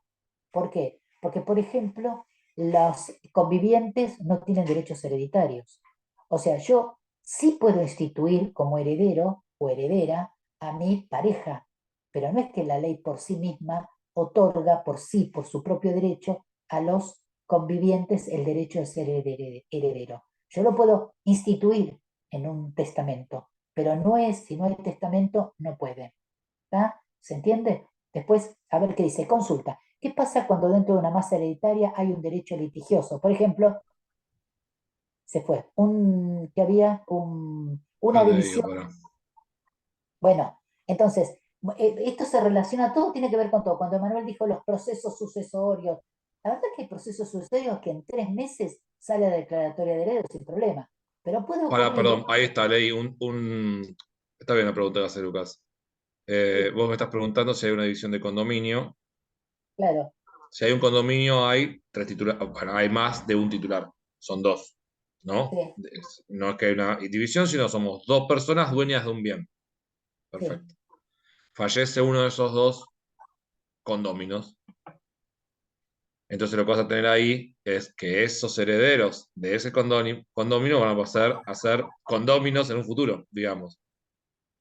¿Por qué? Porque, por ejemplo, los convivientes no tienen derechos hereditarios. O sea, yo sí puedo instituir como heredero o heredera a mi pareja, pero no es que la ley por sí misma otorga por sí, por su propio derecho, a los convivientes el derecho de ser heredero. Yo lo puedo instituir, en un testamento, pero no es, si no hay testamento, no puede. ¿Está? ¿Se entiende? Después, a ver qué dice. Consulta. ¿Qué pasa cuando dentro de una masa hereditaria hay un derecho litigioso? Por ejemplo, se fue, que había una
No te digo,
división.
pará.
Bueno, entonces, esto se relaciona, todo tiene que ver con todo. Cuando Manuel dijo los procesos sucesorios, la verdad es que hay procesos sucesorios que en 3 meses sale la declaratoria de herederos sin problema. Pero puede
Pará,
ocurrir,
perdón, ahí está, leí Está bien la pregunta que hace Lucas. Vos me estás preguntando si hay una división de condominio.
claro,
Si hay un condominio, hay 3 titulares. Bueno, hay más de un titular. Son 2, ¿no?
sí,
No es que hay una división, sino somos 2 personas dueñas de un bien.
sí,
Perfecto. Fallece uno de esos 2 condóminos. Entonces lo que vas a tener ahí es que esos herederos de ese condominio van a pasar a ser condóminos en un futuro, digamos.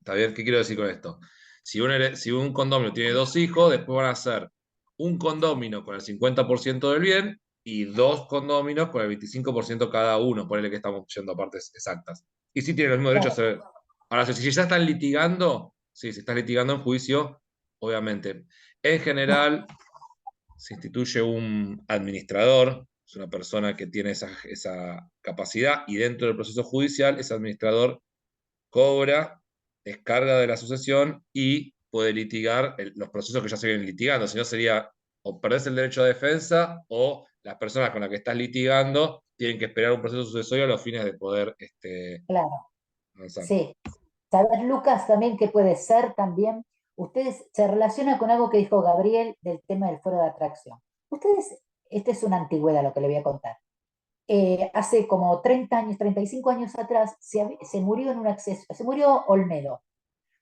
¿Está bien? ¿Qué quiero decir con esto? Si un condominio tiene 2 hijos, después van a ser un condominio con el 50% del bien y 2 condóminos con el 25% cada uno. Ponele que estamos yendo a partes exactas. Y sí tienen el mismo derecho a
claro,
ser. Ahora, si ya están litigando, sí, si están litigando en juicio, obviamente. En general, se instituye un administrador, es una persona que tiene esa capacidad, y dentro del proceso judicial, ese administrador cobra, descarga de la sucesión y puede litigar los procesos que ya se vienen litigando. Si no, sería o perdés el derecho de defensa o las personas con las que estás litigando tienen que esperar un proceso sucesorio a los fines de poder
claro,
avanzar.
sí. ¿Sabes, Lucas, también que puede ser también? Ustedes se relaciona con algo que dijo Gabriel del tema del foro de atracción. Ustedes, esta es una antigüedad lo que le voy a contar. Hace como 30 años, 35 años atrás, se murió en un acceso, se murió Olmedo.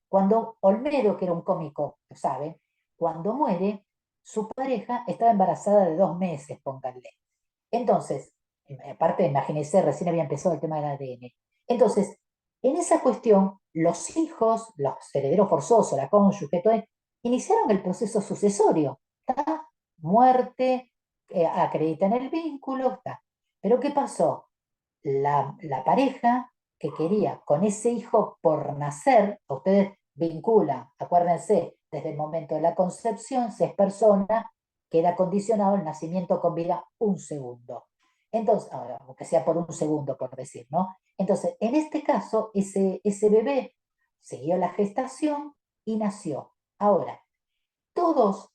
Cuando Olmedo, que era un cómico, lo sabe, cuando muere, su pareja estaba embarazada de 2 meses, pónganle. Entonces, aparte, imagínense, recién había empezado el tema del ADN. Entonces, en esa cuestión, los hijos, los herederos forzosos, la cónyuge, todo, iniciaron el proceso sucesorio. ¿Está? Muerte, acreditan el vínculo, está. Pero ¿qué pasó? La pareja que quería con ese hijo por nacer, ustedes vinculan, acuérdense, desde el momento de la concepción, 6 personas, queda condicionado el nacimiento con vida 1 segundo. Entonces, ahora, aunque sea por 1 segundo, por decir, ¿no? Entonces, en este caso, ese bebé siguió la gestación y nació. Ahora, todos,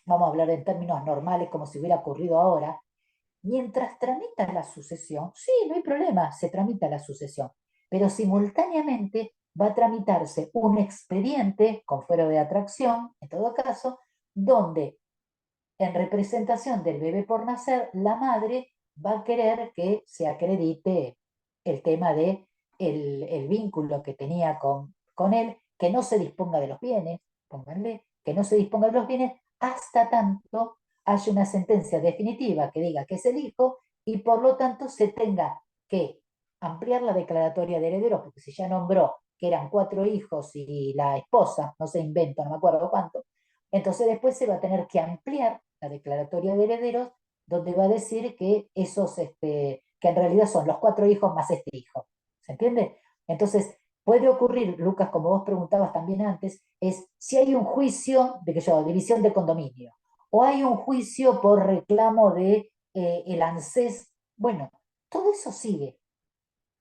vamos a hablar en términos normales, como si hubiera ocurrido ahora, mientras tramita la sucesión, sí, no hay problema, se tramita la sucesión, pero simultáneamente va a tramitarse un expediente con fuero de atracción, en todo caso, donde en representación del bebé por nacer, la madre va a querer que se acredite el tema de el vínculo que tenía con él, que no se disponga de los bienes, pónganle, que no se disponga de los bienes hasta tanto haya una sentencia definitiva que diga que es el hijo y por lo tanto se tenga que ampliar la declaratoria de herederos, porque si ya nombró que eran 4 hijos y la esposa, no se inventa, no me acuerdo cuánto, entonces después se va a tener que ampliar la declaratoria de herederos, donde va a decir que que en realidad son los 4 hijos más este hijo. ¿Se entiende? Entonces, puede ocurrir, Lucas, como vos preguntabas también antes, es si hay un juicio de división de condominio, o hay un juicio por reclamo de el ANSES. Bueno, todo eso sigue.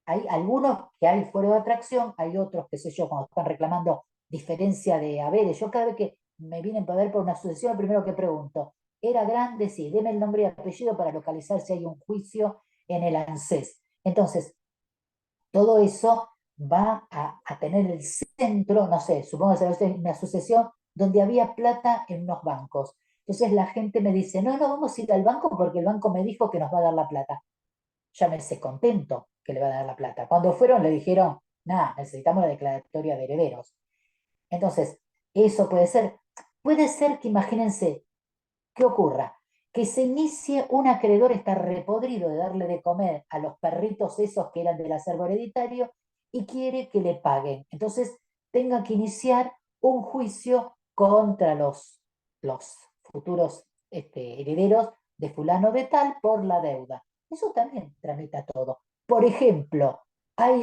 Hay algunos que hay fuera de atracción, hay otros, qué sé yo, cuando están reclamando diferencia de haberes. Yo cada vez que me vienen para ver por una sucesión, lo primero que pregunto, ¿era grande? Sí, deme el nombre y apellido para localizar si hay un juicio en el ANSES. Entonces, todo eso va a tener el centro, no sé, supongo que es una sucesión donde había plata en unos bancos. Entonces la gente me dice, no, no, vamos a ir al banco porque el banco me dijo que nos va a dar la plata. Llámese contento que le va a dar la plata. Cuando fueron le dijeron, nada, necesitamos la declaratoria de herederos. Entonces, eso puede ser que imagínense, ¿qué ocurra? Que se inicie un acreedor, está repodrido de darle de comer a los perritos esos que eran del acervo hereditario y quiere que le paguen. Entonces, tenga que iniciar un juicio contra los futuros herederos de fulano de tal por la deuda. Eso también tramita todo. Por ejemplo,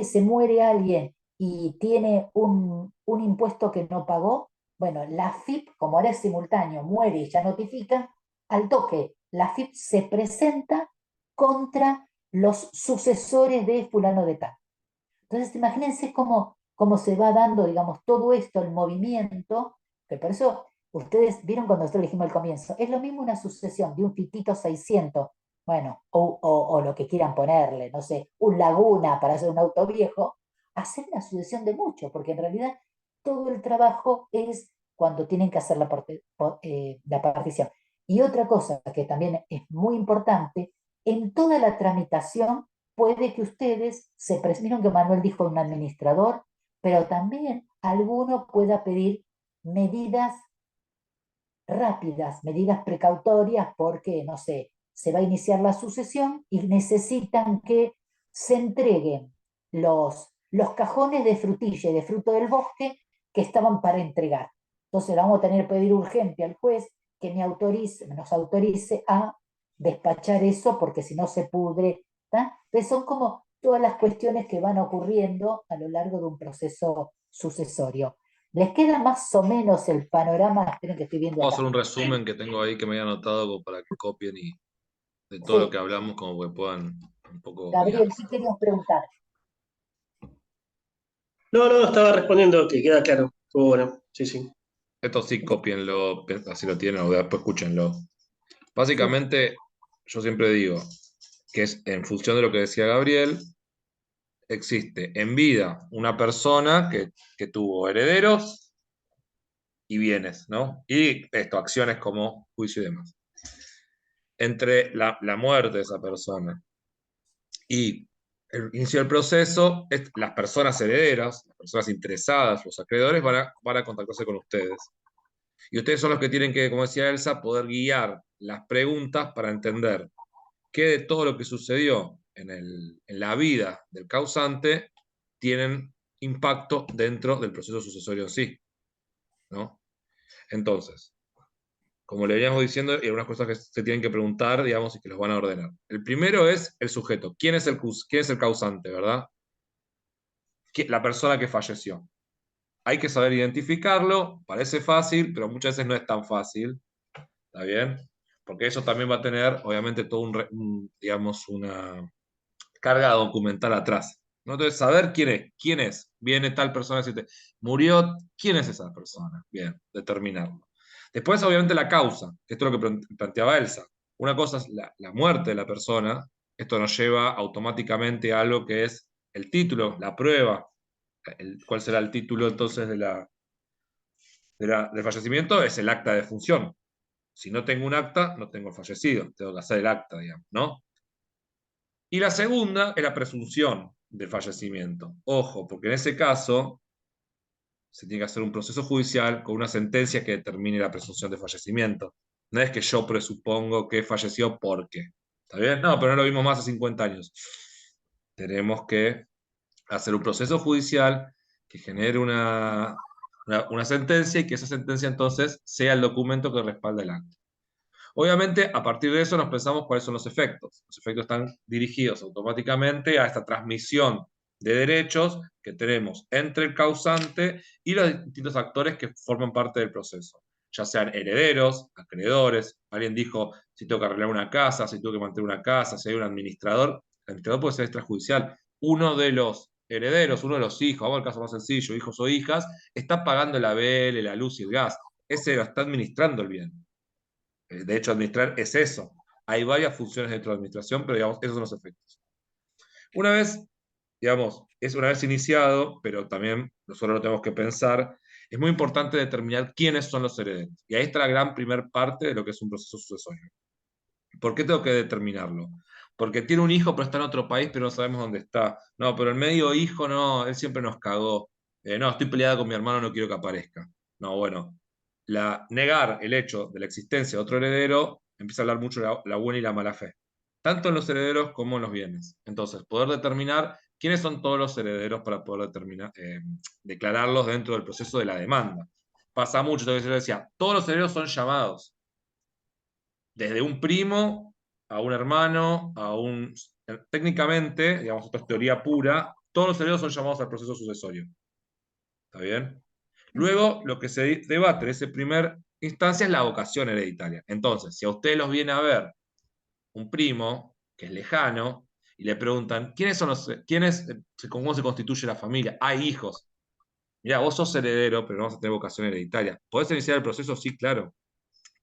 se muere alguien y tiene un impuesto que no pagó, bueno, la AFIP, como ahora es simultáneo, muere y ya notifica, al toque, la AFIP se presenta contra los sucesores de fulano de tal. Entonces, imagínense cómo se va dando, digamos, todo esto, el movimiento, que por eso ustedes vieron cuando nosotros dijimos al comienzo, es lo mismo una sucesión de un Titito 600, bueno, o lo que quieran ponerle, no sé, un Laguna para hacer un auto viejo, hacer una sucesión de mucho, porque en realidad todo el trabajo es cuando tienen que hacer la partición. Y otra cosa que también es muy importante, en toda la tramitación puede que ustedes se presenten, que Manuel dijo un administrador, pero también alguno pueda pedir medidas rápidas, medidas precautorias, porque, no sé, se va a iniciar la sucesión y necesitan que se entreguen los cajones de frutilla y de fruto del bosque que estaban para entregar. Entonces vamos a tener que pedir urgente al juez que nos autorice a despachar eso, porque si no se pudre. Entonces son como todas las cuestiones que van ocurriendo a lo largo de un proceso sucesorio. ¿Les queda más o menos el panorama? Esperen que estoy viendo
Vamos a
acá.
hacer un resumen que tengo ahí que me había anotado como para que copien y de todo lo
Sí,
que hablamos, como que puedan un poco
Gabriel,
guiarse.
¿qué querías preguntar?
No, estaba respondiendo que queda claro. Estuvo bueno, sí, sí.
Esto sí, cópienlo, así lo tienen, o después escúchenlo.
Sí,
Básicamente, yo siempre digo que es en función de lo que decía Gabriel, existe en vida una persona que tuvo herederos y bienes, ¿no? Y esto, acciones como juicio y demás. Entre la muerte de esa persona y el inicio del proceso, las personas herederas, las personas interesadas, los acreedores, van a contactarse con ustedes. Y ustedes son los que tienen que, como decía Elsa, poder guiar las preguntas para entender qué de todo lo que sucedió en la vida del causante tienen impacto dentro del proceso sucesorio en sí, ¿no? Entonces, como le veníamos diciendo, hay algunas cosas que se tienen que preguntar, digamos, y que los van a ordenar. El primero es el sujeto. ¿Quién es el causante, verdad? La persona que falleció. Hay que saber identificarlo, parece fácil, pero muchas veces no es tan fácil, ¿está bien? Porque eso también va a tener, obviamente, todo digamos, una carga documental atrás, ¿no? Entonces, saber quién es, viene tal persona, murió, ¿quién es esa persona? Bien, determinarlo. Después, obviamente, la causa, que esto es lo que planteaba Elsa. Una cosa es la muerte de la persona, esto nos lleva automáticamente a algo que es el título, la prueba. ¿Cuál será el título entonces del fallecimiento? Es el acta de defunción. Si no tengo un acta, no tengo el fallecido, tengo que hacer el acta, digamos, ¿no? Y la segunda es la presunción del fallecimiento. Ojo, porque en ese caso se tiene que hacer un proceso judicial con una sentencia que determine la presunción de fallecimiento. No es que yo presupongo que falleció porque. ¿Está bien? No, pero no lo vimos más hace 50 años. Tenemos que hacer un proceso judicial que genere una sentencia y que esa sentencia entonces sea el documento que respalda el acto. Obviamente, a partir de eso nos pensamos cuáles son los efectos. Los efectos están dirigidos automáticamente a esta transmisión de derechos que tenemos entre el causante y los distintos actores que forman parte del proceso, ya sean herederos, acreedores. Alguien dijo si tengo que arreglar una casa, si tengo que mantener una casa, si hay un administrador. El administrador puede ser extrajudicial. Uno de los herederos, uno de los hijos, vamos al caso más sencillo, hijos o hijas, está pagando la vela, la luz y el gas. Ese lo está administrando el bien. De hecho, administrar es eso. Hay varias funciones dentro de la administración, pero digamos, esos son los efectos. Una vez, digamos, es una vez iniciado, pero también nosotros lo tenemos que pensar, es muy importante determinar quiénes son los herederos. Y ahí está la gran primer parte de lo que es un proceso sucesorio. ¿Por qué tengo que determinarlo? Porque tiene un hijo, pero está en otro país, pero no sabemos dónde está. No, pero el medio hijo, no, él siempre nos cagó. No, estoy peleada con mi hermano, no quiero que aparezca. No, bueno, negar el hecho de la existencia de otro heredero empieza a hablar mucho de la buena y la mala fe, tanto en los herederos como en los bienes. Entonces, poder determinar quiénes son todos los herederos para poder declararlos dentro del proceso de la demanda. Pasa mucho, entonces yo decía, todos los herederos son llamados, desde un primo a un hermano, Técnicamente, digamos, esto es teoría pura, todos los herederos son llamados al proceso sucesorio. ¿Está bien? Luego, lo que se debate en esa primera instancia es la vocación hereditaria. Entonces, si a usted los viene a ver un primo, que es lejano, y le preguntan, ¿cómo se constituye la familia? Hay hijos. Mira, vos sos heredero, pero no vas a tener vocación hereditaria. ¿Podés iniciar el proceso? Sí, claro.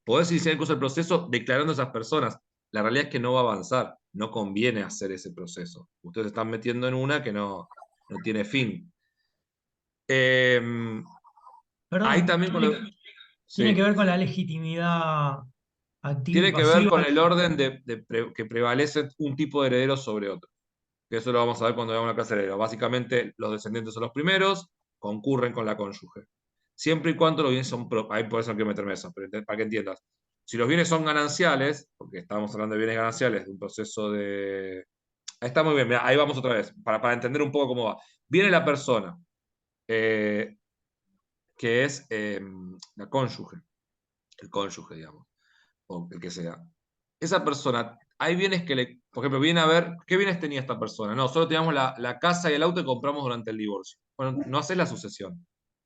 Podés iniciar incluso el proceso declarando a esas personas. La realidad es que no va a avanzar. No conviene hacer ese proceso. Ustedes se están metiendo en una que no tiene fin. Ahí
Perdón,
también
tiene
sí.
que ver con la legitimidad activa y
Tiene que ver
pasiva.
con el orden que prevalece un tipo de heredero sobre otro. Que eso lo vamos a ver cuando veamos la clase de heredero. Básicamente, los descendientes son los primeros, concurren con la cónyuge. Siempre y cuando los bienes son... Ahí por eso no quiero meterme eso, pero para que entiendas. Si los bienes son gananciales, porque estamos hablando de bienes gananciales, de un proceso de... Ahí está muy bien, mirá, ahí vamos otra vez, para entender un poco cómo va. Viene la persona, que es la cónyuge, el cónyuge, digamos, o el que sea. Esa persona, hay bienes por ejemplo, viene a ver, ¿qué bienes tenía esta persona? No, solo teníamos la casa y el auto que compramos durante el divorcio. Bueno, no haces la sucesión,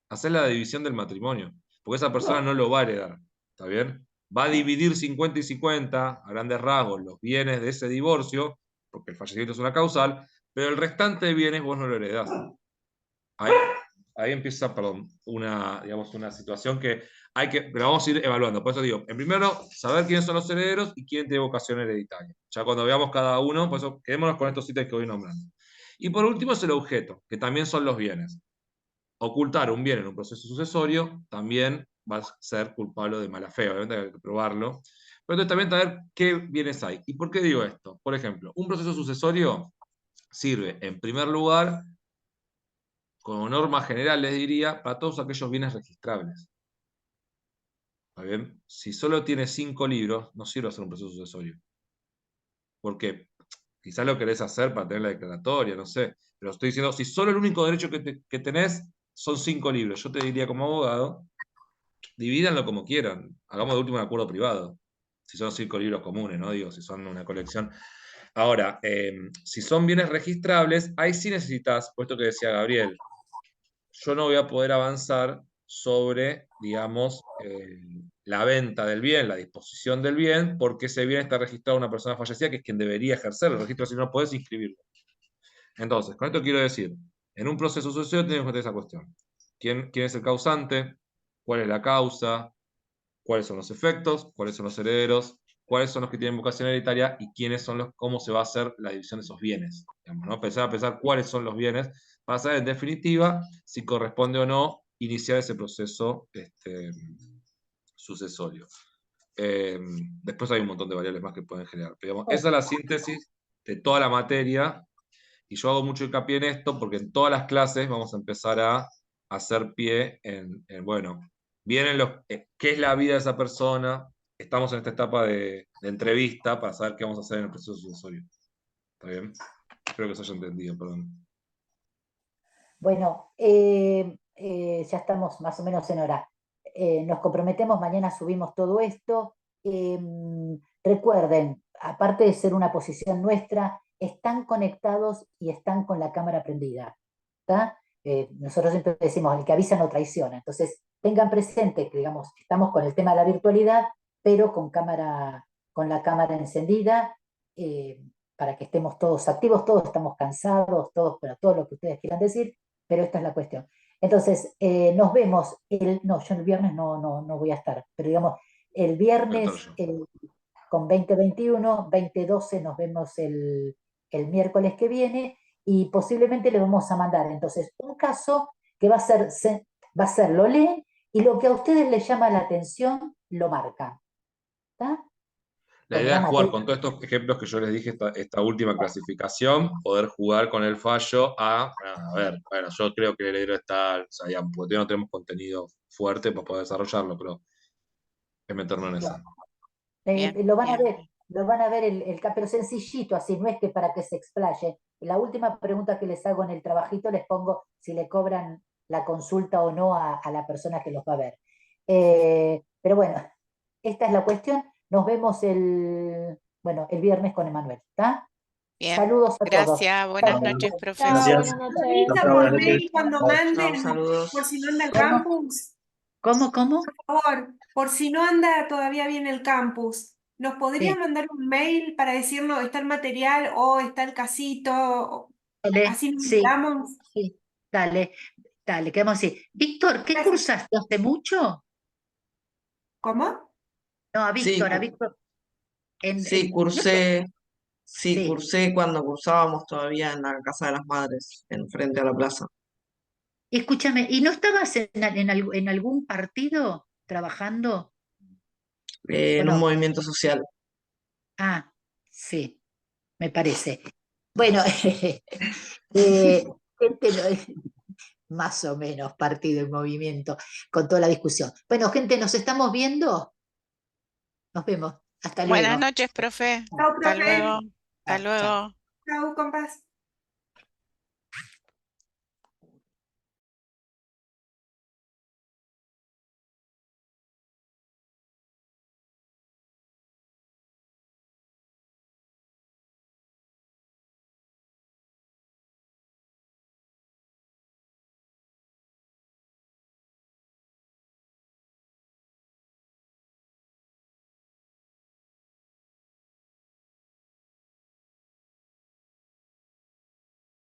haces la división del matrimonio, porque esa persona no lo va a heredar, ¿está bien? Va a dividir 50 y 50, a grandes rasgos, los bienes de ese divorcio, porque el fallecimiento es una causal, pero el restante de bienes vos no lo heredás. Ahí empieza, perdón, digamos, una situación que pero vamos a ir evaluando. Por eso digo, en primero, saber quiénes son los herederos y quién tiene vocación hereditaria. Ya cuando veamos cada uno, por eso quedémonos con estos ítems que voy nombrando. Y por último es el objeto, que también son los bienes. Ocultar un bien en un proceso sucesorio también va a ser culpable de mala fe, obviamente hay que probarlo. Pero entonces también saber qué bienes hay. ¿Y por qué digo esto? Por ejemplo, un proceso sucesorio sirve, en primer lugar, como norma general les diría, para todos aquellos bienes registrables. ¿Está bien? Si solo tiene 5 libros, no sirve hacer un proceso sucesorio. Porque quizás lo querés hacer para tener la declaratoria, no sé. Pero estoy diciendo, si solo el único derecho que tenés son 5 libros, yo te diría como abogado, divídanlo como quieran. Hagamos de último un acuerdo privado. Si son 5 libros comunes, ¿no? Digo, si son una colección. Ahora, si son bienes registrables, ahí sí necesitas, puesto que decía Gabriel, yo no voy a poder avanzar sobre, digamos, la venta del bien, la disposición del bien, porque ese bien está registrado a una persona fallecida que es quien debería ejercer el registro, si no podés inscribirlo. Entonces, con esto quiero decir, en un proceso sucesorio tenemos que tener esa cuestión. ¿Quién es el causante? ¿Cuál es la causa? ¿Cuáles son los efectos? ¿Cuáles son los herederos? ¿Cuáles son los que tienen vocación hereditaria? ¿Y cómo se va a hacer la división de esos bienes? Digamos, ¿no? Empezar a pensar cuáles son los bienes para saber en definitiva si corresponde o no iniciar ese proceso sucesorio. Después hay un montón de variables más que pueden generar. Pero, digamos, esa es la síntesis de toda la materia y yo hago mucho hincapié en esto porque en todas las clases vamos a empezar a hacer pie bueno, vienen qué es la vida de esa persona, estamos en esta etapa de entrevista para saber qué vamos a hacer en el proceso sucesorio. ¿Está bien? Espero que se haya entendido, perdón.
Bueno, ya estamos más o menos en hora. Nos comprometemos, mañana subimos todo esto. Recuerden, aparte de ser una posición nuestra, están conectados y están con la cámara prendida. ¿Está? Nosotros siempre decimos, el que avisa no traiciona. Entonces, tengan presente que, digamos, estamos con el tema de la virtualidad, pero con la cámara encendida, para que estemos todos activos, todos estamos cansados, pero todo lo que ustedes quieran decir, pero esta es la cuestión. Entonces, nos vemos, no, yo el viernes no voy a estar, pero digamos, el viernes con 2021, 2012 nos vemos el miércoles que viene y posiblemente le vamos a mandar entonces un caso que va a ser lo leen y lo que a ustedes les llama la atención lo marcan. ¿Está?
La idea es jugar con todos estos ejemplos que yo les dije, esta última clasificación, poder jugar con el fallo a ver, bueno, yo creo que el heredero está, o sea, digamos, porque no tenemos contenido fuerte para poder desarrollarlo, pero es meternos en esa.
Lo van a ver pero sencillito, así, no es que para que se explaye. La última pregunta que les hago en el trabajito les pongo si le cobran la consulta o no a la persona que los va a ver. Pero bueno, esta es la cuestión. Nos vemos el viernes con Emanuel, ¿está?
Bien,
Saludos a todos.
gracias. Buenas
Chao.
noches,
Chao,
profesor.
Gracias.
buenas noches.
Avisa
Chao,
por
buenas noches.
mail cuando
Chao.
manden,
saludos.
por si no anda el
¿Cómo?
campus.
¿Cómo?
Por favor, por si no anda todavía bien el campus, ¿nos podría
Sí,
mandar un mail para decirnos está el material o está el casito?
dale,
Así nos
sí,
enteramos.
sí, dale, quedamos así. Víctor, ¿qué
Gracias.
cursaste hace mucho?
¿Cómo?
No, a
Sí,
Víctor,
sí, cursé, sí,
sí.
cursé cuando cursábamos todavía en la Casa de las Madres, en frente a la plaza.
Escúchame, ¿y no estabas en algún partido trabajando? ¿O
En un
no?
movimiento social.
Ah, sí, me parece. Bueno, gente, más o menos partido en movimiento, con toda la discusión. Bueno, gente, nos estamos viendo. Nos vemos. Hasta
Buenas
luego.
noches, profe.
Chao,
Hasta
profe.
luego. Hasta
Chao, chao.
luego.
Chao, compas.